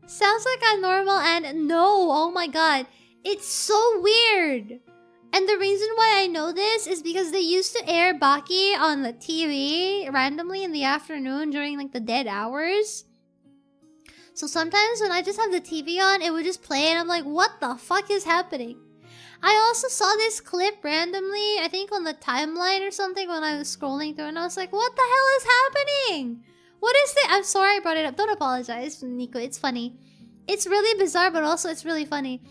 Sounds like a normal and no. Oh my god. It's so weird. And the reason why I know this is because they used to air Baki on the TV randomly in the afternoon during like the dead hours. So sometimes when I just have the TV on, it would just play and I'm like, what the fuck is happening? I also saw this clip randomly, I think on the timeline or something when I was scrolling through and I was like, what the hell is happening? What is this? I'm sorry I brought it up. Don't apologize, Nico. It's funny. It's really bizarre, but also it's really funny.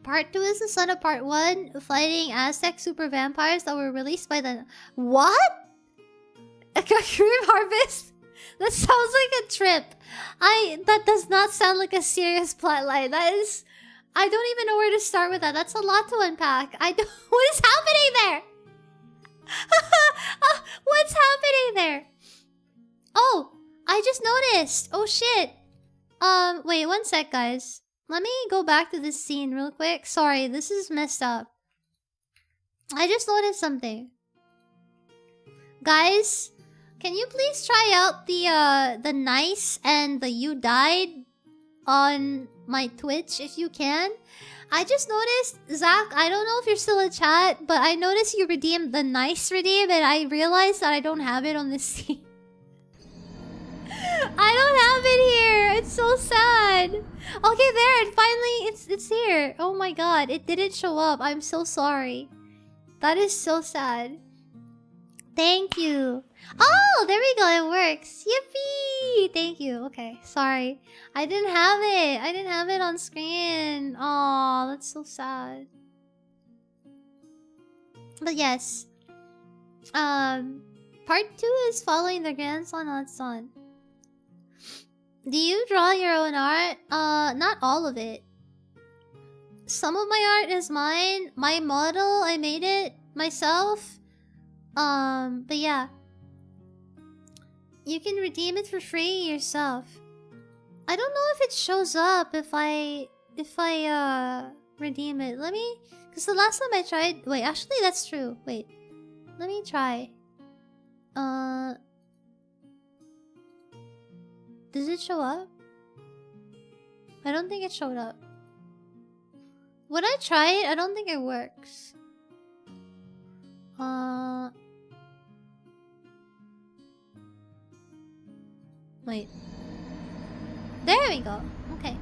Part 2 is the son of Part 1, fighting Aztec super vampires that were released by the... What? A Kakuri Harvest? That sounds like a trip. That does not sound like a serious plotline. That is... I don't even know where to start with that. That's a lot to unpack. What is happening there? What's happening there? Oh, I just noticed. Oh shit. Wait, one sec, guys. Let me go back to this scene real quick. Sorry, this is messed up. I just noticed something. Guys, can you please try out the nice and the you died on my Twitch if you can? I just noticed, Zach, I don't know if you're still in chat, but I noticed you redeemed the nice redeem and I realized that I don't have it on this scene. I don't have it here. It's so sad. Okay, there. And finally, it's here. Oh my god. It didn't show up. I'm so sorry. That is so sad. Thank you. Oh, there we go. It works. Yippee. Thank you. Okay. Sorry. I didn't have it. I didn't have it on screen. Oh, that's so sad. But yes. Part 2 is following the grandson on son. Do you draw your own art? Not all of it. Some of my art is mine. My model, I made it myself. But yeah. You can redeem it for free yourself. I don't know if it shows up if I redeem it. Let me... Because the last time I tried... Wait, actually that's true. Wait. Let me try. Does it show up? I don't think it showed up. When I try it, I don't think it works. Wait. There we go. Okay.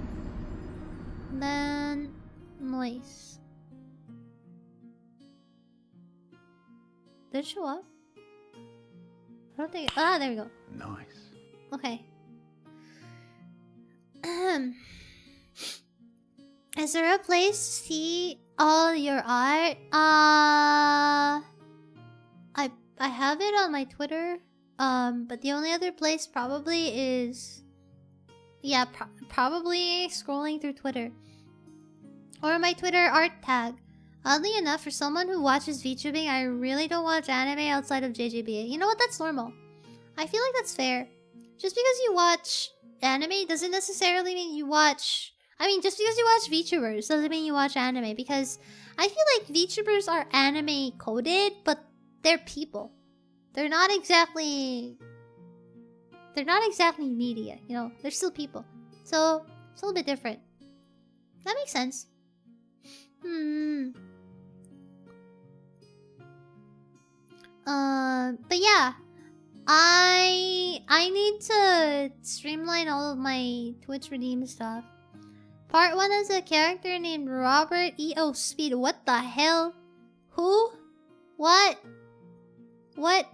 Then... Noise. Did it show up? I don't think... Ah, there we go. Nice. Okay. Is there a place to see all your art? I have it on my Twitter. But the only other place probably is... Yeah, probably scrolling through Twitter. Or my Twitter art tag. Oddly enough, for someone who watches VTubing, I really don't watch anime outside of JJBA. You know what? That's normal. I feel like that's fair. Just because you watch anime doesn't necessarily mean you watch... I mean, just because you watch VTubers doesn't mean you watch anime. Because I feel like VTubers are anime coded, but they're people. They're not exactly media, you know? They're still people. So, it's a little bit different. That makes sense. But yeah. I need to streamline all of my Twitch redeem stuff. Part 1 is a character named Robert E.O. Speed. What the hell? Who? What? What?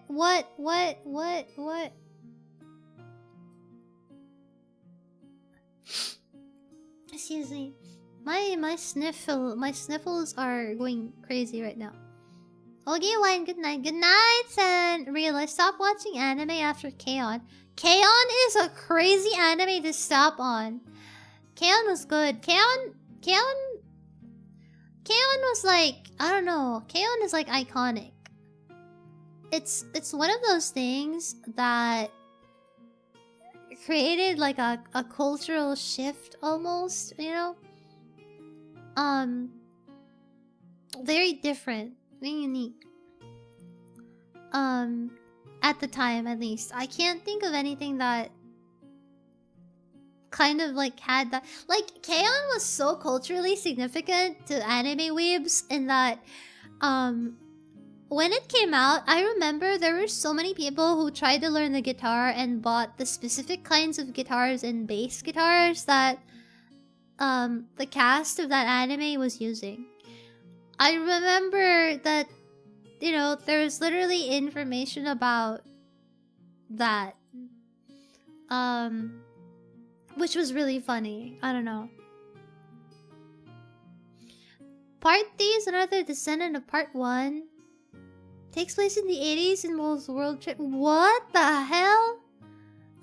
Excuse me. My sniffles are going crazy right now. Okay, Wine, good night. Good night, and realize stop watching anime after K-On! K-On! Is a crazy anime to stop on. K-On! Was good. K-On! was like, I don't know. K-On! Is like iconic. It's one of those things that created like a cultural shift almost, you know? Very different. Very unique. At the time, at least. I can't think of anything that kind of like had that. Like, K-On! Was so culturally significant to anime weebs in that, when it came out, I remember there were so many people who tried to learn the guitar and bought the specific kinds of guitars and bass guitars that the cast of that anime was using. I remember that, you know, there was literally information about that. Which was really funny. I don't know. Part 3 is another descendant of Part 1. Takes place in the 80s and involves world trip. What the hell?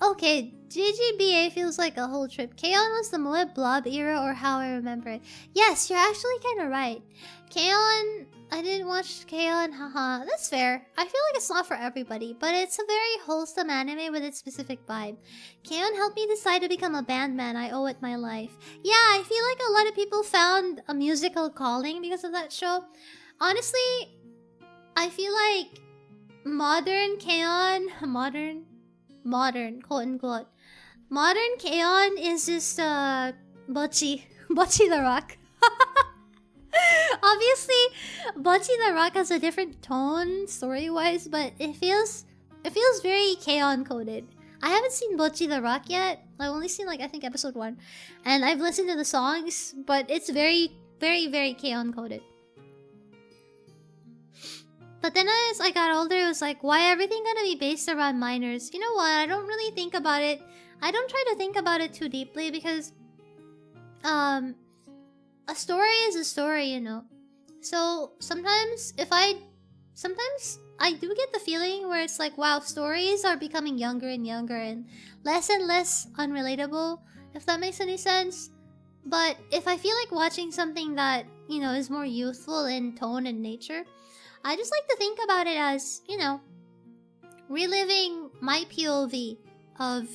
Okay, JGBA feels like a whole trip. K-On! Was the Moe Blob era or how I remember it. Yes, you're actually kind of right. K-On! I didn't watch K-On! Haha. That's fair. I feel like it's not for everybody, but it's a very wholesome anime with its specific vibe. K-On! Helped me decide to become a band man. I owe it my life. Yeah, I feel like a lot of people found a musical calling because of that show. Honestly, I feel like modern K-On! Modern, quote unquote. Modern K-On! Is just, Bocchi the Rock. Obviously, Bocchi the Rock has a different tone, story-wise, but it feels very K-On! Coded. I haven't seen Bocchi the Rock yet. I've only seen, like, I think episode 1. And I've listened to the songs, but it's very, very, very K-On! Coded. But then as I got older, it was like, why everything gonna be based around minors? You know what? I don't really think about it. I don't try to think about it too deeply because, a story is a story, you know. So sometimes I do get the feeling where it's like, wow, stories are becoming younger and younger and less unrelatable, if that makes any sense. But if I feel like watching something that, you know, is more youthful in tone and nature, I just like to think about it as, you know, reliving my POV of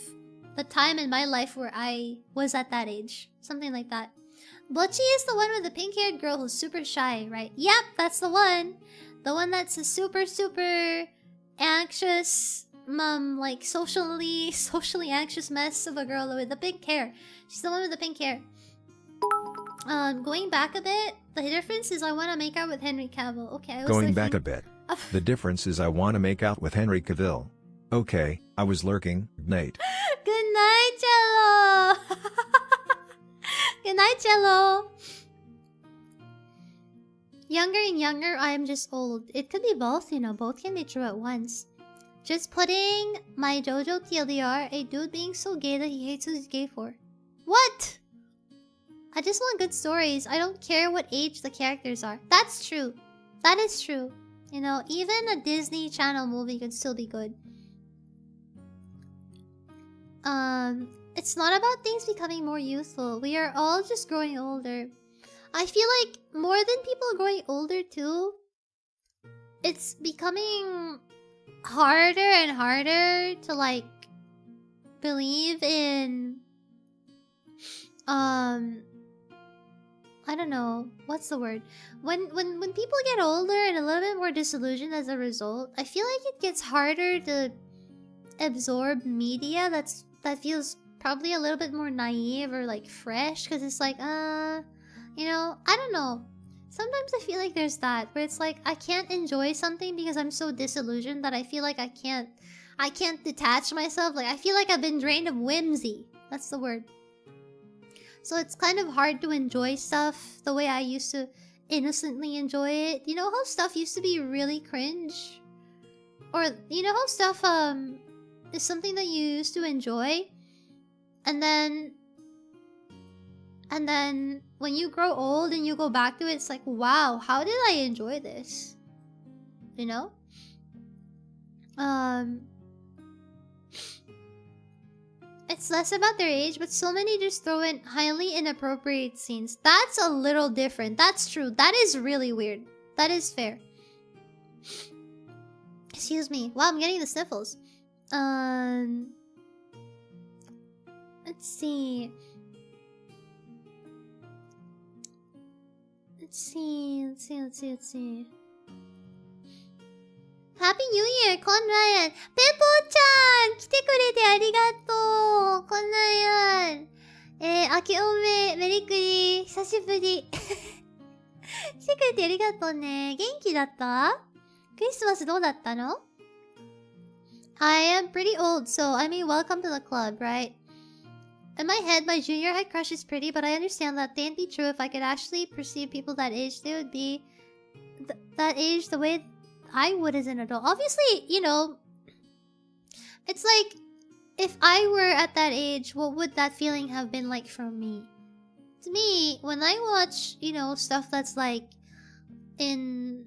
the time in my life where I was at that age. Something like that. Bocchi is the one with the pink-haired girl who's super shy, right? Yep, that's the one. The one that's a super, super anxious, like socially anxious mess of a girl with the pink hair. She's the one with the pink hair. Going back a bit, the difference is I want to make out with Henry Cavill. Okay, I was Going looking... back a bit. The difference is I want to make out with Henry Cavill. Okay, I was lurking, Nate. Good night, Jello! Good night, Jello! Younger and younger, I am just old. It could be both, you know. Both can be true at once. Just putting my JoJo TLDR, a dude being so gay that he hates who he's gay for. What? I just want good stories. I don't care what age the characters are. That's true. That is true. You know, even a Disney Channel movie could still be good. It's not about things becoming more youthful. We are all just growing older. I feel like more than people growing older too, it's becoming harder and harder to like believe in I don't know, what's the word? When people get older and a little bit more disillusioned as a result, I feel like it gets harder to absorb media that feels probably a little bit more naive or like fresh, because it's like you know, I don't know. Sometimes I feel like there's that where it's like I can't enjoy something because I'm so disillusioned that I feel like I can't detach myself. Like I feel like I've been drained of whimsy. That's the word. So it's kind of hard to enjoy stuff the way I used to innocently enjoy it. You know how stuff used to be really cringe? Or you know how stuff is something that you used to enjoy, and then when you grow old and you go back to it, it's like, wow, how did I enjoy this? You know? It's less about their age, but so many just throw in highly inappropriate scenes. That's a little different. That's true. That is really weird. That is fair. Excuse me. Wow, I'm getting the sniffles. Let's see. Let's see. Happy New Year, Conrad! Peppo-chan! 来てくれてありがとう! Conrad! 明けおめ、メリクリ、久しぶり。来てくれてありがとうね。元気だった？クリスマスどうだったの？ I am pretty old, so I mean welcome to the club, right? In my head, my junior high crush is pretty, but I understand that can't be true. If I could actually perceive people that age, they would be that age the way I would as an adult. Obviously, you know, it's like, if I were at that age, what would that feeling have been like for me? To me, when I watch, you know, stuff that's like in,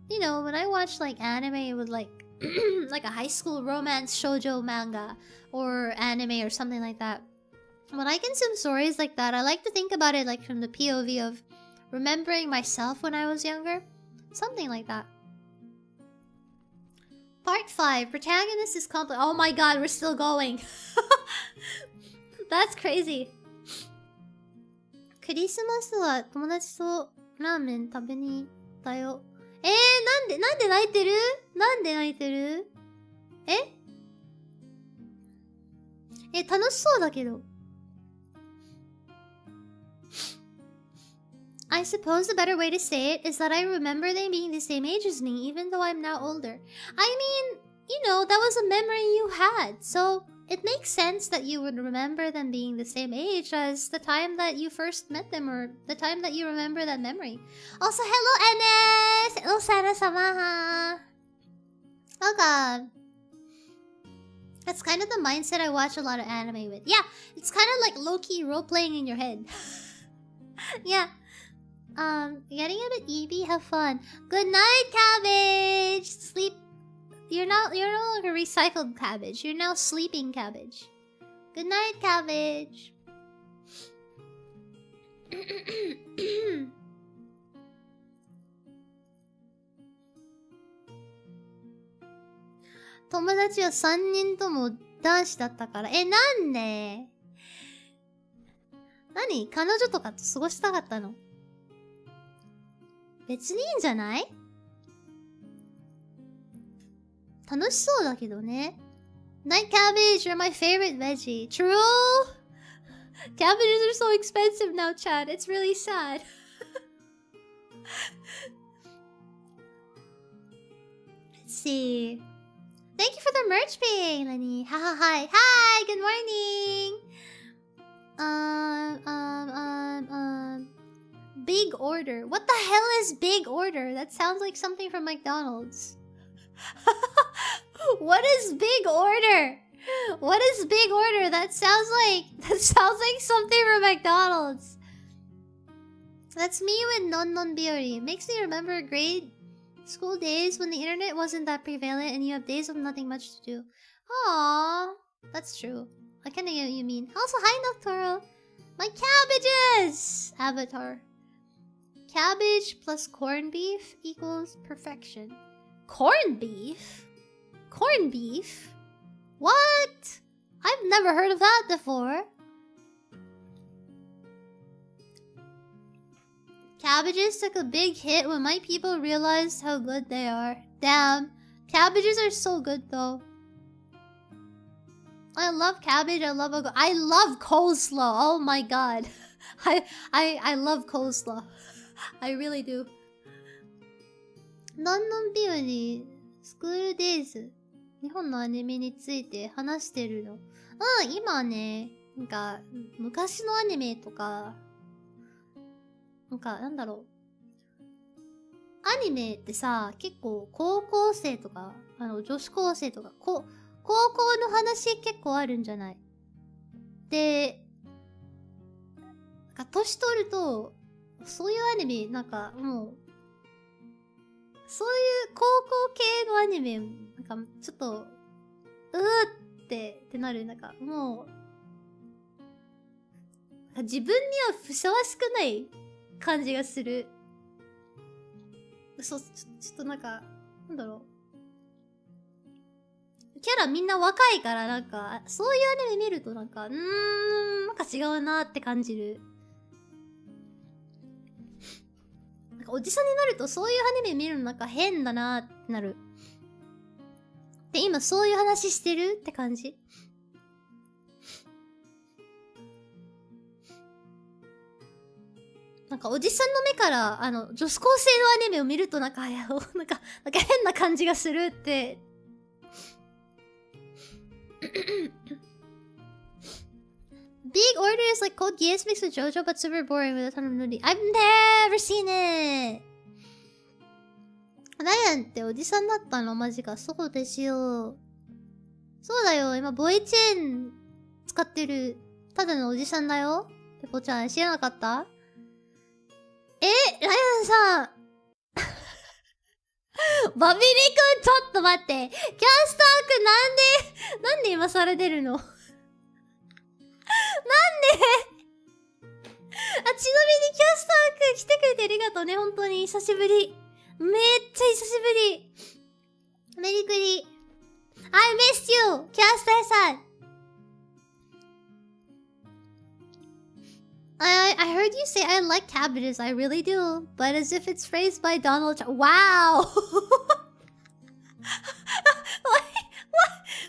you know, when I watch like anime with like, like a high school romance shoujo manga or anime or something like that, when I consume stories like that, I like to think about it like from the POV of remembering myself when I was younger. Something like that. Part 5. Protagonist is complex. Oh my god, we're still going. That's crazy. クリスマスは友達とラーメン食べに行ったよ。なんで泣いてる？なんで泣いてる？楽しそうだけど。I suppose the better way to say it is that I remember them being the same age as me, even though I'm now older. I mean, you know, that was a memory you had, so it makes sense that you would remember them being the same age as the time that you first met them, or the time that you remember that memory. Also, hello, Enes! Hello, Sana-sama! Welcome! That's kind of the mindset I watch a lot of anime with. Yeah, it's kind of like low-key role-playing in your head. Yeah. Getting a bit EB, have fun. Good night, cabbage! Sleep. You're no longer recycled cabbage. You're now sleeping cabbage. Good night, cabbage. 友達は3人とも男子だったから。なんで？何？彼女とかと過ごしたかったの？別にいいんじゃない？楽しそうだけどね。Night cabbage, you're my favorite veggie. True? Cabbages are so expensive now, Chad. It's really sad. Let's see. Thank you for the merch pay, Lenny. Hi. Hi, good morning. Big order. What the hell is big order? That sounds like something from McDonald's. What is big order? What is big order? That sounds like something from McDonald's. That's me with non-non-biori. Makes me remember grade school days when the internet wasn't that prevalent and you have days with nothing much to do. Aww, that's true. I kinda get what you mean. Also, hi Noctoro! My cabbages! Avatar. Cabbage plus corned beef equals perfection. Corned beef? Corned beef? What? I've never heard of that before. Cabbages took a big hit when my people realized how good they are. Damn. Cabbages are so good though. I love cabbage. I love coleslaw. Oh my god. I love coleslaw. I really do. のんのんびよりスクールデイズ日本のアニメについて話してるの。今ね、なんか昔のアニメとかなんだろう。アニメってさ、結構高校生とか、女子高生とか、高校の話結構あるんじゃない？で、年取ると、そういうアニメ、なんかもう、そういう高校系のアニメ、なんかちょっと、ってなる。なんかもう、自分にはふさわしくない感じがする。ちょっとなんか、なんだろう。キャラみんな若いからなんか、そういうアニメ見るとなんか、なんか違うなって感じる。なんかおじさんになるとそういうアニメ見るのなんか変だなってなる。で、今そういう話してるって感じ。なんかおじさんの目から女子高生のアニメを見るとなんか変な感じがするって。Big Order is like Code Geass mixed with JoJo but super boring with a ton of nudity. I've never seen it! ライアンっておじさんだったの？マジか。そうですよ。そうだよ。今ボイチェーン使ってるただのおじさんだよ。ペコちゃん知らなかった？ライアンさんバビリ君ちょっと待って。キャスター君なんで今更出るのなんでちなみにキャスター君来てくれてありがとうね。本当に久しぶり。めっちゃ久しぶり。メリクリ。I missed you! キャスターさん。I heard you say I like cabbages. I really do. But as if it's phrased by Donald Trump. Wow!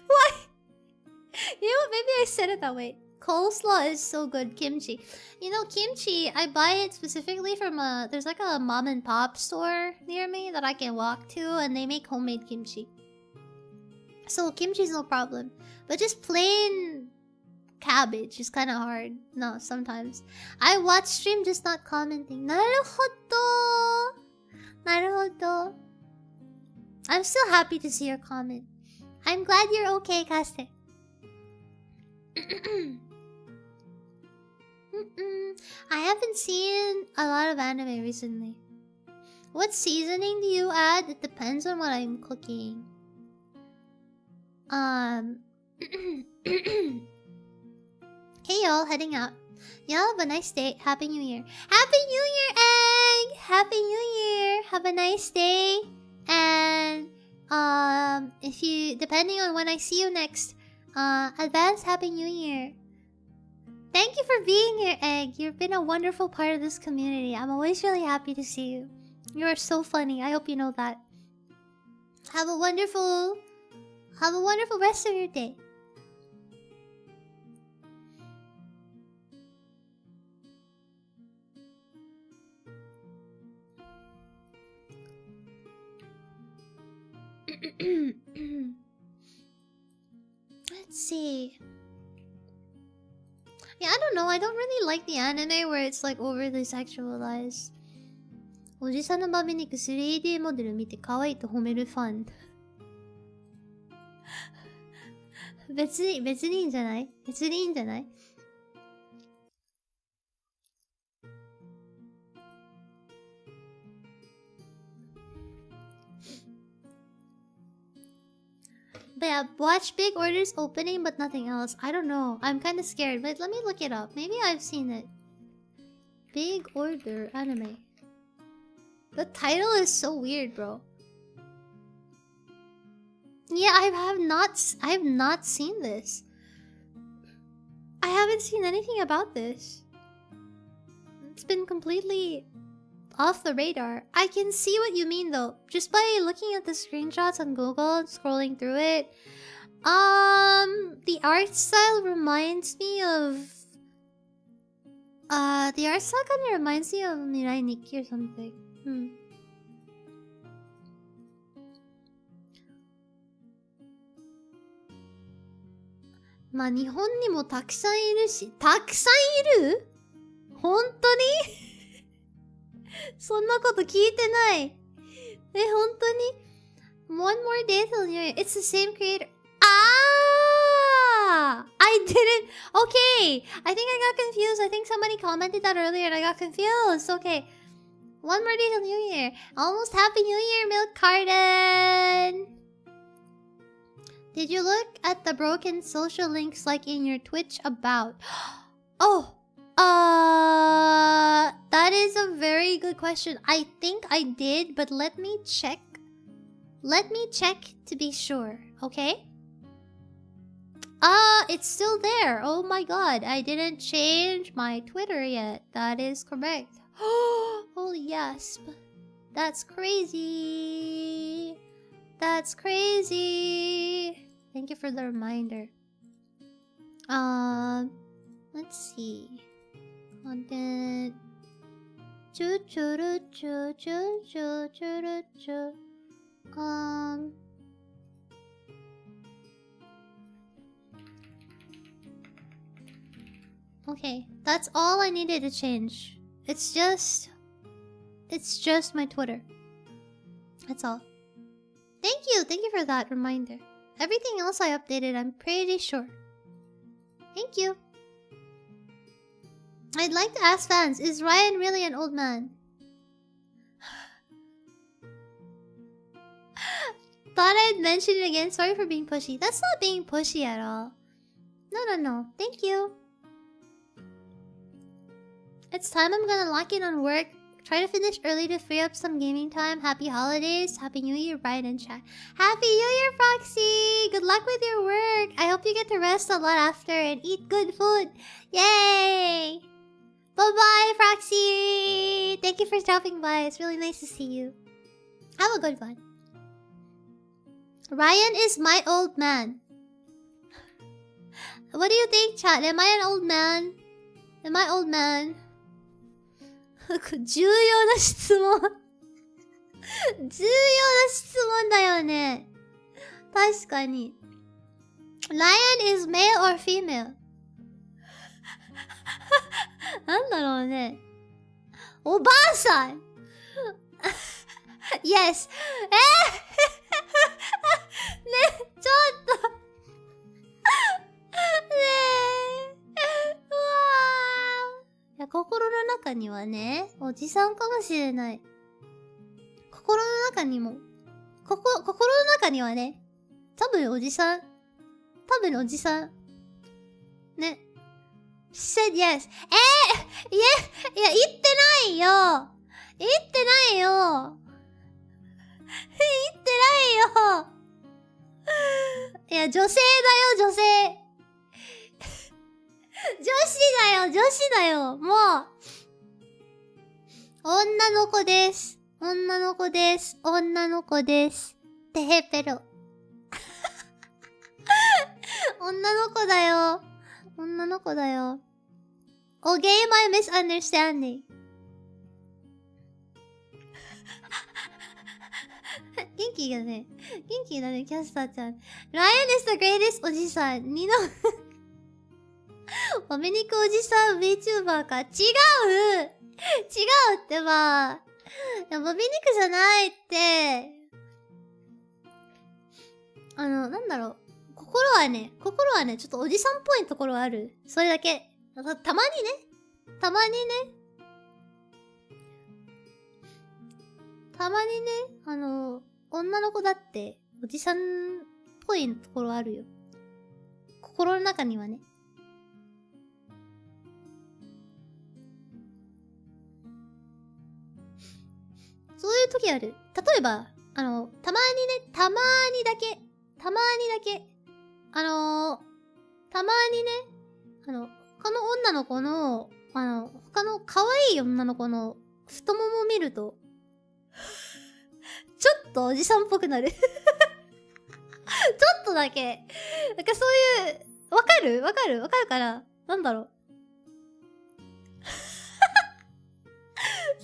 Why? You know, maybe I said it that way. Coleslaw is so good. Kimchi. You know, kimchi, I buy it specifically from there's like a mom and pop store near me that I can walk to, and they make homemade kimchi. So kimchi's no problem. But just plain cabbage is kind of hard. No, sometimes. I watch stream, just not commenting. Naruhodo! Naruhodo. I'm still happy to see your comment. I'm glad you're okay, Caster. I haven't seen a lot of anime recently. What seasoning do you add? It depends on what I'm cooking. Hey y'all, heading out. Y'all have a nice day. Happy New Year. Happy New Year, Egg! Happy New Year. Have a nice day. And if you, depending on when I see you next, advance Happy New Year. Thank you for being here, Egg. You've been a wonderful part of this community. I'm always really happy to see you. You are so funny. I hope you know that. Have a wonderful rest of your day. Let's see. Yeah, I don't know. I don't really like the anime where it's like overly sexualized. おじさんのバビ肉 3D モデル見て可愛いと褒めるファン。別にいいんじゃない？別にいいんじゃない？ But yeah, watch big orders opening but nothing else. I don't know. I'm kind of scared. But let me look it up. Maybe I've seen it. Big order anime. The title is so weird, bro. Yeah, I have not seen this. I haven't seen anything about this. It's been completely off the radar. I can see what you mean though. Just by looking at the screenshots on Google and scrolling through it. The art style reminds me of the art style kind of reminds me of Mirai Nikki or something. まあ日本にもたくさんいるし、たくさんいる？本当にそんなこと聞いてない。え、本当に One more day till New Year. It's the same creator. Ah! I didn't... Okay! I think I got confused. I think somebody commented that earlier and I got confused. Okay. One more day till New Year. Almost Happy New Year, Milk Carton! Did you look at the broken social links like in your Twitch about? Oh! That is a very good question. I think I did, but let me check. Let me check to be sure, okay? It's still there. Oh my god, I didn't change my Twitter yet. That is correct. Holy yes. That's crazy. That's crazy. Thank you for the reminder. Let's see. Content. Choo choo choo choo choo choo choo. Okay, that's all I needed to change. It's just my Twitter. That's all. Thank you for that reminder. Everything else I updated, I'm pretty sure. Thank you. I'd like to ask fans, is Ryan really an old man? Thought I'd mention it again. Sorry for being pushy. That's not being pushy at all. No. Thank you. It's time I'm gonna lock in on work. Try to finish early to free up some gaming time. Happy holidays. Happy New Year, Ryan and chat. Happy New Year, Foxy! Good luck with your work. I hope you get to rest a lot after and eat good food. Yay! Bye-bye, Foxy! Thank you for stopping by. It's really nice to see you. Have a good one. Ryan is my old man. What do you think, chat? Am I an old man? Am I old man? 重要な質問重要な質問だよね。確かに。Lion is male or female? なんだろうね。おばあさんYes! ね、ちょっとねえ。うわー。いや、心の中にはね、おじさんかもしれない。心の中にも。心の中にはね、多分おじさん。多分おじさん。ね。said yes. いや、言ってないよ。言ってないよ。言ってないよ。いや、女性だよ、女性。女子だよ。もう。女の子です。女の子です。女の子です。てへぺろ。女の子だよ。女の子だよ。Okay, my misunderstanding. 元気だね、キャスターちゃん。Ryan is the greatest おじさん。ニノ。おめにくおじさん VTuber か。違うってば。いや、ボビ肉じゃないって。なんだろう。心はね、ちょっとおじさんっぽいところある。それだけ。たまにね。女の子だって、おじさんぽいところあるよ。心の中にはね。そういう時ある。例えば、たまにね、たまにだけ、たまにね、他の女の子の、他の可愛い女の子の太ももを見ると、ちょっとおじさんっぽくなる。ちょっとだけ。なんかそういう、わかるかな。なんだろう。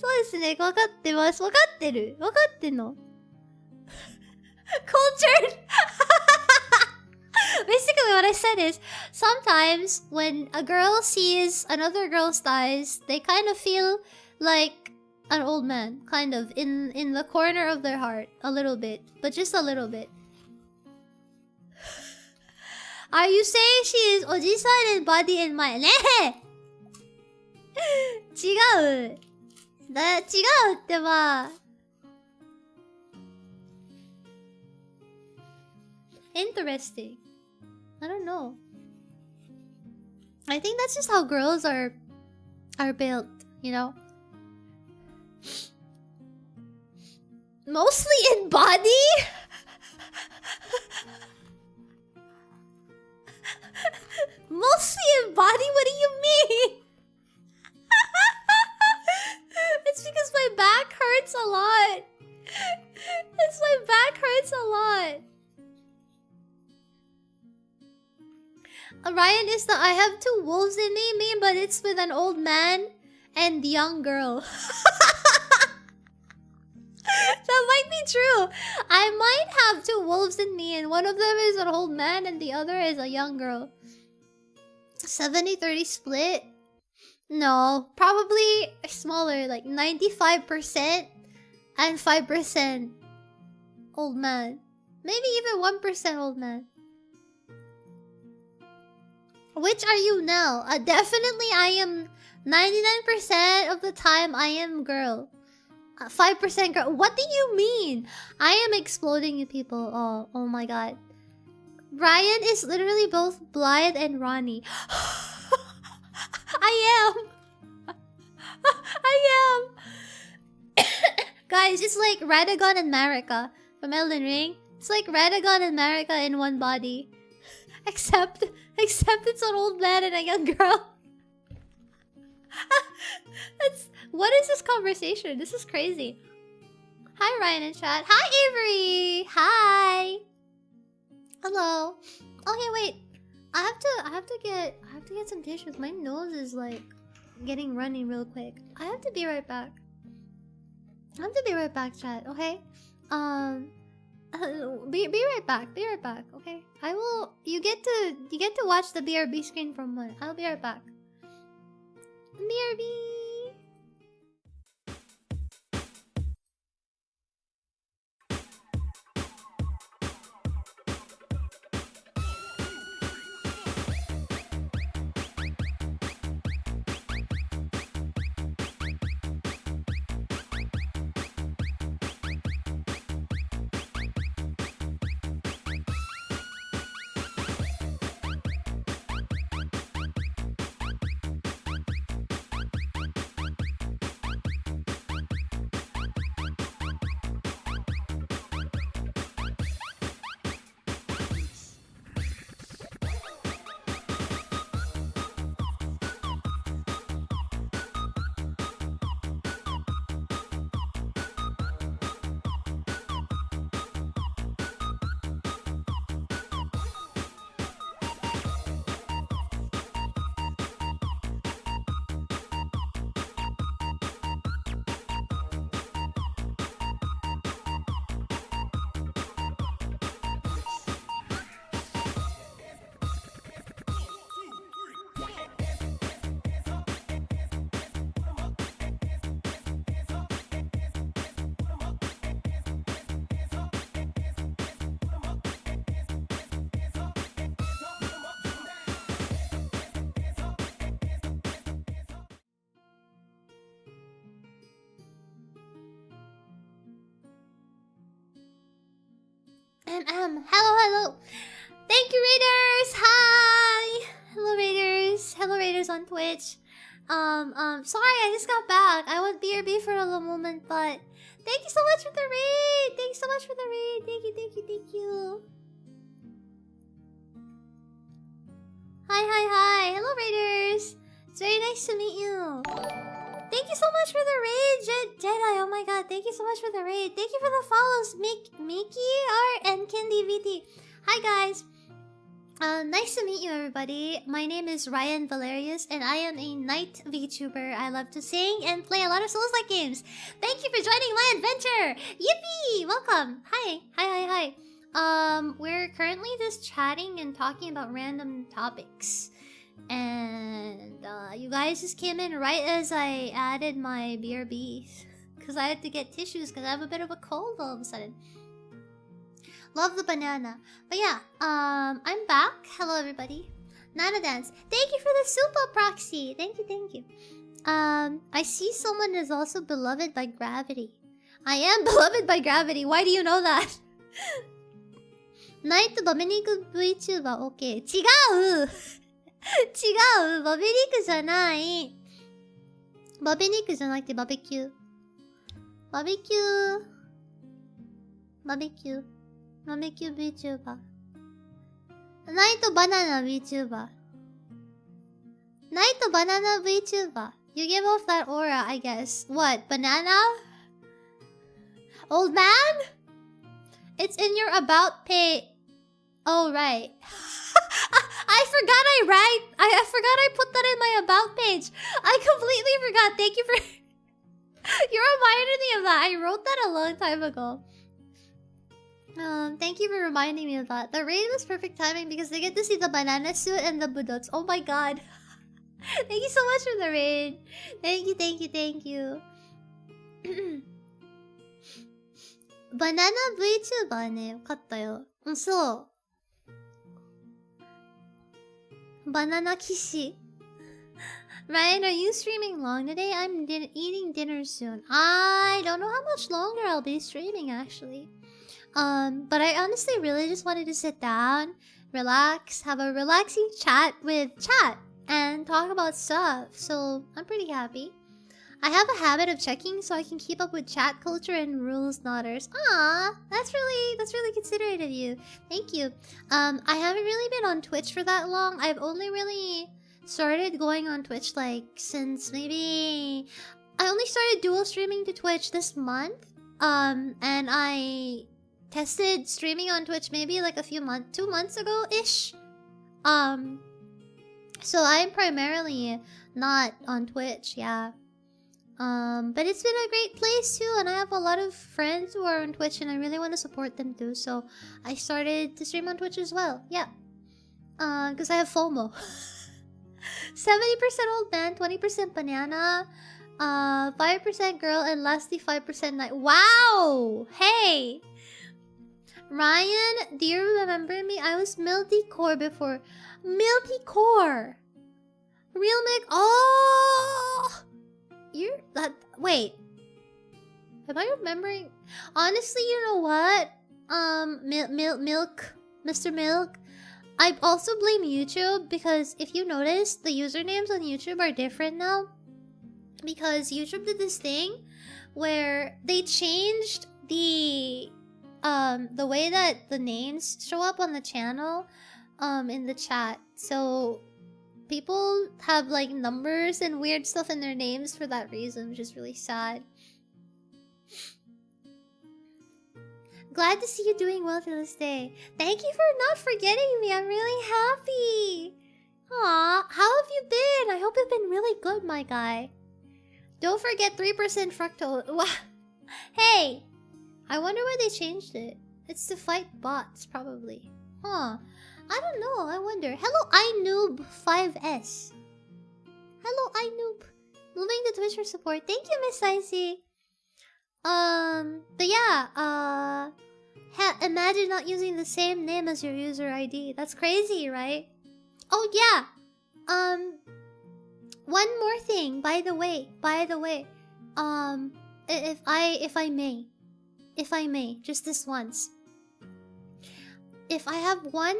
そうですね。わかってます。わかってる。わかってんの。Cultured! Basically what I said is, sometimes when a girl sees another girl's thighs, they kind of feel like an old man. Kind of. In the corner of their heart. A little bit. But just a little bit. Are you saying she is oji-san in body and mind? ねえ違うってば。Interesting. I don't know. I think that's just how girls are built, you know? Mostly in body? Mostly in body? What do you mean? It's because my back hurts a lot. It's my back hurts a lot. Ryan is the I have two wolves in me, but it's with an old man and young girl. That might be true. I might have two wolves in me, and one of them is an old man and the other is a young girl. 70-30 split? No, probably smaller, like 95% and 5% old man. Maybe even 1% old man. Which are you now? Definitely I am 99% of the time I am girl. 5% girl. What do you mean? I am exploding you people. Oh my god. Ryan is literally both Blythe and Ronnie. I am. I am. Guys, it's like Radagon and Marika from Elden Ring. It's like Radagon and Marika in one body. Except it's an old man and a young girl. What is this conversation? This is crazy. Hi Ryan in chat. Hi Avery. Hi. Hello. Okay, wait. I have to get some tissues. My nose is like getting runny real quick. I have to be right back. I have to be right back, chat. Okay. Be right back. Be right back. Okay. I will. You get to watch the BRB screen from one. I'll be right back. BRB. Hello, hello. Thank you, Raiders. Hi. Hello, Raiders. Hello, Raiders on Twitch. Sorry, I just got back. I went BRB for a little moment, but thank you so much for the raid. Thank you so much for the raid. Thank you, thank you, thank you. Hi, hi, hi. Hello, Raiders. It's very nice to meet you. Thank you so much for the raid, Jedi. Oh my god, thank you so much for the raid. Thank you for the follows, Mickey R and Candy VT. Hi, guys. Nice to meet you, everybody. My name is Raian Valerius, and I am a night VTuber. I love to sing and play a lot of Souls-like games. Thank you for joining my adventure. Yippee! Welcome. Hi, hi, hi, hi. We're currently just chatting and talking about random topics. And you guys just came in right as I added my BRBs. Because I had to get tissues because I have a bit of a cold all of a sudden. Love the banana. But yeah, I'm back. Hello, everybody. Nana Dance. Thank you for the super proxy. Thank you, thank you. I see someone is also beloved by gravity. I am beloved by gravity. Why do you know that? 나이트 버베니크 VTuber. 오케이. 違う! 違う! バベリクじゃない。バベリクじゃなくてバーベキュー。バーベキュー。バーベキュー。バーベキュー VTuber。ナイトバナナ VTuber。ナイトバナナ VTuber. You give off that aura, I guess. What? Banana? Old man? It's in your about page. Oh, right. I forgot I forgot I put that in my about page. I completely forgot. Thank you for... You reminded me of that. I wrote that a long time ago. Thank you for reminding me of that. The raid was perfect timing because they get to see the banana suit and the budots. Oh my god. Thank you so much for the raid. Thank you, thank you, thank you. Banana VTuber ね、よかったよ。うん、そう。Banana Kishi. Ryan, are you streaming long today? I'm eating dinner soon. I don't know how much longer I'll be streaming, actually. But I honestly really just wanted to sit down, relax, have a relaxing chat with chat, and talk about stuff. So I'm pretty happy. I have a habit of checking so I can keep up with chat culture and rules nodders. Ah, that's really considerate of you. Thank you. I haven't really been on Twitch for that long. I've only really started going on Twitch like since maybe I only started dual streaming to Twitch this month. And I tested streaming on Twitch maybe like a few months, 2 months ago ish. So I'm primarily not on Twitch, yeah. But it's been a great place too, and I have a lot of friends who are on Twitch, and I really want to support them too. So I started to stream on Twitch as well. Yeah, because I have FOMO. 70% old man, 20% banana, 5% girl, and lastly 5% night. Wow! Hey, Ryan, do you remember me? I was Milty-core before. Milty-core, real Mick. Oh. You're that. Wait. Am I remembering? Honestly, you know what? Milk. Mr. Milk. I also blame YouTube because if you notice, the usernames on YouTube are different now. Because YouTube did this thing where they changed the way that the names show up on the channel in the chat. So people have like numbers and weird stuff in their names for that reason, which is really sad. Glad to see you doing well to this day. Thank you for not forgetting me. I'm really happy. Aw, how have you been? I hope you've been really good, my guy. Don't forget 3% fructose. Hey, I wonder why they changed it. It's to fight bots, probably. Huh. I don't know. I wonder. Hello, iNoob5S. Hello, iNoob. Moving to Twitch for support. Thank you, Miss Icy. But yeah, imagine not using the same name as your user ID. That's crazy, right? Oh yeah. One more thing, by the way. If I may, just this once. if I have one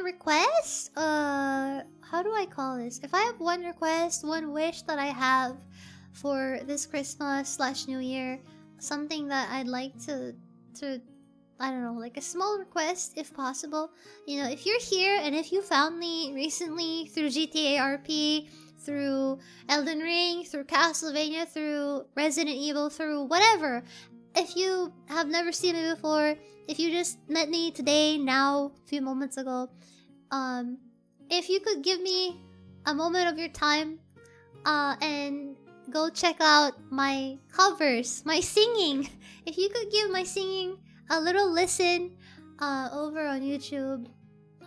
request, how do I call this? If I have one request, one wish that I have for this Christmas / New Year, something that I'd like to I don't know, like a small request if possible. You know, if you're here and if you found me recently through GTA RP, through Elden Ring, through Castlevania, through Resident Evil, through whatever, if you have never seen me before, if you just met me today, now, a few moments ago, if you could give me a moment of your time, and go check out my covers, my singing. If you could give my singing a little listen, over on YouTube.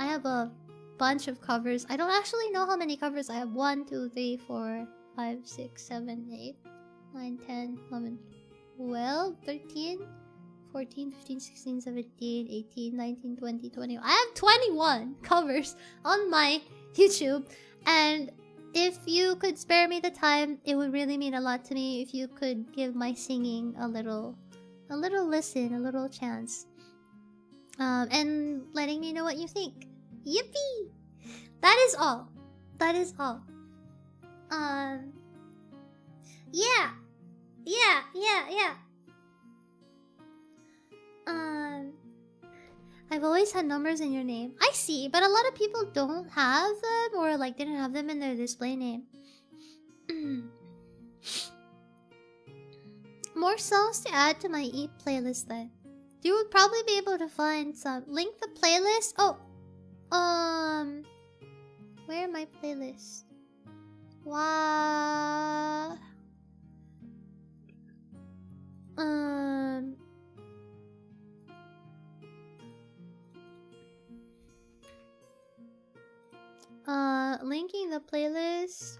I have a bunch of covers. I don't actually know how many covers I have. 1, 2, 3, 4, 5, 6, 7, 8, 9, 10, 11, 12, 13, 14, 15, 16, 17, 18, 19, 20, 21. I have 21 covers on my YouTube. And if you could spare me the time, it would really mean a lot to me if you could give my singing a little listen, a little chance. And letting me know what you think. Yippee! That is all. That is all. Yeah. I've always had numbers in your name. I see, but a lot of people don't have them or like didn't have them in their display name. More songs to add to my Eat playlist then. You would probably be able to find some. Link the playlist. Oh. Where are my playlists? Wow. Linking the playlist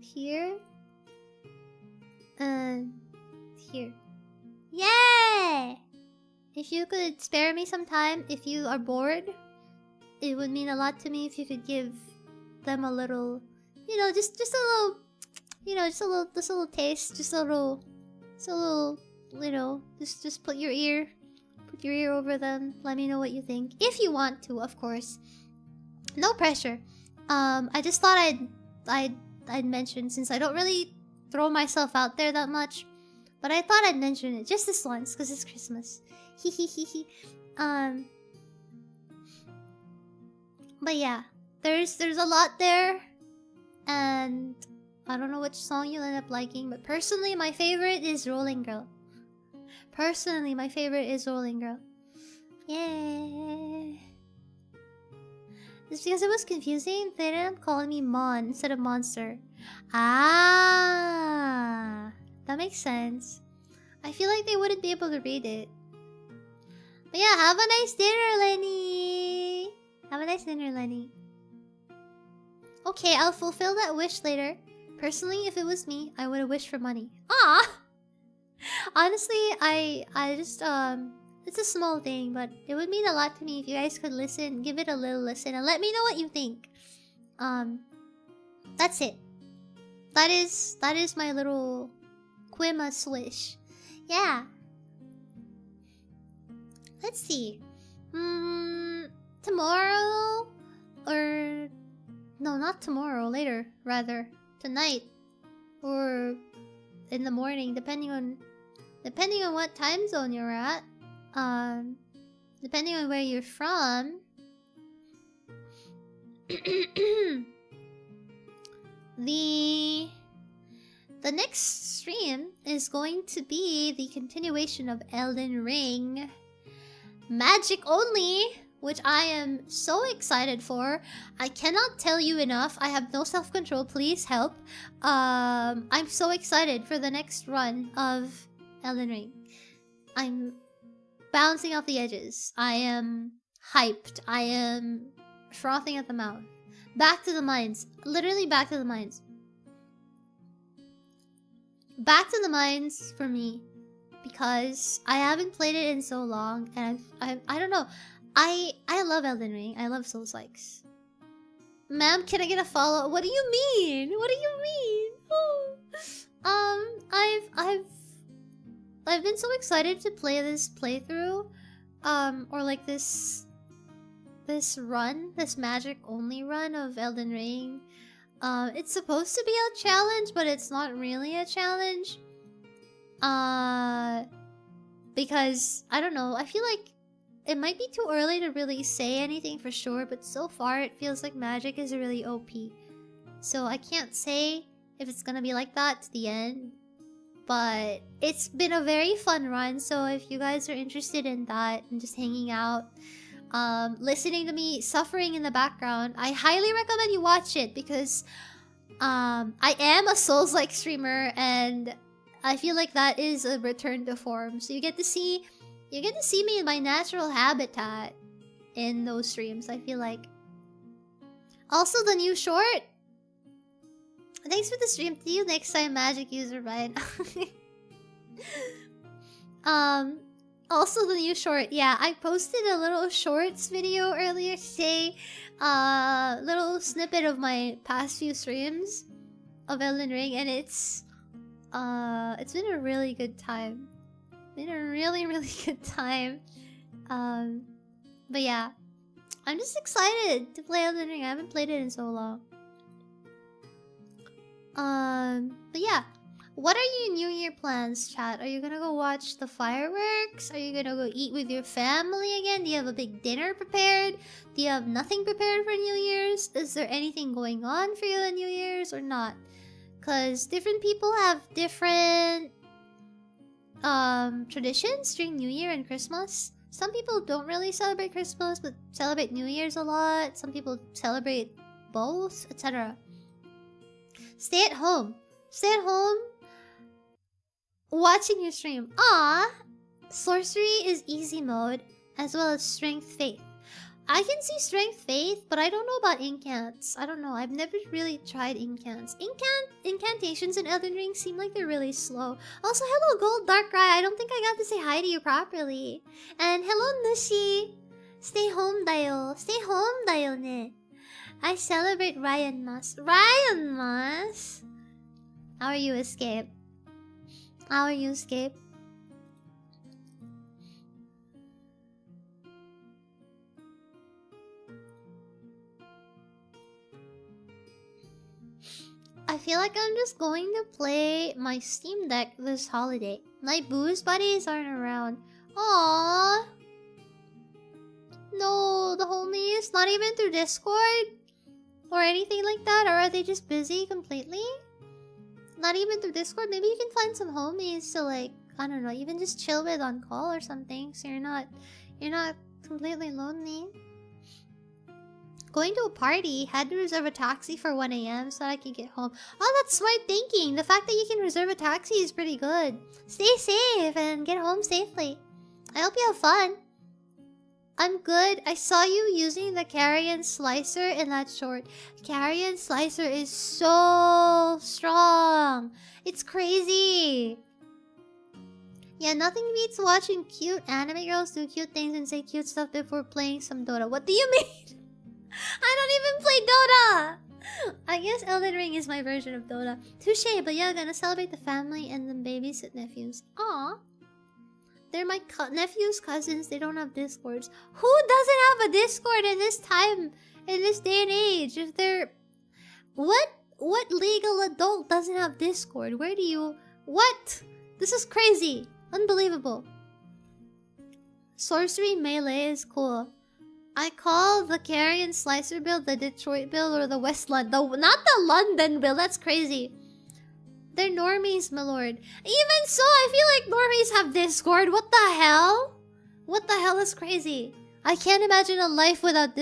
here and here. Yay! If you could spare me some time, if you are bored, it would mean a lot to me if you could give them a little, you know, just a little, you know, just a little taste, just a little, you know, just put your ear over them. Let me know what you think, if you want to, of course. No pressure. I just thought I'd mention, since I don't really throw myself out there that much, but I thought I'd mention it just this once because it's Christmas. But yeah, there's a lot there, and I don't know which song you'll end up liking, but personally, my favorite is Rolling Girl. Personally, my favorite is Rolling Girl. Yeah. Just because it was confusing, they ended up calling me Mon instead of Monster. Ah, that makes sense. I feel like they wouldn't be able to read it. But yeah, have a nice dinner, Lenny. Have a nice dinner, Lenny. Okay, I'll fulfill that wish later. Personally, if it was me, I would have wished for money. Ah! Honestly, I just, it's a small thing, but it would mean a lot to me if you guys could listen, give it a little listen, and let me know what you think. That's it. That is my little Quimas wish. Yeah. Let's see. Tomorrow, or no, not tomorrow. Later, rather, tonight, or in the morning, depending on what time zone you're at. Depending on where you're from. The next stream is going to be the continuation of Elden Ring. Magic only, which I am so excited for. I cannot tell you enough. I have no self-control. Please help. I'm so excited for the next run of Elden Ring. I'm bouncing off the edges. I am hyped. I am frothing at the mouth. Back to the mines. Literally back to the mines. Back to the mines for me. Because I haven't played it in so long. And I don't know. I love Elden Ring. I love Souls-likes. Ma'am, can I get a follow? What do you mean? What do you mean? Oh. I've been so excited to play this playthrough. or like this run, this magic only run of Elden Ring. It's supposed to be a challenge, but it's not really a challenge. Because I don't know, I feel like it might be too early to really say anything for sure, but so far it feels like magic is really OP. So I can't say if it's gonna be like that to the end. But it's been a very fun run, so if you guys are interested in that and just hanging out, listening to me suffering in the background, I highly recommend you watch it because I am a Souls-like streamer and I feel like that is a return to form. So you get to see me in my natural habitat in those streams, I feel like. Also, the new short. Thanks for the stream. See you next time, magic user, Ryan. Also the new short. Yeah, I posted a little shorts video earlier today. Little snippet of my past few streams of Elden Ring, and it's been a really good time. Been a really, really good time. But yeah, I'm just excited to play Elden Ring. I haven't played it in so long. But yeah, what are your New Year plans, chat? Are you gonna go watch the fireworks? Are you gonna go eat with your family again? Do you have a big dinner prepared? Do you have nothing prepared for New Year's? Is there anything going on for you in New Year's or not? Because different people have different traditions during New Year and Christmas. Some people don't really celebrate Christmas but celebrate New Year's a lot. Some people celebrate both, etc. Stay at home. Stay at home watching your stream. Sorcery is easy mode as well as strength faith. I can see strength faith, but I don't know about incants. I don't know. I've never really tried incants. Incantations in Elden Ring seem like they're really slow. Also, hello Gold Dark Rai. I don't think I got to say hi to you properly. And hello Nushi. Stay home dayo. Stay home dayo ne. I celebrate Raian Mas. Raian Mas? How are you, Escape? How are you, Escape? I feel like I'm just going to play my Steam Deck this holiday. My booze buddies aren't around. Aww. No, the homies? Not even through Discord? Or anything like that? Or are they just busy completely? Not even through Discord? Maybe you can find some homies to like, I don't know, even just chill with on call or something. So you're not completely lonely. Going to a party, had to reserve a taxi for 1 AM so I can get home. Oh, that's smart thinking. The fact that you can reserve a taxi is pretty good. Stay safe and get home safely. I hope you have fun. I'm good. I saw you using the carrion slicer in that short. Carrion slicer is so strong. It's crazy. Yeah, nothing beats watching cute anime girls do cute things and say cute stuff before playing some Dota. What do you mean? I don't even play Dota! I guess Elden Ring is my version of Dota. Touche, but yeah, gonna celebrate the family and then babysit nephews. Aww. They're my nephews' cousins. They don't have Discords. Who doesn't have a Discord in this time, in this day and age? If they're... What legal adult doesn't have Discord? Where do you... What? This is crazy. Unbelievable. Sorcery Melee is cool. I call the Carrion Slicer build the Detroit build or the West London. Not the London build, that's crazy. They're normies, my lord. Even so, I feel like normies have Discord. What the hell? What the hell is crazy? I can't imagine a life without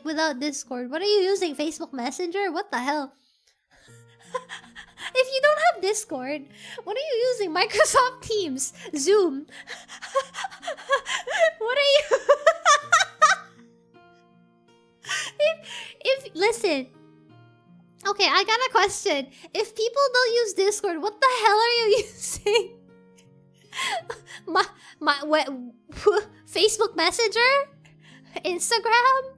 without Discord. What are you using? Facebook Messenger? What the hell? If you don't have Discord, what are you using? Microsoft Teams? Zoom? What are you... Listen. Okay, I got a question. If people don't use Discord, what the hell are you using? What, Facebook Messenger? Instagram?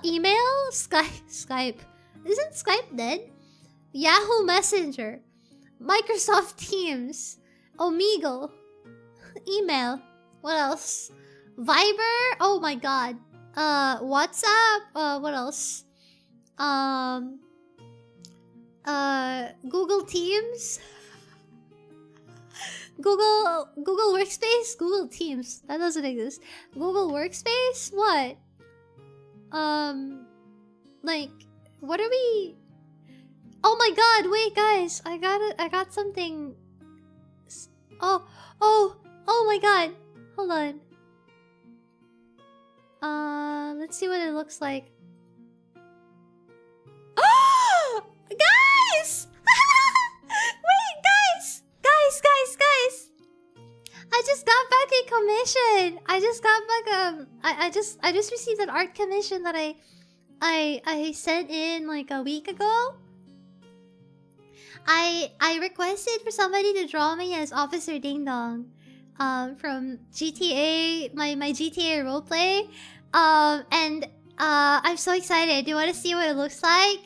Email? Skype. Isn't Skype dead? Yahoo Messenger. Microsoft Teams. Omegle. Email. What else? Viber. Oh my god. WhatsApp. What else? Google Teams. Google Workspace. Google Teams. That doesn't exist. Google Workspace. What? Like, what are we? Oh my god! Wait, guys. I got something. Oh my god. Hold on. Let's see what it looks like. Guys! Wait, guys! Guys! I just got back a commission. I just got back I just received an art commission that I sent in like a week ago. I requested for somebody to draw me as Officer Ding Dong from GTA, my GTA roleplay. And I'm so excited. Do you want to see what it looks like?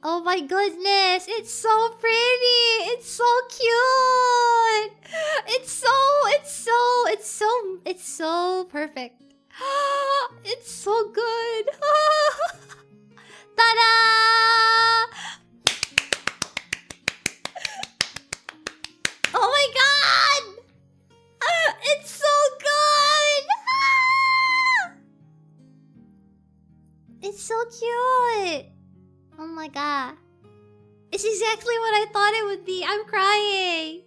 Oh my goodness, it's so pretty. It's so cute. It's so perfect. It's so good. Ta-da! Oh my god! It's so good! It's so cute! Oh my god. It's exactly what I thought it would be. I'm crying.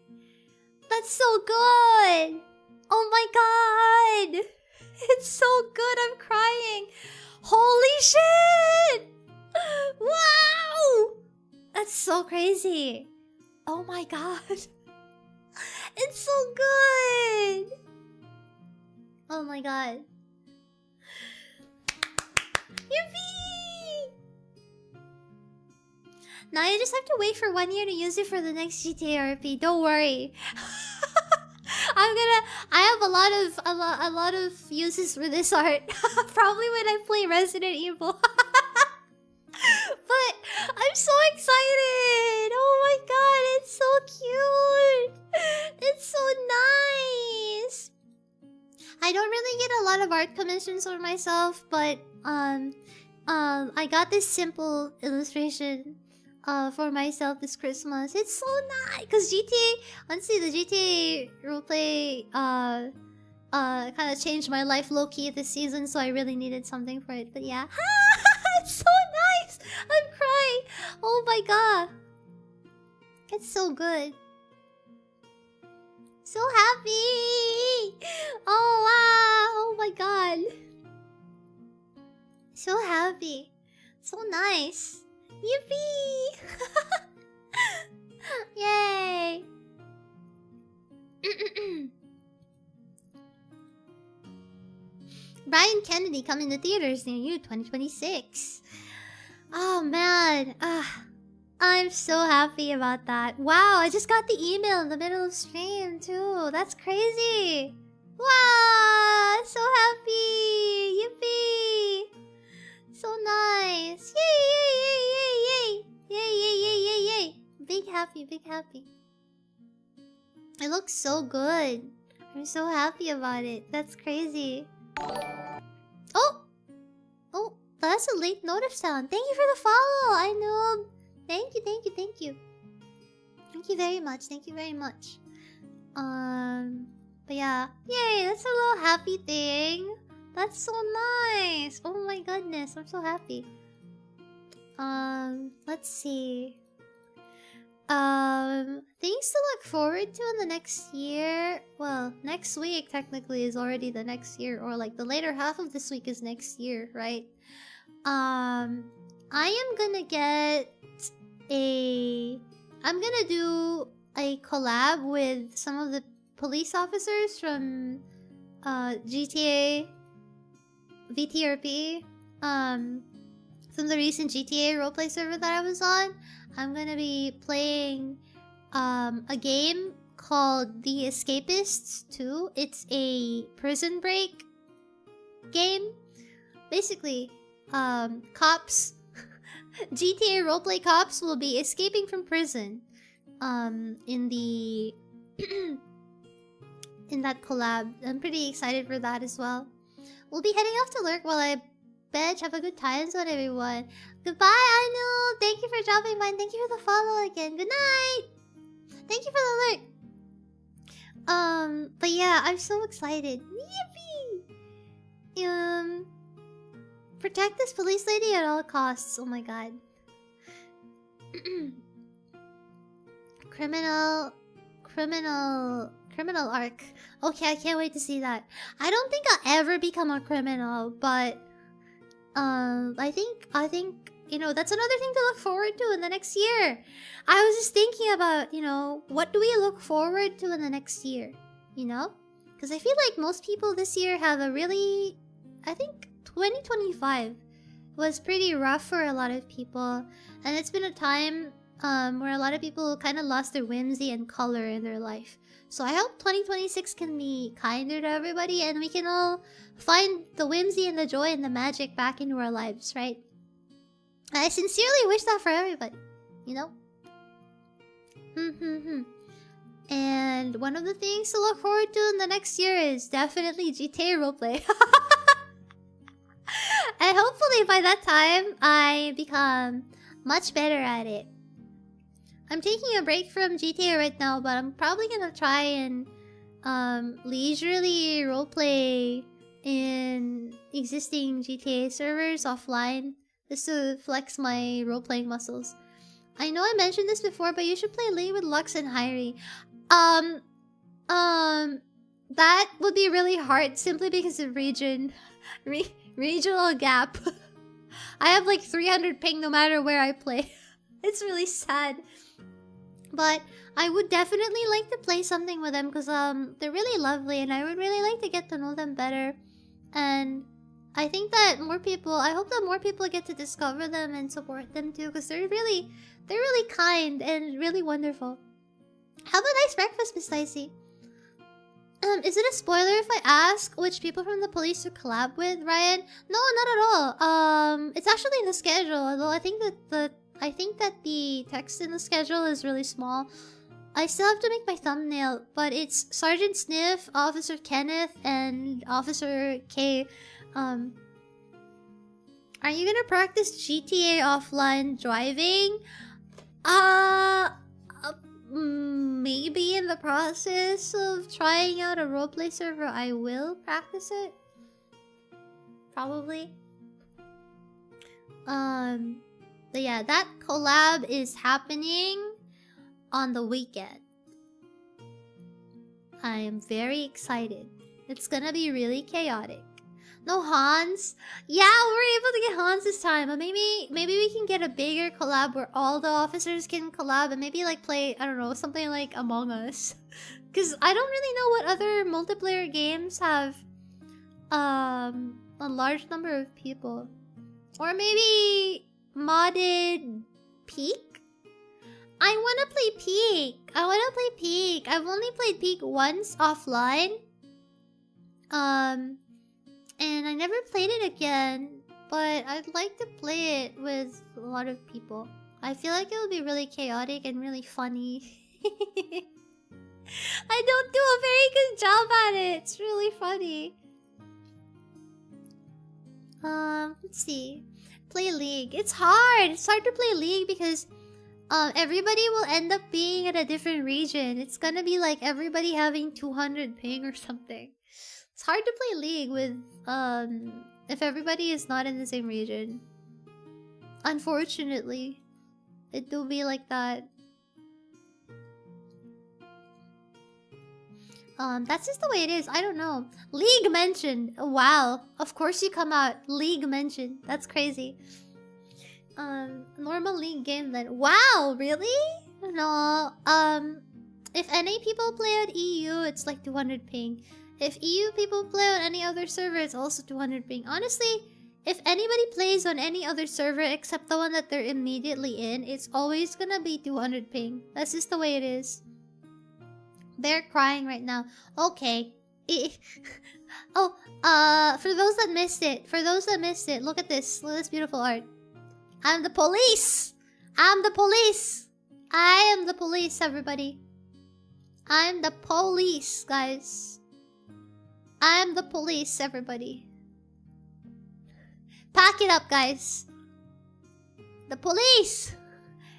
That's so good. Oh my god. It's so good. I'm crying. Holy shit! Wow! That's so crazy. Oh my god. It's so good. Oh my god. Yippee! Now you just have to wait for 1 year to use it for the next GTA RP. Don't worry. I have a lot of uses for this art. Probably when I play Resident Evil. But I'm so excited. Oh my god, it's so cute. It's so nice. I don't really get a lot of art commissions for myself, but I got this simple illustration for myself this Christmas. It's so nice because GTA, honestly, the GTA roleplay kind of changed my life low-key this season, so I really needed something for it. But yeah, it's so nice. I'm crying. Oh my god, it's so good. So happy. Oh wow. Oh my god. So happy. So nice. Yippee! Yay! Brian Kennedy coming to theaters near you 2026. Oh man. I'm so happy about that. Wow, I just got the email in the middle of stream too. That's crazy. Wow, so happy. Yippee! So nice. Yay! Yay! Big happy. It looks so good. I'm so happy about it. That's crazy. Oh, that's a late notice sound. Thank you for the follow. I know. Thank you. Thank you very much. But yeah, yay! That's a little happy thing. That's so nice. Oh my goodness, I'm so happy. Let's see. Things to look forward to in the next year. Well, next week technically is already the next year, or like the later half of this week is next year, right? I am gonna I'm gonna do a collab with some of the police officers from GTA VTRP, from the recent GTA roleplay server that I was on. I'm gonna be playing a game called The Escapists 2. It's a prison break game. Basically, cops, GTA roleplay cops will be escaping from prison in the that collab. I'm pretty excited for that as well. We'll be heading off to lurk while I bench. Have a good time zone, everyone. Goodbye, Anu. Thank you for dropping by. Thank you for the follow again. Good night. Thank you for the lurk. But yeah, I'm so excited. Yippee! Protect this police lady at all costs. Oh my god. Criminal arc. Okay, I can't wait to see that. I don't think I'll ever become a criminal, but I think you know, that's another thing to look forward to in the next year. I was just thinking about, you know, what do we look forward to in the next year? You know? Because I feel like most people this year have a really... I think 2025 was pretty rough for a lot of people. And it's been a time where a lot of people kind of lost their whimsy and color in their life. So I hope 2026 can be kinder to everybody and we can all find the whimsy and the joy and the magic back into our lives, right? I sincerely wish that for everybody, you know? And one of the things to look forward to in the next year is definitely GTA roleplay. And hopefully by that time, I become much better at it. I'm taking a break from GTA right now, but I'm probably gonna try and leisurely roleplay in existing GTA servers offline. Just to flex my role-playing muscles. I know I mentioned this before, but you should play League with Lux and Hyrie. That would be really hard simply because of regional gap. I have like 300 ping no matter where I play. It's really sad. But I would definitely like to play something with them because they're really lovely and I would really like to get to know them better. And I think that I hope that more people get to discover them and support them too, because they're really kind and really wonderful. Have a nice breakfast, Miss Dicey. Is it a spoiler if I ask which people from the police to collab with, Ryan? No, not at all. It's actually in the schedule, although I think that the text in the schedule is really small. I still have to make my thumbnail, but it's Sergeant Sniff, Officer Kenneth, and Officer K. Are you gonna practice GTA offline driving? Maybe in the process of trying out a roleplay server, I will practice it. Probably. But yeah, that collab is happening on the weekend. I am very excited. It's gonna be really chaotic. No Hans? Yeah, we were able to get Hans this time, but maybe we can get a bigger collab where all the officers can collab and maybe like play, I don't know, something like Among Us. Because I don't really know what other multiplayer games have a large number of people. Or maybe modded Peak? I wanna play Peak. I've only played Peak once offline. And I never played it again, but I'd like to play it with a lot of people. I feel like it would be really chaotic and really funny. I don't do a very good job at it. It's really funny. Let's see. Play League. It's hard. It's hard to play League because everybody will end up being in a different region. It's gonna be like everybody having 200 ping or something. It's hard to play League with, if everybody is not in the same region. Unfortunately. It do be like that. That's just the way it is. I don't know. League mentioned. Wow. Of course you come out. League mentioned. That's crazy. Normal League game then. Wow, really? No. If NA people play at EU, it's like 200 ping. If EU people play on any other server, it's also 200 ping. Honestly, if anybody plays on any other server except the one that they're immediately in, it's always gonna be 200 ping. That's just the way it is. They're crying right now. Okay. Oh, for those that missed it, look at this. Look at this beautiful art. I'm the police! I am the police, everybody. I'm the police, guys. I'm the police, everybody. Pack it up, guys. The police!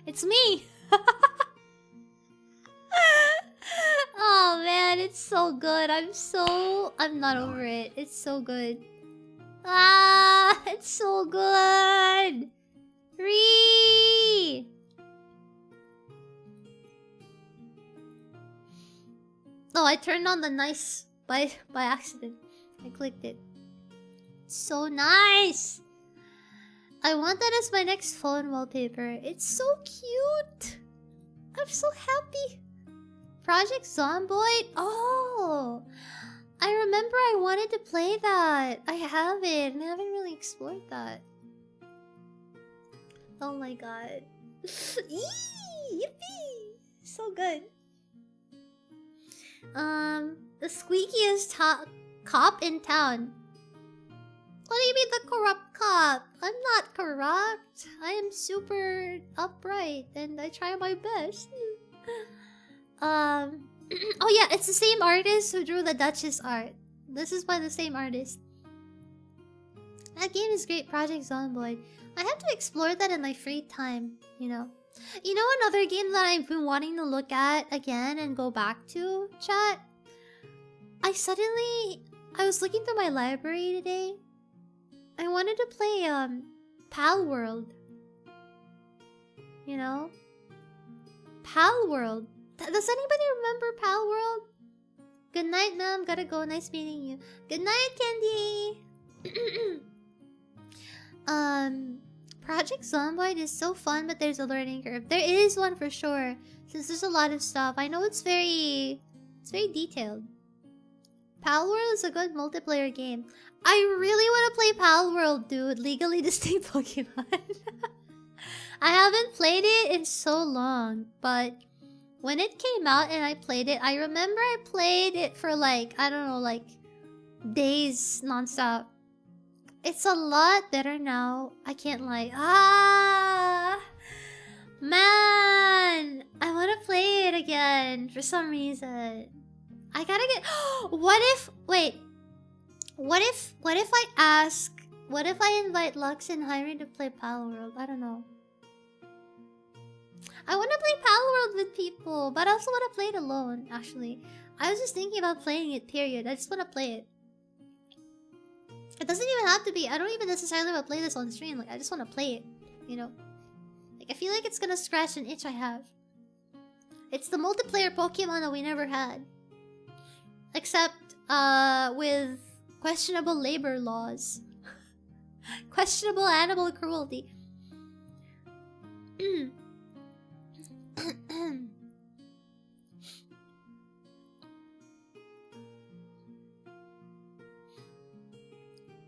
It's me! Oh man, it's so good. I'm not over it. It's so good. Ah, it's so good. Ree. Oh, I turned on the nice by accident. I clicked it. So nice. I want that as my next phone wallpaper. It's so cute. I'm so happy. Project Zomboid? Oh! I remember I wanted to play that. I haven't. I haven't really explored that. Oh my god. Eee! Yippee! So good. The squeakiest cop in town. What do you mean the corrupt cop? I'm not corrupt. I am super upright and I try my best. Oh yeah, it's the same artist who drew the Duchess art. This is by the same artist. That game is great, Project Zomboid. I have to explore that in my free time, you know. You know another game that I've been wanting to look at again and go back to, chat? I was looking through my library today. I wanted to play, Pal World. You know? Pal World. Does anybody remember Pal World? Good night, ma'am. Gotta go. Nice meeting you. Good night, Candy. Project Zomboid is so fun, but there's a learning curve. There is one for sure, since there's a lot of stuff. I know it's very detailed. Pal World is a good multiplayer game. I really want to play Pal World, dude. Legally distinct Pokemon. I haven't played it in so long, but when it came out and I played it, I remember I played it for like, I don't know, like days nonstop. It's a lot better now. I can't lie. Ah, man, I want to play it again for some reason. I gotta get. What if I invite Lux and Hyrie to play Pal World? I don't know. I want to play Pal World with people, but I also want to play it alone, actually. I was just thinking about playing it, period. I just want to play it. It doesn't even have to be. I don't even necessarily want to play this on stream. Like, I just want to play it, you know? Like, I feel like it's gonna scratch an itch I have. It's the multiplayer Pokemon that we never had. Except, with questionable labor laws. Questionable animal cruelty.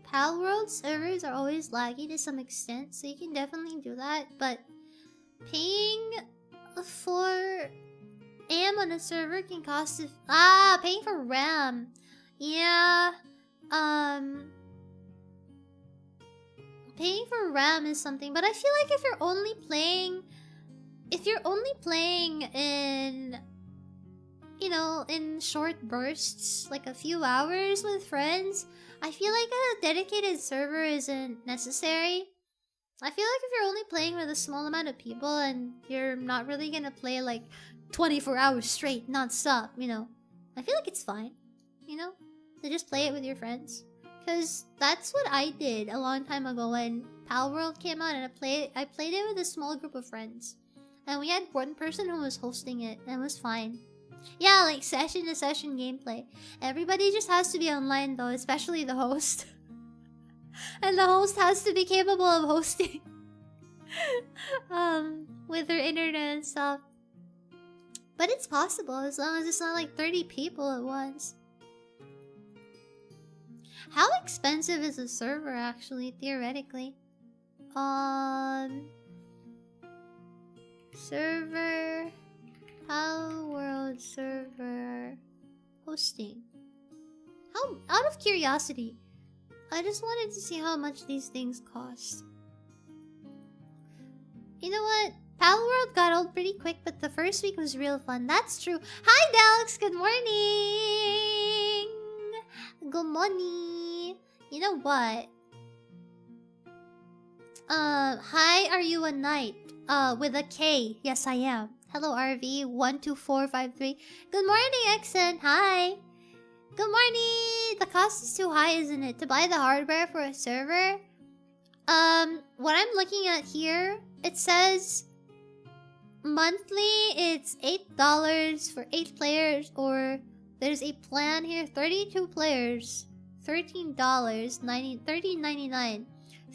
Pal World servers are always laggy to some extent, so you can definitely do that, but paying for AM on a server can cost paying for RAM. Yeah. Paying for RAM is something, but I feel like if you're only playing in, you know, in short bursts, like a few hours with friends, I feel like a dedicated server isn't necessary. I feel like if you're only playing with a small amount of people and you're not really gonna play like 24 hours straight, non-stop, you know, I feel like it's fine, you know, to just play it with your friends. Because that's what I did a long time ago when Pal World came out, and I played it with a small group of friends. And we had one person who was hosting it, and it was fine. Yeah, like session-to-session gameplay. Everybody just has to be online though, especially the host. And the host has to be capable of hosting. With their internet and stuff. But it's possible, as long as it's not like 30 people at once. How expensive is a server, actually, theoretically? Server... Pal World server... hosting. How... out of curiosity, I just wanted to see how much these things cost. You know what? Pal World got old pretty quick, but the first week was real fun. That's true. Hi, Daleks! Good morning! good morning. You know what? Hi, are you a knight? With a K. Yes, I am. Hello, RV12453. Good morning, Exen. Hi. Good morning. The cost is too high, isn't it? To buy the hardware for a server? What I'm looking at here, it says monthly it's $8 for 8 players, or there's a plan here, 32 players, $13, $13.99.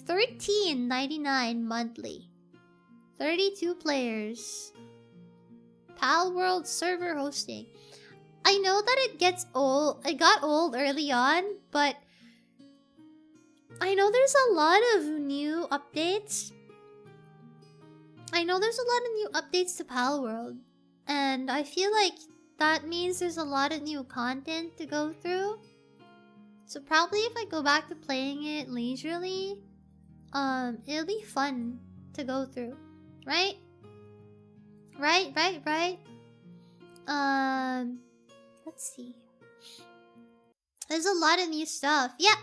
$13.99 monthly. 32 players. Pal World server hosting. I know that it gets old. It got old early on, but I know there's a lot of new updates. To Pal World, and I feel like that means there's a lot of new content to go through. So probably if I go back to playing it leisurely, it'll be fun to go through, right? Right. Let's see. There's a lot of new stuff. Yeah,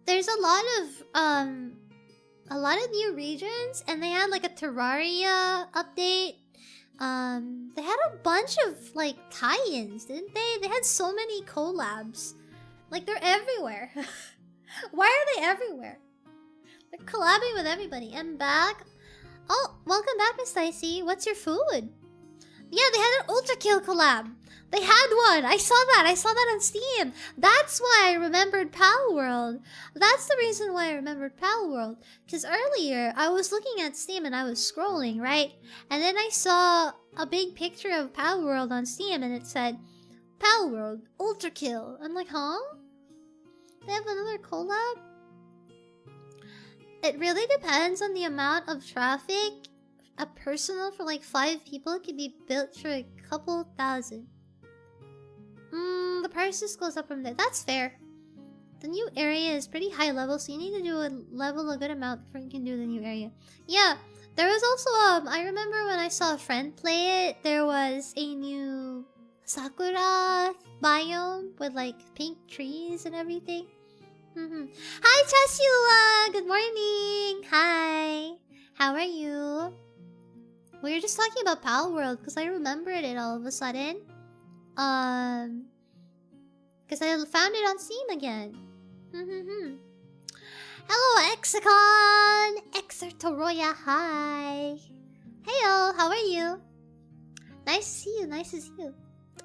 there's a lot of new regions, and they had like a Terraria update. They had a bunch of like tie-ins, didn't they? They had so many collabs. Like they're everywhere. Why are they everywhere? They're collabing with everybody. I'm back. Oh, welcome back, Miss Dicey. What's your food? Yeah, they had an Ultra Kill collab. They had one. I saw that. On Steam. That's why I remembered Pal World. That's the reason why I remembered Pal World. Because earlier, I was looking at Steam and I was scrolling, right? And then I saw a big picture of Pal World on Steam and it said, Pal World, Ultra Kill. I'm like, huh? They have another collab? It really depends on the amount of traffic. A personal for like 5 people could be built for a couple thousand. The price just goes up from there. That's fair. The new area is pretty high level, so you need to do a good amount before you can do the new area. Yeah, there was also I remember when I saw a friend play it, there was a new Sakura biome with like pink trees and everything. Hi, Chasula! Good morning! Hi! How are you? We were just talking about Pal World because I remembered it all of a sudden. Because I found it on Steam again. Hello, Exicon! Exertoroya, hi! Heyo, how are you? Nice to see you,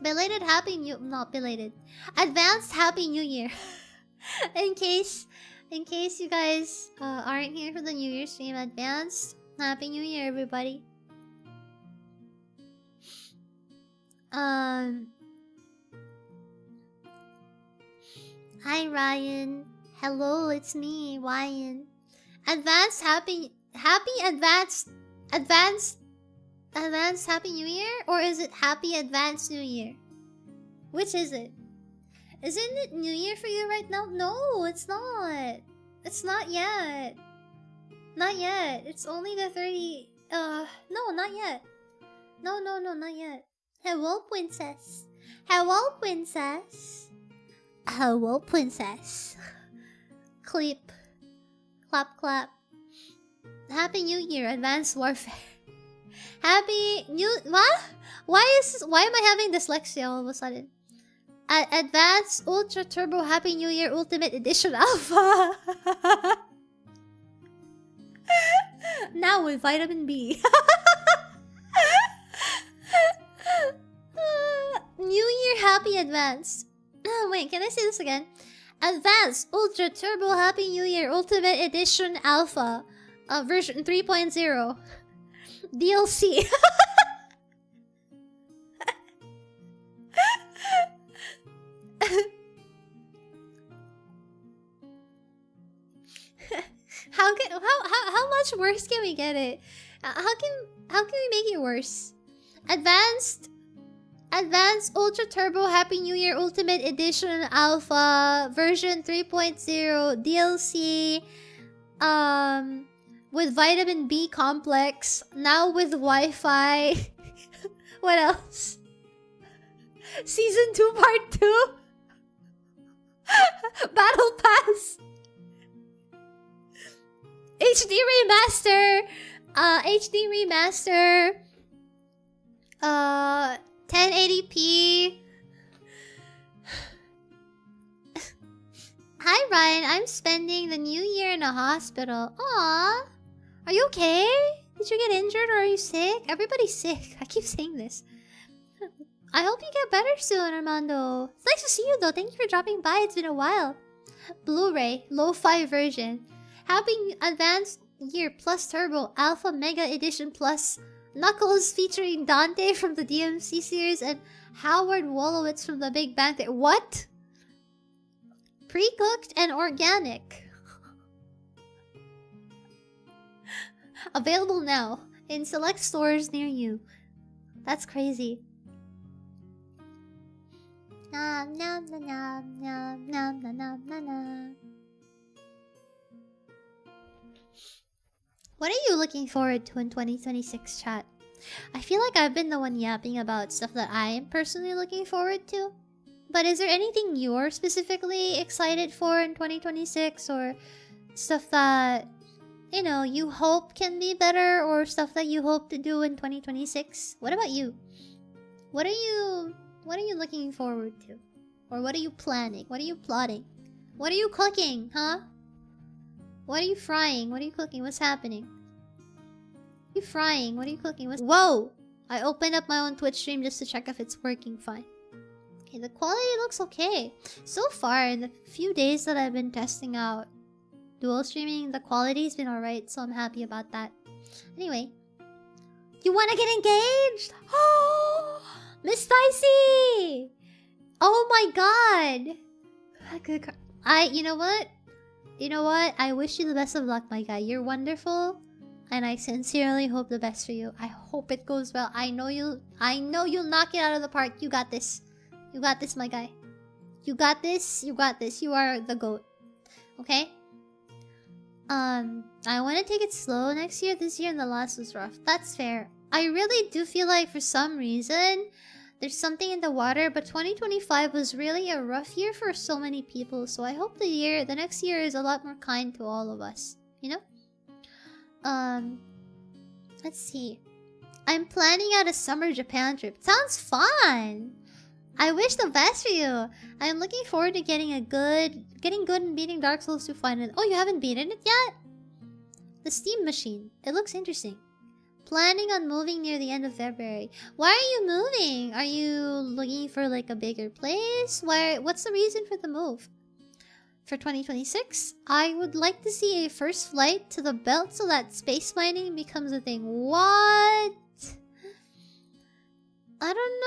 Belated Happy New... Not belated. Advanced Happy New Year. in case you guys aren't here for the New Year stream, advanced Happy New Year, everybody. Hi, Ryan. Hello, it's me, Ryan. Advanced Happy New Year? Or is it Happy Advanced New Year? Which is it? Isn't it New Year for you right now? No, it's not. It's not yet. Not yet. It's only the 30... No, not yet. No, not yet. Hello, princess. Hello, princess. Hello, princess. Clip. Clap, clap. Happy New Year, Advanced Warfare. Happy New... What? Why am I having dyslexia all of a sudden? Advanced Ultra Turbo Happy New Year Ultimate Edition Alpha. Now with vitamin B. New Year Happy Advanced. Wait, can I say this again? Advanced Ultra Turbo Happy New Year Ultimate Edition Alpha. Version 3.0. DLC. How much worse can we get it? How can we make it worse? Advanced Ultra Turbo Happy New Year Ultimate Edition Alpha version 3.0 DLC with vitamin B complex, now with Wi-Fi. What else? Season 2 part 2. Battle Pass. HD remaster. HD remaster. 1080p. Hi Ryan, I'm spending the new year in a hospital. Aww. Are you okay? Did you get injured or are you sick? Everybody's sick. I keep saying this. I hope you get better soon, Armando. It's nice to see you though. Thank you for dropping by. It's been a while. Blu-ray, lo-fi version. Happy Advanced Year Plus Turbo Alpha Mega Edition Plus. Knuckles featuring Dante from the DMC series and Howard Wolowitz from The Big Bang Theory. What? Pre-cooked and organic. Available now in select stores near you. That's crazy. Nom nom nom nom nom nom nom nom. What are you looking forward to in 2026, chat? I feel like I've been the one yapping about stuff that I am personally looking forward to. But is there anything you're specifically excited for in 2026? Or stuff that, you know, you hope can be better? Or stuff that you hope to do in 2026? What about you? What are you looking forward to? Or what are you planning? What are you plotting? What are you cooking, huh? What are you frying? What are you cooking? What's happening? What are you frying? What are you cooking? Whoa! I opened up my own Twitch stream just to check if it's working fine. Okay, the quality looks okay. So far, in the few days that I've been testing out dual streaming, the quality's been alright, so I'm happy about that. Anyway. You wanna get engaged? Oh! Miss Dicey! Oh my god! You know what? You know what? I wish you the best of luck, my guy. You're wonderful, and I sincerely hope the best for you. I hope it goes well. I know you'll knock it out of the park. You got this. You got this, my guy. You got this. You got this. You are the GOAT. Okay? I want to take it slow next year. This year and the last was rough. That's fair. I really do feel like for some reason there's something in the water, but 2025 was really a rough year for so many people. So I hope the next year is a lot more kind to all of us. You know? Let's see. I'm planning out a summer Japan trip. Sounds fun! I wish the best for you. I'm looking forward to getting good and beating Dark Souls 2 finally. Oh, you haven't beaten it yet? The Steam Machine. It looks interesting. Planning on moving near the end of February. Why are you moving? Are you looking for like a bigger place? What's the reason for the move? For 2026, I would like to see a first flight to the belt so that space mining becomes a thing. What? I don't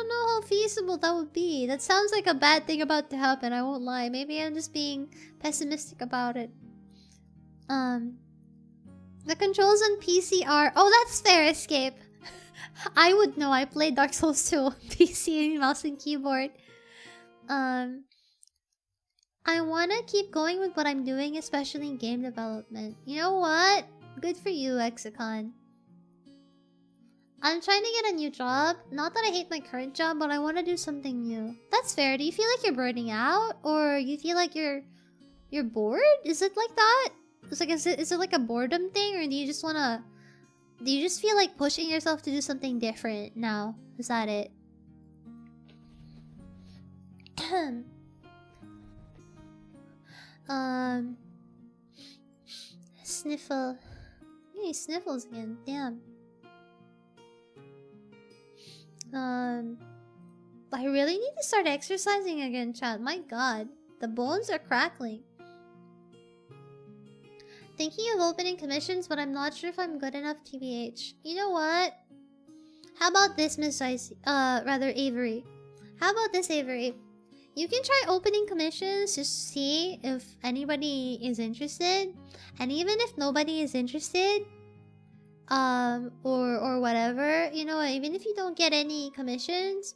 know how feasible that would be. That sounds like a bad thing about to happen, I won't lie. Maybe I'm just being pessimistic about it. The controls on PC are... Oh, that's fair, Escape. I would know. I played Dark Souls 2 on PC and mouse and keyboard. I want to keep going with what I'm doing, especially in game development. You know what? Good for you, Exicon. I'm trying to get a new job. Not that I hate my current job, but I want to do something new. That's fair. Do you feel like you're burning out? Or you feel like you're bored? Is it like that? It's like, is it like a boredom thing? Or do you just feel like pushing yourself to do something different now? Is that it? Sniffle. Hey, sniffles again. Damn. I really need to start exercising again, chat. My god. The bones are crackling. Thinking of opening commissions, but I'm not sure if I'm good enough, TBH. You know what? How about this, Miss Icy? Avery. How about this, Avery? You can try opening commissions just to see if anybody is interested. And even if nobody is interested, or whatever, you know, even if you don't get any commissions,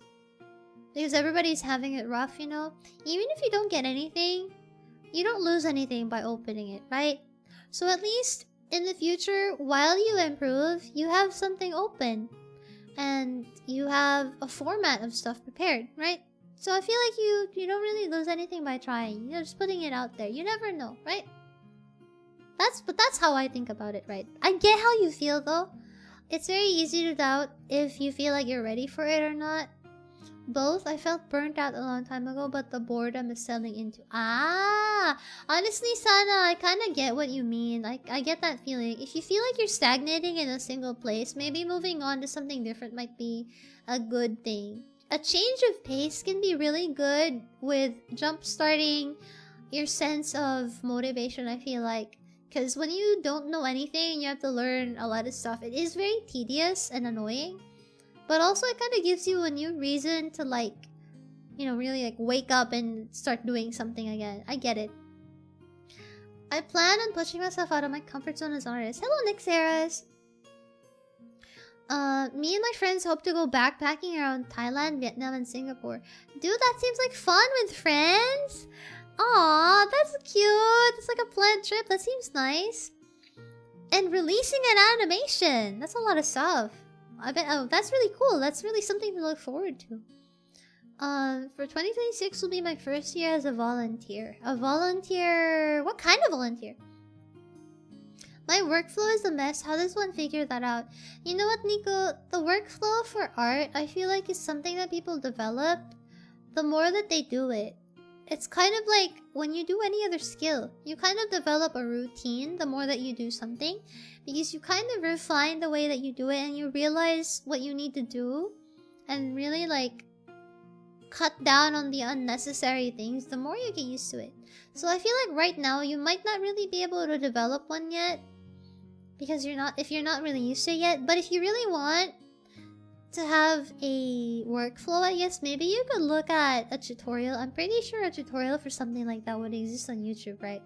because everybody's having it rough, you know, even if you don't get anything, you don't lose anything by opening it, right? So at least in the future, while you improve, you have something open and you have a format of stuff prepared, right? So I feel like you don't really lose anything by trying. You're just putting it out there. You never know, right? That's how I think about it, right? I get how you feel though. It's very easy to doubt if you feel like you're ready for it or not. Both. I felt burnt out a long time ago, but the boredom is selling into. Honestly, Sana, I kind of get what you mean. I get that feeling. If you feel like you're stagnating in a single place, maybe moving on to something different might be a good thing. A change of pace can be really good with jump-starting your sense of motivation, I feel like. Because when you don't know anything and you have to learn a lot of stuff, it is very tedious and annoying. But also it kind of gives you a new reason to like, you know, really like wake up and start doing something again. I get it. I plan on pushing myself out of my comfort zone as an artist. Hello, Nick Saras. Me and my friends hope to go backpacking around Thailand, Vietnam, and Singapore. Dude, that seems like fun with friends. Aw, that's cute. It's like a planned trip. That seems nice. And releasing an animation. That's a lot of stuff. I bet. Oh, that's really cool. That's really something to look forward to. For 2026 will be my first year as a volunteer. A volunteer? What kind of volunteer? My workflow is a mess. How does one figure that out? You know what, Nico? The workflow for art, I feel like is something that people develop the more that they do it. It's kind of like when you do any other skill. You kind of develop a routine the more that you do something. Because you kind of refine the way that you do it and you realize what you need to do. And really like cut down on the unnecessary things the more you get used to it. So I feel like right now you might not really be able to develop one yet. Because if you're not really used to it yet. But if you really want to have a workflow, I guess maybe you could look at a tutorial. I'm pretty sure a tutorial for something like that would exist on YouTube, right?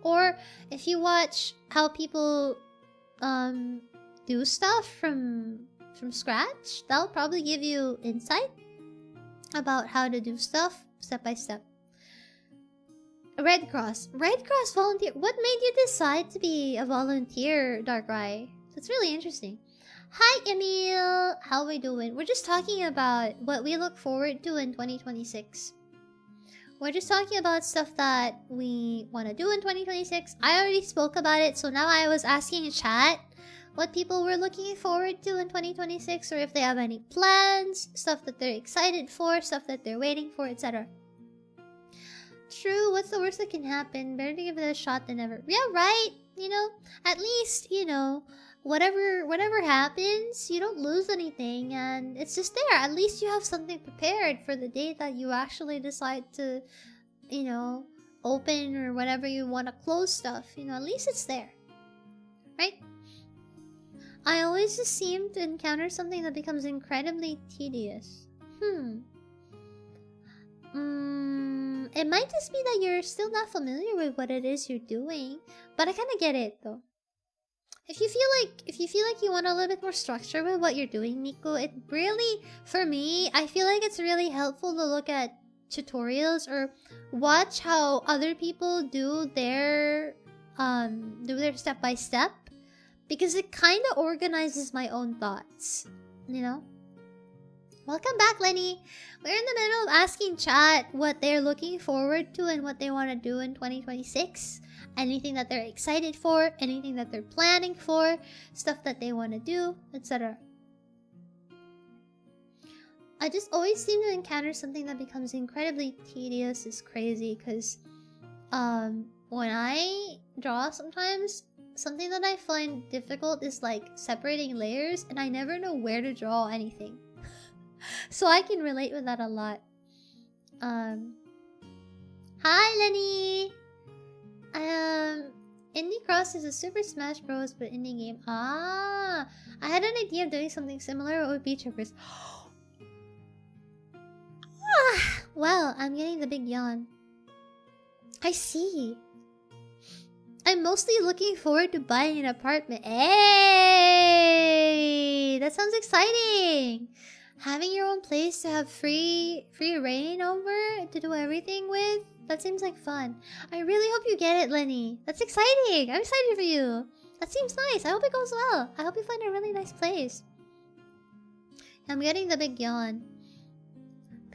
Or if you watch how people do stuff from scratch, that'll probably give you insight about how to do stuff step by step. Red Cross volunteer. What made you decide to be a volunteer, Darkrai? That's really interesting. Hi, Emil! How we doing? We're just talking about what we look forward to in 2026. We're just talking about stuff that we want to do in 2026. I already spoke about it, so now I was asking in chat what people were looking forward to in 2026, or if they have any plans, stuff that they're excited for, stuff that they're waiting for, etc. True, what's the worst that can happen? Better to give it a shot than never. Yeah, right! You know, at least, you know, whatever happens, you don't lose anything, and it's just there. At least you have something prepared for the day that you actually decide to, you know, open or whatever you want to close stuff. You know, at least it's there, right? I always just seem to encounter something that becomes incredibly tedious. It might just be that you're still not familiar with what it is you're doing, but I kind of get it though. If you feel like you want a little bit more structure with what you're doing, Nico, it really, for me, I feel like it's really helpful to look at tutorials or watch how other people do their step by step, because it kind of organizes my own thoughts, you know? Welcome back, Lenny. We're in the middle of asking chat what they're looking forward to and what they want to do in 2026. Anything that they're excited for, anything that they're planning for, stuff that they want to do, etc. I just always seem to encounter something that becomes incredibly tedious. It's crazy because when I draw sometimes, something that I find difficult is like separating layers, and I never know where to draw anything. So I can relate with that a lot. Hi, Lenny! Indie Cross is a Super Smash Bros. But indie game. I had an idea of doing something similar with Beach Hoppers. Well, I'm getting the big yawn. I see. I'm mostly looking forward to buying an apartment. Hey! That sounds exciting! Having your own place to have free reign over, to do everything with, that seems like fun. I really hope you get it, Lenny. That's exciting. I'm excited for you. That seems nice. I hope it goes well. I hope you find a really nice place. I'm getting the big yawn.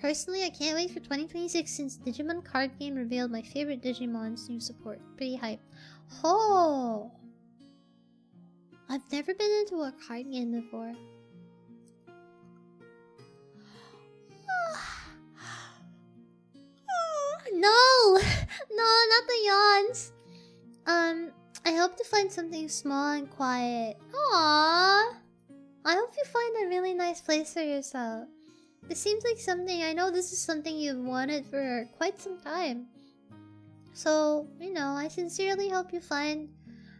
Personally, I can't wait for 2026 since Digimon card game revealed my favorite Digimon's new support. Pretty hype. Oh! I've never been into a card game before. No! No, not the yawns. I hope to find something small and quiet. Aww. I hope you find a really nice place for yourself. This seems like something, I know this is something you've wanted for quite some time. So, you know, I sincerely hope you find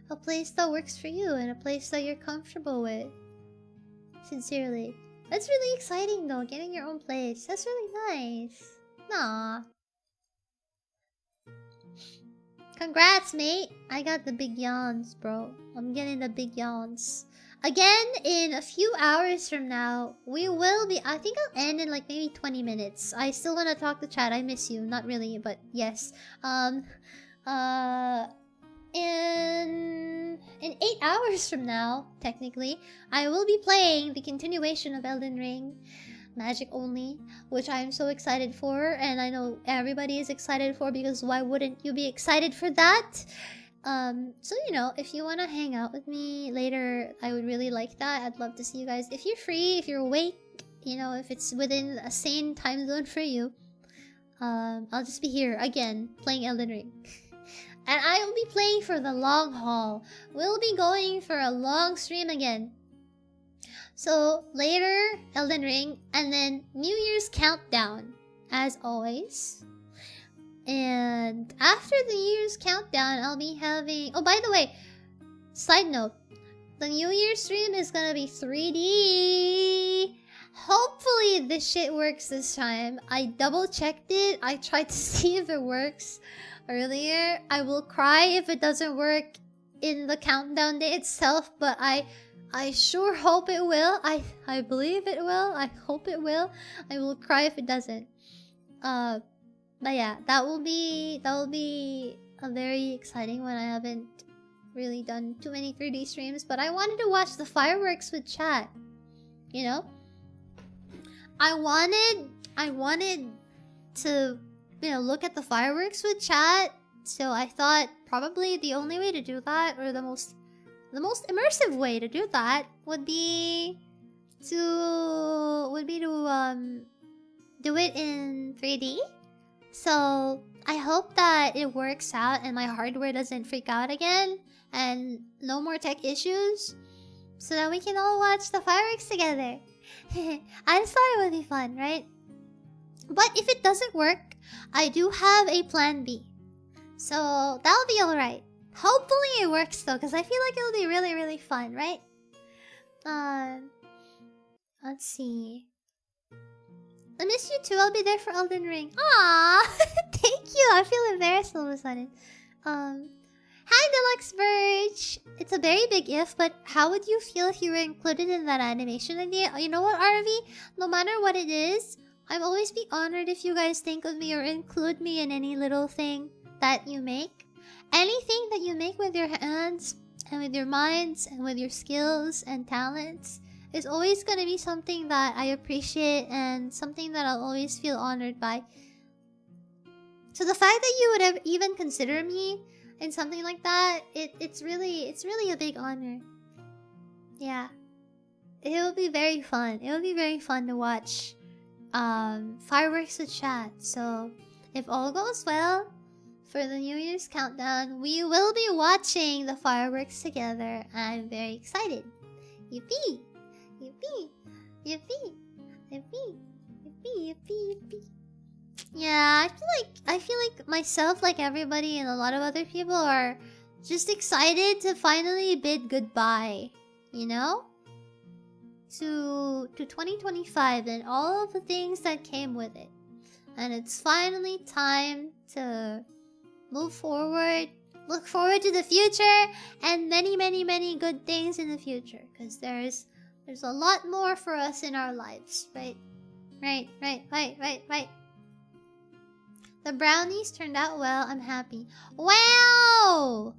a place that works for you and a place that you're comfortable with. Sincerely. That's really exciting though, getting your own place. That's really nice. Nah. Congrats, mate. I got the big yawns, bro. I'm getting the big yawns. Again, in a few hours from now, we will be... I think I'll end in like maybe 20 minutes. I still want to talk to chat. I miss you. Not really, but yes. In 8 hours from now, technically, I will be playing the continuation of Elden Ring. Magic only, which I'm so excited for, and I know everybody is excited for, because why wouldn't you be excited for that? So you know, if you want to hang out with me later, I would really like that. I'd love to see you guys. If you're free, if you're awake, you know, if it's within a sane time zone for you, I'll just be here again, playing Elden Ring. And I will be playing for the long haul. We'll be going for a long stream again. So, later, Elden Ring, and then New Year's Countdown, as always. And after the New Year's Countdown, I'll be having... Oh, by the way, side note. The New Year's stream is gonna be 3D. Hopefully this shit works this time. I double-checked it. I tried to see if it works earlier. I will cry if it doesn't work in the countdown day itself, but I sure hope it will. I believe it will. I hope it will. I will cry if it doesn't. But yeah, that will be a very exciting one. I haven't really done too many 3D streams, but I wanted to watch the fireworks with chat. You know? I wanted to, you know, look at the fireworks with chat. So I thought probably the only way to do that, or the most immersive way to do that, would be to do it in 3D. So I hope that it works out and my hardware doesn't freak out again and no more tech issues, so that we can all watch the fireworks together. I just thought it would be fun, right? But if it doesn't work, I do have a plan B, so that'll be alright. Hopefully it works though, because I feel like it'll be really, really fun, right? Let's see. I miss you too. I'll be there for Elden Ring. Aww! Thank you. I feel embarrassed all of a sudden. Hi, Deluxe Verge. It's a very big if, but how would you feel if you were included in that animation idea? You know what, RV? No matter what it is, I'd always be honored if you guys think of me or include me in any little thing that you make. Anything that you make with your hands and with your minds and with your skills and talents is always going to be something that I appreciate and something that I'll always feel honored by. So the fact that you would have even consider me in something like that, it's really a big honor. Yeah. It will be very fun. It will be very fun to watch fireworks with chat. So if all goes well, for the New Year's countdown, we will be watching the fireworks together. I'm very excited. Yippee! Yippee! Yippee! Yippee! Yippee! Yippee! Yippee! Yeah, I feel like myself, like everybody and a lot of other people, are just excited to finally bid goodbye, you know? To 2025 and all of the things that came with it. And it's finally time to move forward, look forward to the future, and many, many, many good things in the future. Because there's a lot more for us in our lives, right? Right. The brownies turned out well. I'm happy. Wow!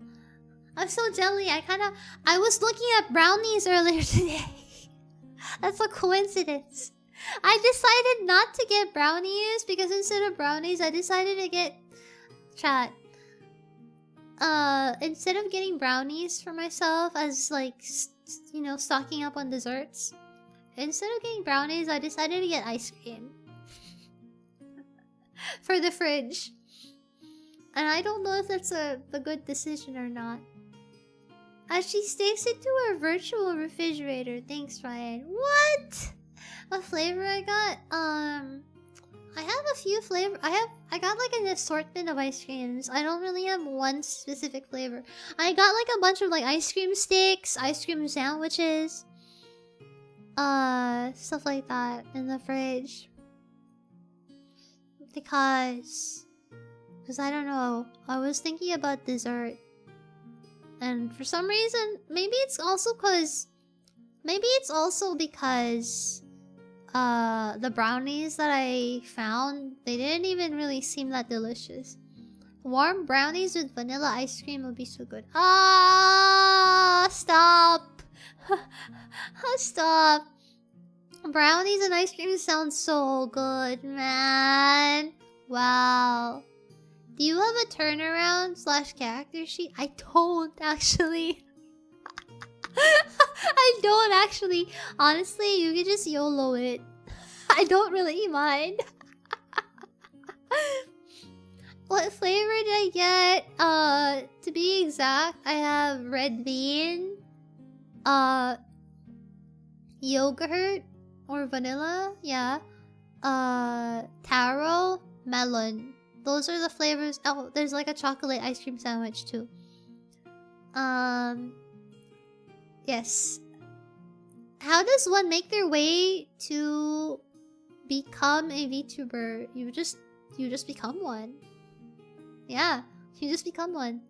I'm so jelly. I was looking at brownies earlier today. That's a coincidence. I decided not to get brownies because instead of brownies, I decided to get chat. Instead of getting brownies for myself as like, you know, stocking up on desserts, instead of getting brownies, I decided to get ice cream for the fridge. And I don't know if that's a good decision or not. As she sticks it to her virtual refrigerator. Thanks, Ryan. What? What flavor I got? I have a few flavor. I got like an assortment of ice creams. I don't really have one specific flavor. I got like a bunch of like ice cream sticks, ice cream sandwiches, stuff like that in the fridge. Because I don't know. I was thinking about dessert. And for some reason, maybe it's also because the brownies that I found, they didn't even really seem that delicious. Warm brownies with vanilla ice cream would be so good. Ah, stop. Stop. Brownies and ice cream sound so good, man. Wow. Do you have a turnaround / character sheet? I don't actually. I don't actually. Honestly, you can just YOLO it. I don't really mind. What flavor did I get? To be exact, I have red bean, yogurt or vanilla, yeah. Taro, melon. Those are the flavors. Oh, there's like a chocolate ice cream sandwich too. Yes. How does one make their way to become a VTuber? You just become one. Yeah, you just become one.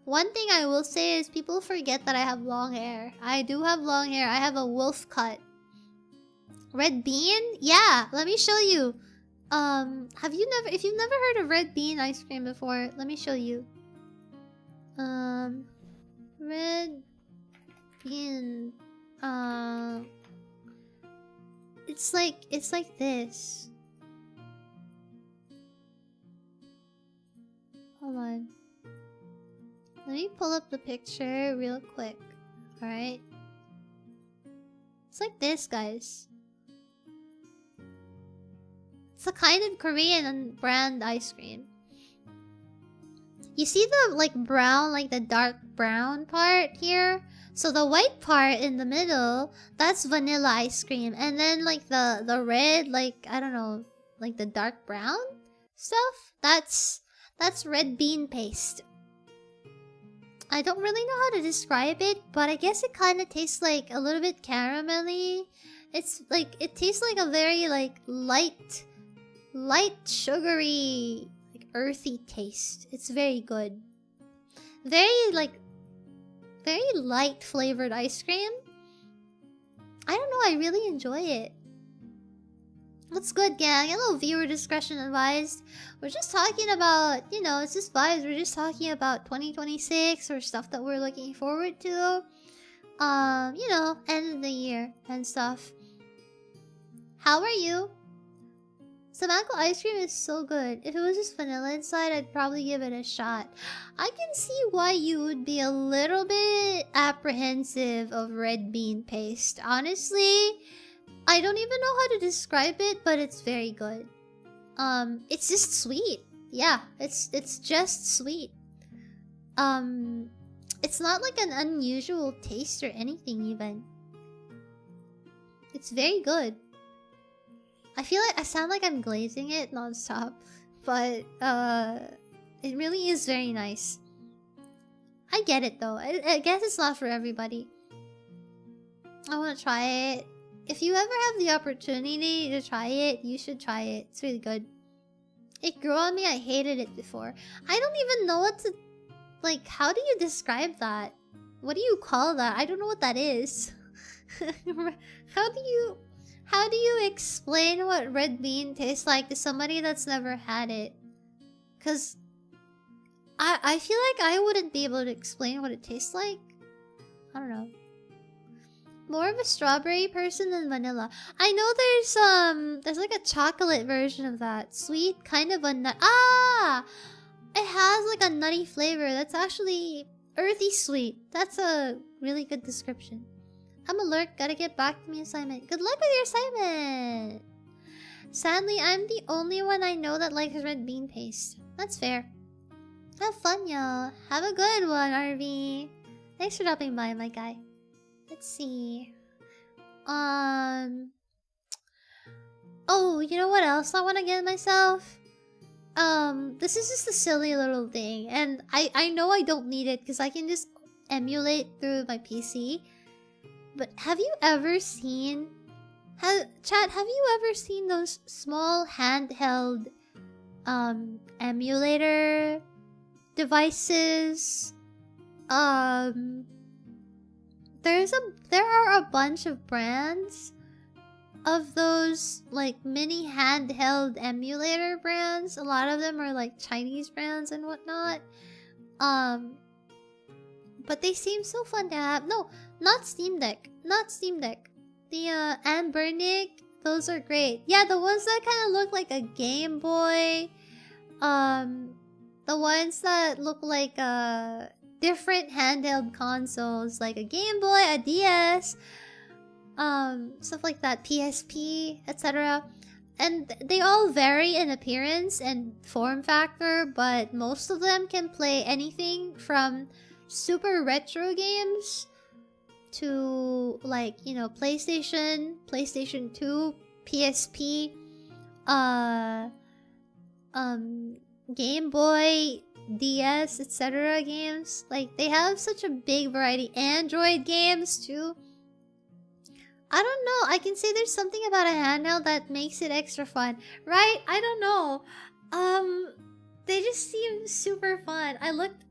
One thing I will say is people forget that I have long hair. I do have long hair. I have a wolf cut. Red bean? Yeah, let me show you. If you've never heard of red bean ice cream before, let me show you. Red bean. It's like this. Hold on. Let me pull up the picture real quick. Alright? It's like this, guys. It's a kind of Korean brand ice cream. You see the like brown, like the dark brown part here? So the white part in the middle, that's vanilla ice cream. And then like the red, like, I don't know, like the dark brown stuff, that's red bean paste. I don't really know how to describe it, but I guess it kind of tastes like a little bit caramelly. It's like, it tastes like a very like light sugary, like earthy taste. It's very good. Very light flavored ice cream. I don't know, I really enjoy it. What's good, gang? A little viewer discretion advised. We're just talking about, you know, it's just vibes. We're just talking about 2026 or stuff that we're looking forward to. You know, end of the year and stuff. How are you? Samako ice cream is so good. If it was just vanilla inside, I'd probably give it a shot. I can see why you would be a little bit apprehensive of red bean paste. Honestly, I don't even know how to describe it, but it's very good. It's just sweet. Yeah, it's just sweet. It's not like an unusual taste or anything even. It's very good. I feel like I sound like I'm glazing it non-stop, but it really is very nice. I get it though. I guess it's not for everybody. I want to try it. If you ever have the opportunity to try it, you should try it. It's really good. It grew on me. I hated it before. I don't even know what to... Like, how do you describe that? What do you call that? I don't know what that is. How do you explain what red bean tastes like to somebody that's never had it? Because I feel like I wouldn't be able to explain what it tastes like. I don't know. more of a strawberry person than vanilla. I know there's like a chocolate version of that. Sweet, kind of a nut. Ah! It has like a nutty flavor. That's actually earthy sweet. That's a really good description. I'm alert. Gotta get back to my assignment. Good luck with your assignment! Sadly, I'm the only one I know that likes red bean paste. That's fair. Have fun, y'all. Have a good one, RV. Thanks for dropping by, my guy. Let's see. Oh, you know what else I want to get myself? This is just a silly little thing, and I know I don't need it because I can just emulate through my PC. But have you ever seen... Chat, have you ever seen those small handheld emulator devices? There are a bunch of brands of those like mini handheld emulator brands. A lot of them are like Chinese brands and whatnot. But they seem so fun to have. No, not Steam Deck. Not Steam Deck. The Anbernic, those are great. Yeah, the ones that kind of look like a Game Boy. The ones that look like different handheld consoles, like a Game Boy, a DS, stuff like that, PSP, etc. And they all vary in appearance and form factor, but most of them can play anything from super retro games to, like, you know, PlayStation 2, PSP, Game Boy, DS, etc. games. Like, they have such a big variety. Android games too. I don't know. I can say there's something about a handheld that makes it extra fun, right? I don't know. They just seem super fun. I looked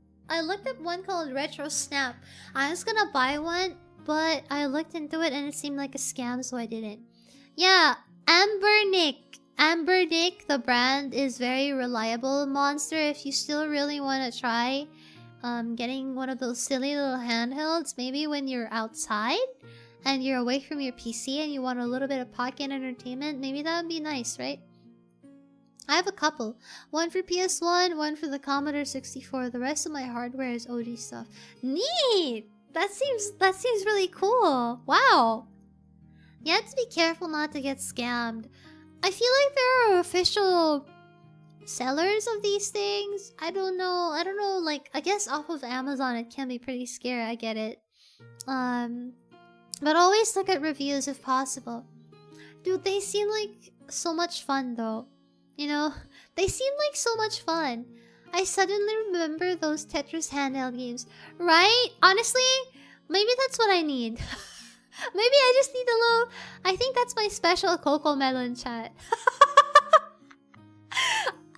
up one called Retro Snap. I was gonna buy one, but I looked into it and it seemed like a scam, so I didn't. Yeah, Anbernic, the brand, is very reliable, Monster. If you still really want to try getting one of those silly little handhelds, maybe when you're outside and you're away from your PC and you want a little bit of pocket entertainment, maybe that would be nice, right? I have a couple. One for PS1, one for the Commodore 64. The rest of my hardware is OG stuff. Neat! That seems really cool. Wow. You have to be careful not to get scammed. I feel like there are official sellers of these things. I don't know, like, I guess off of Amazon it can be pretty scary, I get it. But always look at reviews if possible. Dude, they seem like so much fun though. You know, they seem like so much fun. I suddenly remember those Tetris handheld games. Right? Honestly, maybe that's what I need. Maybe I just need a little... I think that's my special Coco Melon, chat.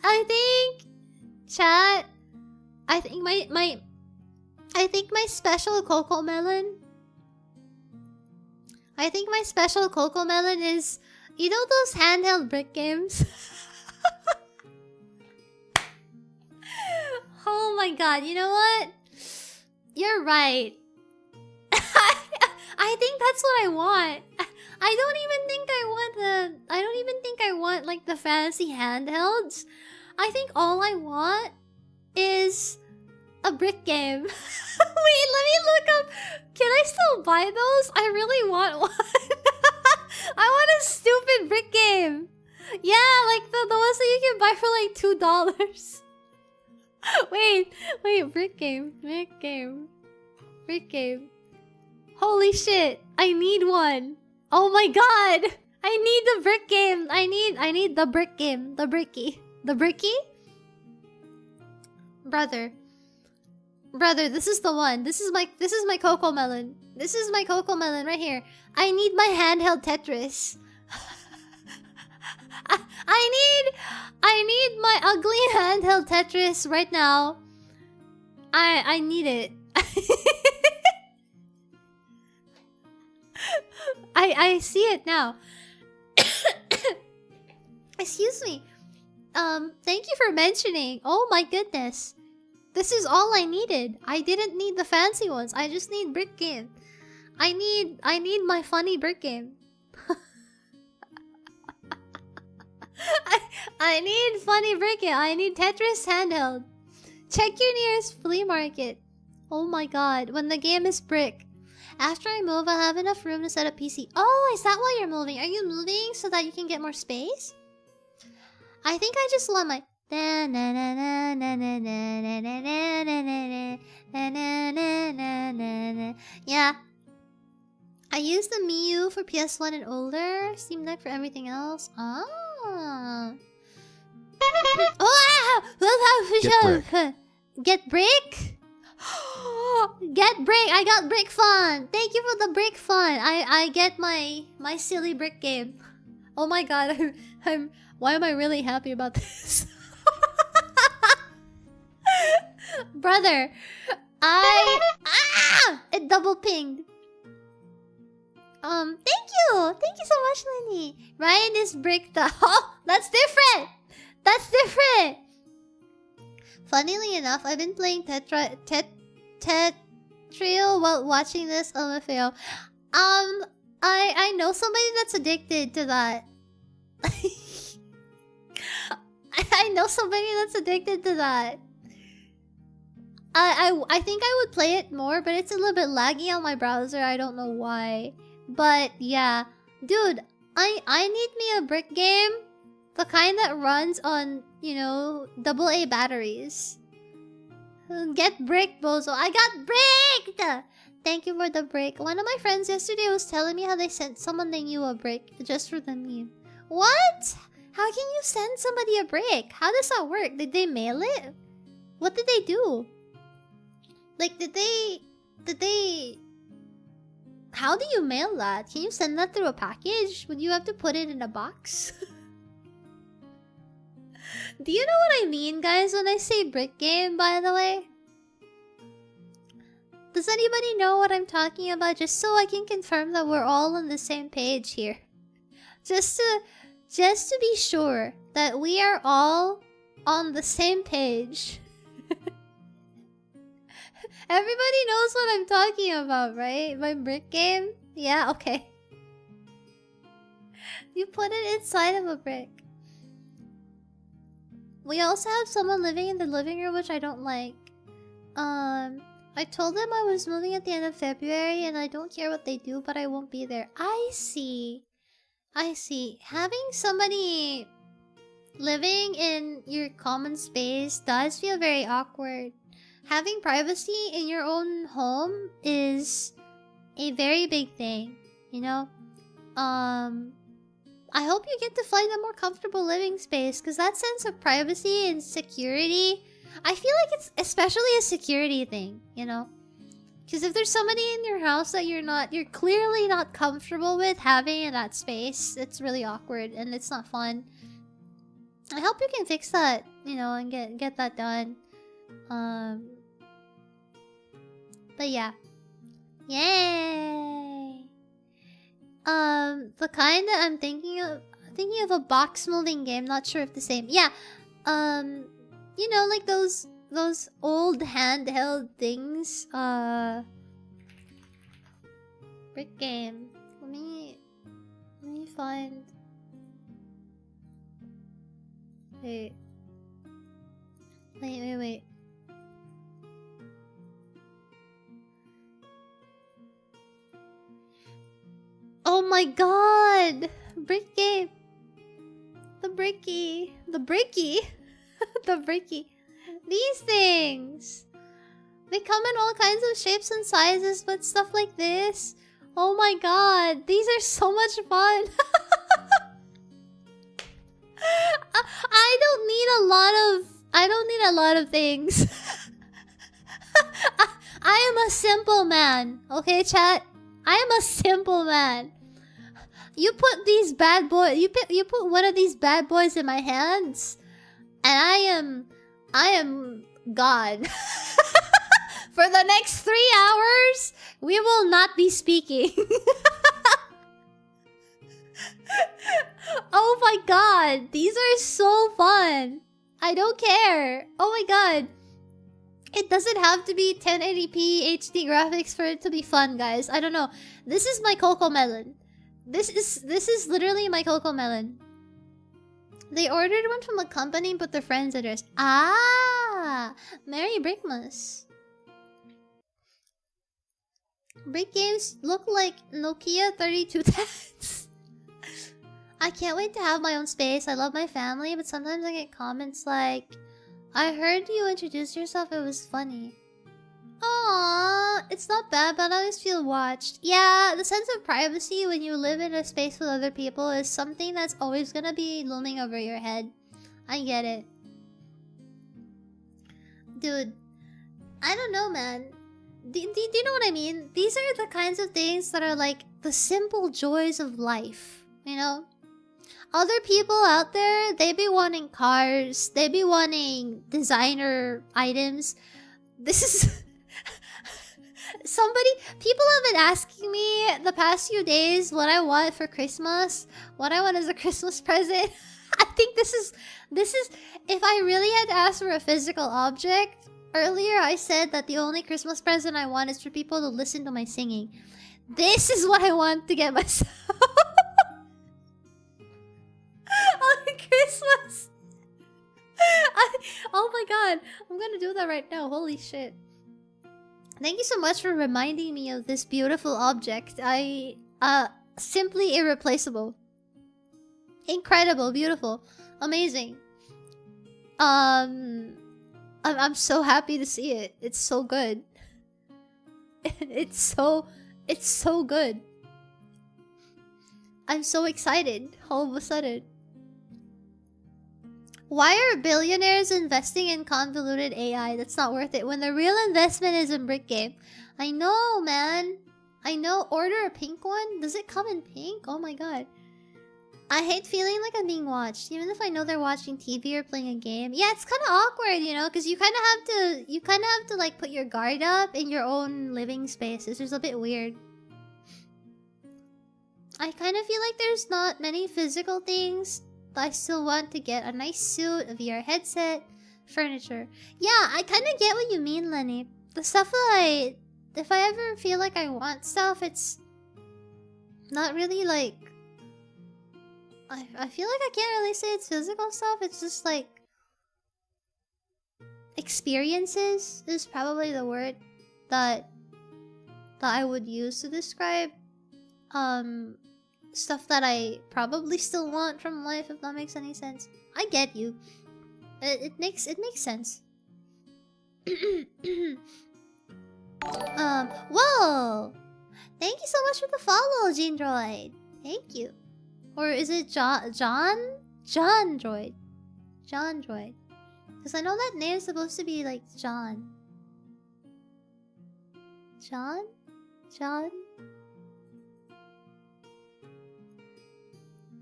I think... Chat... I think my special Coco Melon... I think my special Coco Melon is... You know those handheld brick games? Oh my god, you know what? You're right. I think that's what I want. I don't even think I want like the fancy handhelds. I think all I want is a brick game. Wait, let me look up. Can I still buy those? I really want one. I want a stupid brick game. Yeah, like the ones that you can buy for like $2. Wait, brick game. Holy shit, I need one. Oh my god, I need the brick game. I need the brick game, the bricky. Brother, this is the one. This is my Coco Melon. This is my Coco Melon right here. I need my handheld Tetris. I need my ugly handheld Tetris right now. I need it. I see it now. Excuse me. Thank you for mentioning. Oh my goodness. This is all I needed. I didn't need the fancy ones. I just need brick game. I need my funny brick game. I need funny brick game. I need Tetris handheld. Check your nearest flea market. Oh my god, when the game is brick. After I move, I'll have enough room to set up PC. Oh, is that why you're moving? Are you moving so that you can get more space? I think I just want my... Yeah. I use the Miu for PS1 and older. Steam Deck for everything else. Ah. Oh! Get brick? Get brick! I got brick fun! Thank you for the brick fun! I get my silly brick game. Oh my god, I'm why am I really happy about this? Brother, it double pinged. Thank you so much, Lenny. Ryan is bricked up. Oh, that's different. That's different. Funnily enough, I've been playing Tetrial while watching this LMFAO. I know somebody that's addicted to that. I know somebody that's addicted to that. I think I would play it more, but it's a little bit laggy on my browser. I don't know why. But yeah, dude, I need me a brick game, the kind that runs on, you know, AA batteries. Get bricked, bozo. I got bricked. Thank you for the brick. One of my friends yesterday was telling me how they sent someone they knew a brick just for the meme. What? How can you send somebody a brick? How does that work? Did they mail it? What did they do? Like, did they... How do you mail that? Can you send that through a package? Would you have to put it in a box? Do you know what I mean, guys, when I say brick game, by the way? Does anybody know what I'm talking about? Just so I can confirm that we're all on the same page here. Just to be sure that we are all on the same page. Everybody knows what I'm talking about, right? My brick game? Yeah, okay. You put it inside of a brick. We also have someone living in the living room, which I don't like. I told them I was moving at the end of February and I don't care what they do, but I won't be there. I see. I see. Having somebody living in your common space does feel very awkward. Having privacy in your own home is a very big thing, you know? I hope you get to find a more comfortable living space, because that sense of privacy and security, I feel like it's especially a security thing, you know? Because if there's somebody in your house that you're clearly not comfortable with having in that space, it's really awkward and it's not fun. I hope you can fix that, you know, and get that done. But yeah. Yay! The kind that I'm thinking of a box molding game, not sure if the same. Yeah. You know, like those old handheld things. Brick game. Let me find. Wait. Oh my god! Brick game. The bricky. The bricky. The bricky. These things. They come in all kinds of shapes and sizes, but stuff like this. Oh my god. These are so much fun. I don't need a lot of things. I am a simple man. Okay, chat? I am a simple man. You put these bad boys, you put one of these bad boys in my hands, and I am God. For the next 3 hours, we will not be speaking. Oh my god, these are so fun. I don't care. Oh my god. It doesn't have to be 1080p HD graphics for it to be fun, guys. I don't know. This is my Coco Melon. This is literally my Coco Melon. They ordered one from a company, but their friend's address. Ah, Merry Brickmas. Brick games look like Nokia 3210s. I can't wait to have my own space. I love my family, but sometimes I get comments like, I heard you introduce yourself, it was funny. Aww, it's not bad, but I always feel watched. Yeah, the sense of privacy when you live in a space with other people is something that's always gonna be looming over your head. I get it. Dude, I don't know, man. Do you know what I mean? These are the kinds of things that are like the simple joys of life, you know? Other people out there, they be wanting cars, they be wanting designer items. This is... People have been asking me the past few days what I want for Christmas, what I want as a Christmas present. I think this is, if I really had asked for a physical object, earlier I said that the only Christmas present I want is for people to listen to my singing. This is what I want to get myself. On Christmas. Oh my god, I'm gonna do that right now, holy shit. Thank you so much for reminding me of this beautiful object. Simply irreplaceable. Incredible, beautiful, amazing. I'm so happy to see it. It's so good. It's so good. I'm so excited all of a sudden. Why are billionaires investing in convoluted AI? That's not worth it when the real investment is in brick game. I know, man. I know. Order a pink one? Does it come in pink? Oh my god. I hate feeling like I'm being watched, even if I know they're watching TV or playing a game. Yeah, it's kind of awkward, you know, because you kind of have to like put your guard up in your own living space. It's just a bit weird. I kind of feel like there's not many physical things. I still want to get a nice suit, a VR headset, furniture. Yeah, I kind of get what you mean, Lenny. The stuff that if I ever feel like I want stuff, it's not really like... I feel like I can't really say it's physical stuff. It's just like... experiences is probably the word that I would use to describe stuff that I probably still want from life, if that makes any sense. I get you. It makes sense. Whoa! Thank you so much for the follow, Gene Droid. Thank you. Or is it John Droid? John Droid. Because I know that name is supposed to be like John. John?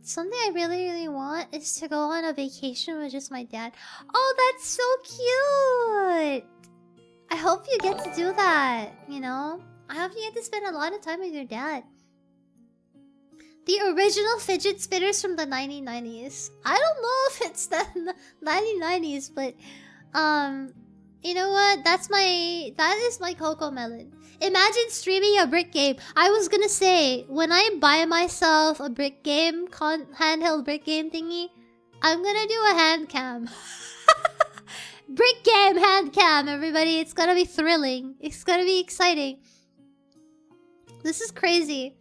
Something I really, really want is to go on a vacation with just my dad. Oh, that's so cute! I hope you get to do that, you know? I hope you get to spend a lot of time with your dad. The original fidget spinners from the 1990s. I don't know if it's the 1990s, but you know what? That is my Coco Melon. Imagine streaming a brick game. I was gonna say, when I buy myself a brick game, handheld brick game thingy, I'm gonna do a hand cam. Brick game hand cam, everybody. It's gonna be thrilling. It's gonna be exciting. This is crazy.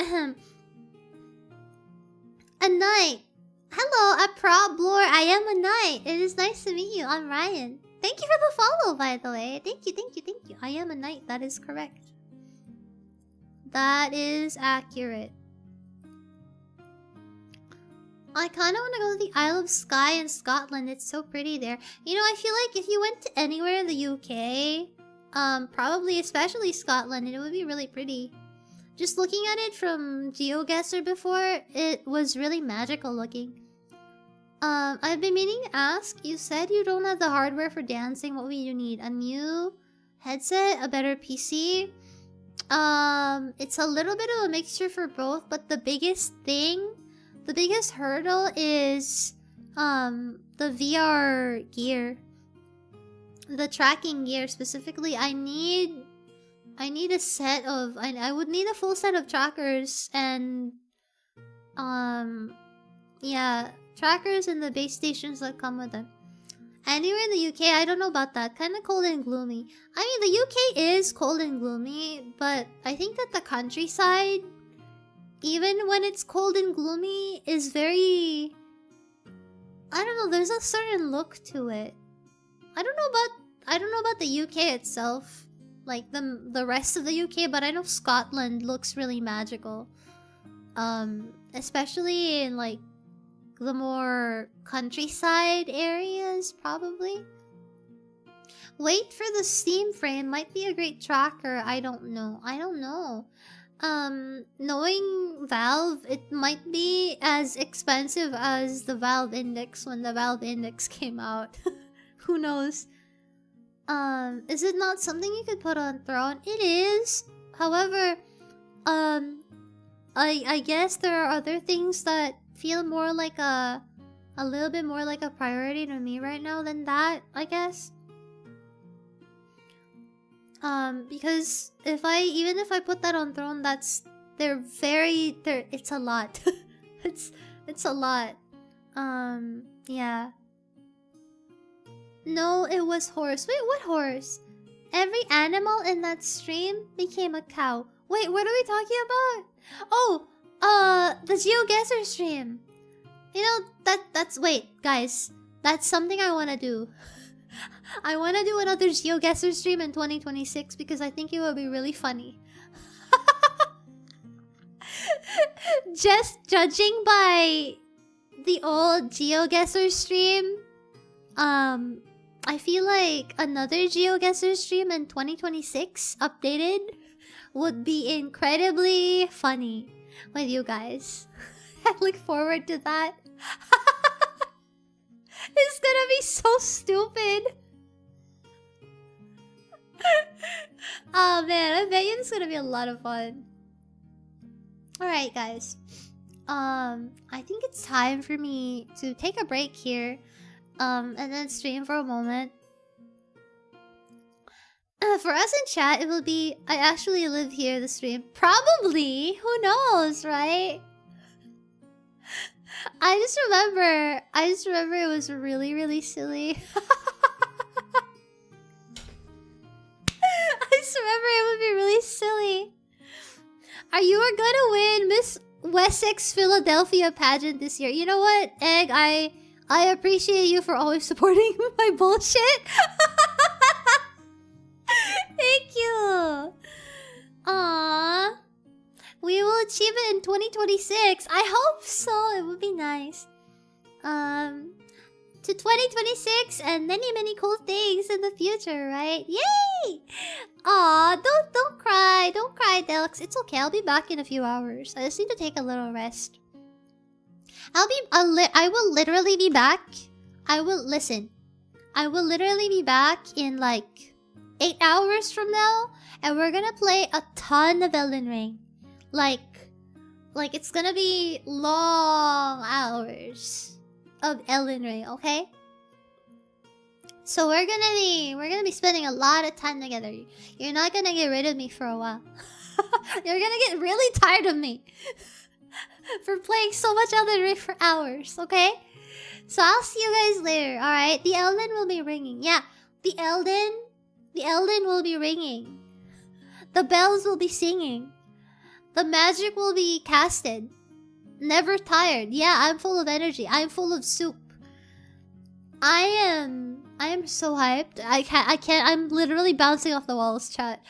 A knight. Hello, a prob lore. I am a knight. It is nice to meet you. I'm Ryan. Thank you for the follow, by the way. Thank you. I am a knight. That is correct. That is accurate. I kind of want to go to the Isle of Skye in Scotland. It's so pretty there. You know, I feel like if you went to anywhere in the UK, probably especially Scotland, it would be really pretty. Just looking at it from GeoGuessr before, it was really magical looking. I've been meaning to ask, you said you don't have the hardware for dancing. What would you need? A new headset? A better PC? It's a little bit of a mixture for both, but the biggest hurdle is, the VR gear. the tracking gear specifically, I need a set of I would need a full set of trackers and yeah, trackers and the base stations that come with them. Anywhere in the UK, I don't know about that. Kind of cold and gloomy. I mean, the UK is cold and gloomy, but I think that the countryside, even when it's cold and gloomy, is very... I don't know, there's a certain look to it. I don't know about the UK itself, like the rest of the UK, but I know Scotland looks really magical. Especially in like the more countryside areas, probably. Wait for the Steam frame might be a great tracker. I don't know. Knowing Valve, it might be as expensive as the Valve Index when the Valve Index came out. Who knows? Is it not something you could put on Throne? It is. However, I guess there are other things that feel more like a little bit more like a priority to me right now than that, I guess. Because even if I put that on Throne, it's a lot. it's a lot. Yeah. No, it was horse. Wait, what horse? Every animal in that stream became a cow. Wait, what are we talking about? Oh, the GeoGuessr stream. You know, wait, guys. That's something I want to do. I want to do another GeoGuessr stream in 2026 because I think it would be really funny. Just judging by the old GeoGuessr stream, I feel like another GeoGuessr stream in 2026, updated, would be incredibly funny with you guys. I look forward to that. It's gonna be so stupid. Oh man, I bet you it's gonna be a lot of fun. Alright guys. I think it's time for me to take a break here. And then stream for a moment. For us in chat, it will be I actually live here the stream. Probably! Who knows, right? I just remember it was really, really silly. I just remember it would be really silly. Are you gonna win Miss Wessex Philadelphia pageant this year? You know what, Egg? I appreciate you for always supporting my bullshit. Thank you. Aww. We will achieve it in 2026. I hope so. It would be nice. To 2026 and many, many cool things in the future, right? Yay! Aw, don't cry. Don't cry, Delx. It's okay. I'll be back in a few hours. I just need to take a little rest. I will literally be back. I will literally be back in like 8 hours from now, and we're gonna play a ton of Elden Ring. Like it's gonna be long hours of Elden Ring, okay? So we're gonna be spending a lot of time together. You're not gonna get rid of me for a while. You're gonna get really tired of me for playing so much Elden Ring for hours, okay? So I'll see you guys later, alright? The Elden will be ringing. Yeah, the Elden will be ringing. The bells will be singing. The magic will be casted. Never tired. Yeah, I'm full of energy. I'm full of soup. I am so hyped. I can't. I'm literally bouncing off the walls, chat.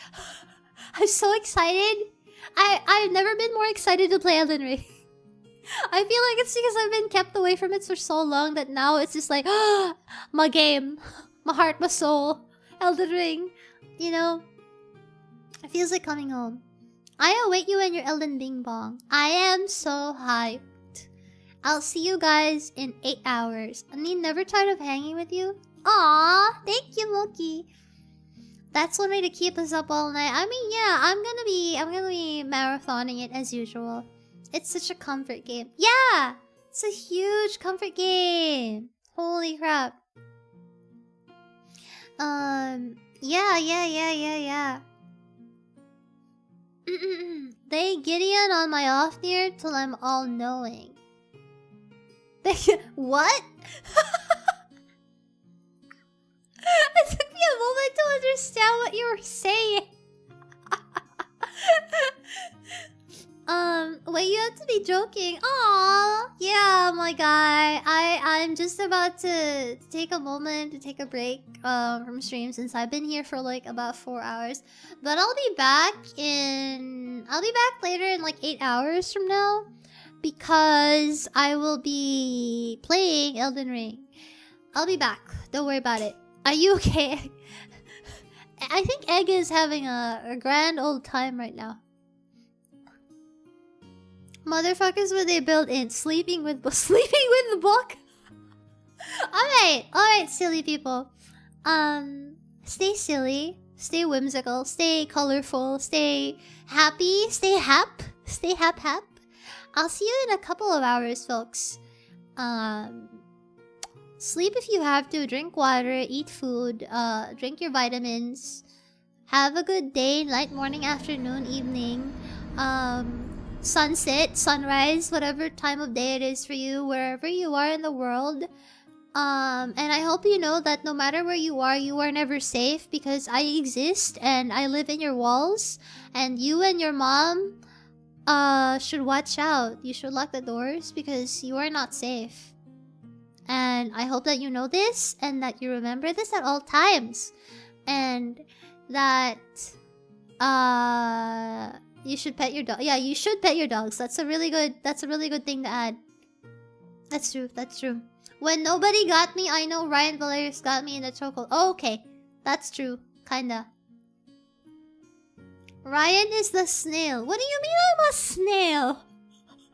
I'm so excited. I've never been more excited to play Elden Ring. I feel like it's because I've been kept away from it for so long that now it's just like, my game, my heart, my soul, Elden Ring. You know, it feels like coming home. I await you and your Elden Bing Bong. I am so hyped. I'll see you guys in 8 hours. I mean, never tired of hanging with you. Aw, thank you, Moki. That's one way to keep us up all night. I mean, yeah, I'm gonna be marathoning it as usual. It's such a comfort game. Yeah, it's a huge comfort game. Holy crap. Yeah. They Gideon on my off near till I'm all knowing. They what? It took me a moment to understand what you were saying. Wait, you have to be joking. Aww. Yeah, my guy. I'm just about to take a moment to take a break from stream since I've been here for like about 4 hours. But I'll be back later in like 8 hours from now because I will be playing Elden Ring. I'll be back. Don't worry about it. Are you okay? I think Egg is having a grand old time right now. Motherfuckers, would they build in sleeping with the book? Alright, silly people. Stay silly, stay whimsical, stay colorful, stay happy, stay hap. I'll see you in a couple of hours, folks. Sleep if you have to, drink water, eat food, drink your vitamins. Have a good day, night, morning, afternoon, evening. Sunset, sunrise, whatever time of day it is for you, wherever you are in the world. And I hope you know that no matter where you are never safe because I exist and I live in your walls. And you and your mom should watch out. You should lock the doors because you are not safe. And I hope that you know this and that you remember this at all times. And that you should pet your dog. Yeah, you should pet your dogs. That's a really good thing to add. That's true. When nobody got me, I know Ryan Valerius got me in the chokehold. Oh, okay. That's true. Kinda. Ryan is the snail. What do you mean I'm a snail?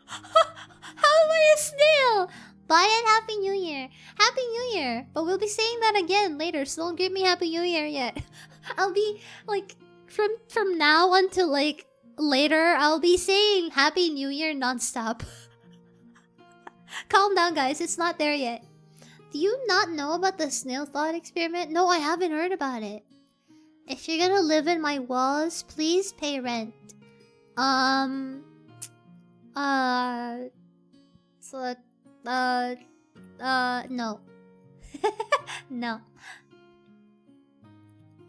How am I a snail? Bye and Happy New Year. Happy New Year. But we'll be saying that again later, so don't give me Happy New Year yet. I'll be like from now until like later, I'll be saying Happy New Year nonstop. Calm down, guys. It's not there yet. Do you not know about the snail thought experiment? No, I haven't heard about it. If you're gonna live in my walls, please pay rent. No. No.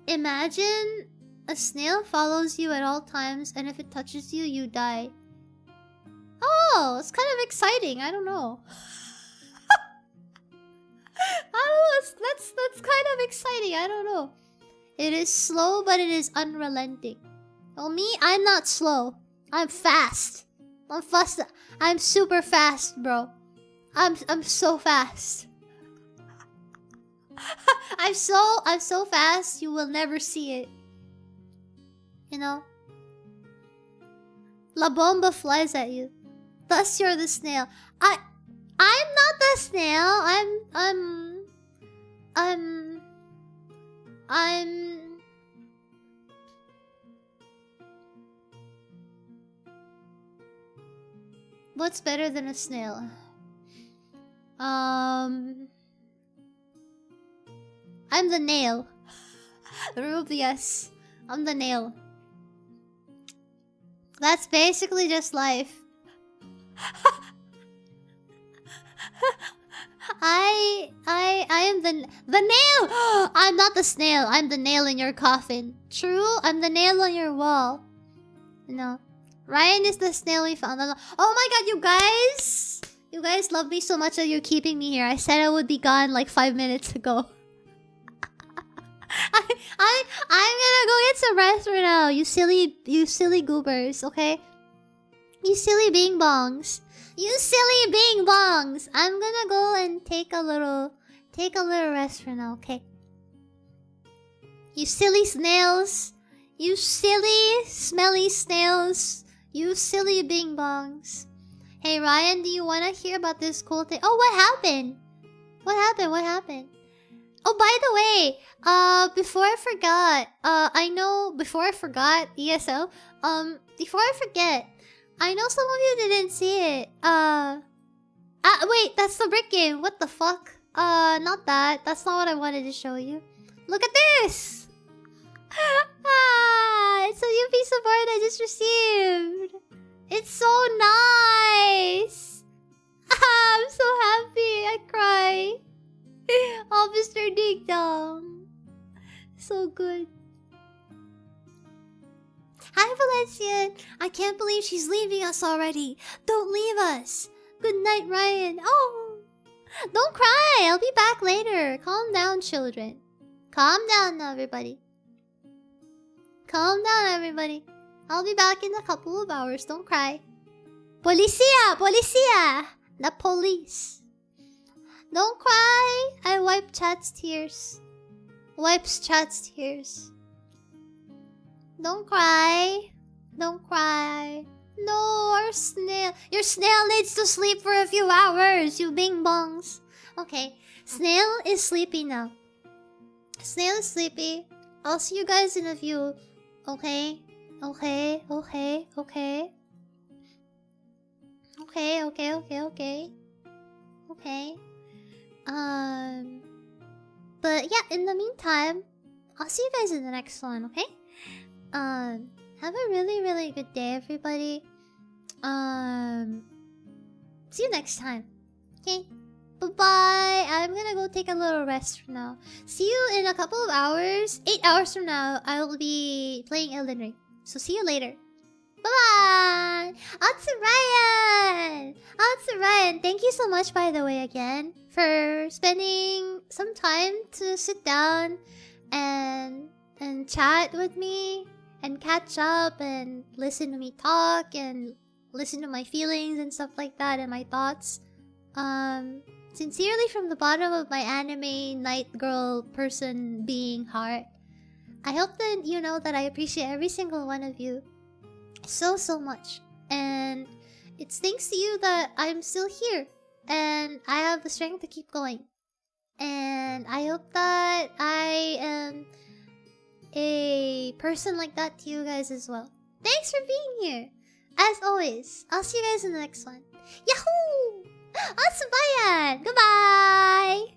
Imagine a snail follows you at all times, and if it touches you, you die. Oh, it's kind of exciting. I don't know. That's kind of exciting. I don't know. It is slow, but it is unrelenting. Well, me, I'm not slow. I'm fast. I'm fast. I'm super fast, bro. I'm so fast. I'm so fast. You will never see it. You know? La Bomba flies at you. Thus you're the snail. I'm not the snail. What's better than a snail? I'm the nail. Rubius. I'm the nail. That's basically just life. I am the nail! I'm not the snail. I'm the nail in your coffin. True, I'm the nail on your wall. No. Ryan is the snail we found. Oh my god, you guys! You guys love me so much that you're keeping me here. I said I would be gone like 5 minutes ago. I'm gonna go get some rest right now. You silly goobers, okay? You silly bing bongs. You silly bing bongs. I'm gonna go and take a little rest for now, okay? You silly snails. You silly smelly snails. You silly bing bongs. Hey Ryan, do you wanna hear about this cool thing? Oh, what happened? What happened? Oh, by the way, before I forgot, ESL, before I forget, I know some of you didn't see it. Wait, that's the brick game. What the fuck? Not that. That's not what I wanted to show you. Look at this! It's a new piece of art I just received. It's so nice. I'm so happy. I cry. Oh, Mr. Ding Dong. So good. Hi, Valencian. I can't believe she's leaving us already. Don't leave us. Good night, Ryan. Oh, don't cry. I'll be back later. Calm down, children. Calm down, everybody. Calm down, everybody. I'll be back in a couple of hours. Don't cry. Policia! Policia! The police. Don't cry. I wipe Chat's tears. Wipes Chat's tears. Don't cry. Don't cry. No, our snail. Your snail needs to sleep for a few hours, you bing bongs. Okay, snail is sleepy now. Snail is sleepy. I'll see you guys in a few. Okay? Okay, okay, okay. Okay, okay, okay, okay. Okay. But yeah, in the meantime, I'll see you guys in the next one, okay? Have a really, really good day, everybody. See you next time. Okay? Bye-bye. I'm gonna go take a little rest for now. See you in a couple of hours. 8 hours from now, I will be playing Elden Ring. So see you later. Bye-bye! Otsu Ryan! Otsu Ryan, thank you so much, by the way, again, for spending some time to sit down and chat with me and catch up and listen to me talk and listen to my feelings and stuff like that and my thoughts. Sincerely from the bottom of my anime night girl person being heart, I hope that you know that I appreciate every single one of you so much, and it's thanks to you that I'm still here and I have the strength to keep going, and I hope that I am a person like that to you guys as well. Thanks for being here. As always, I'll see you guys in the next one. Yahoo! Atsubayan! Goodbye!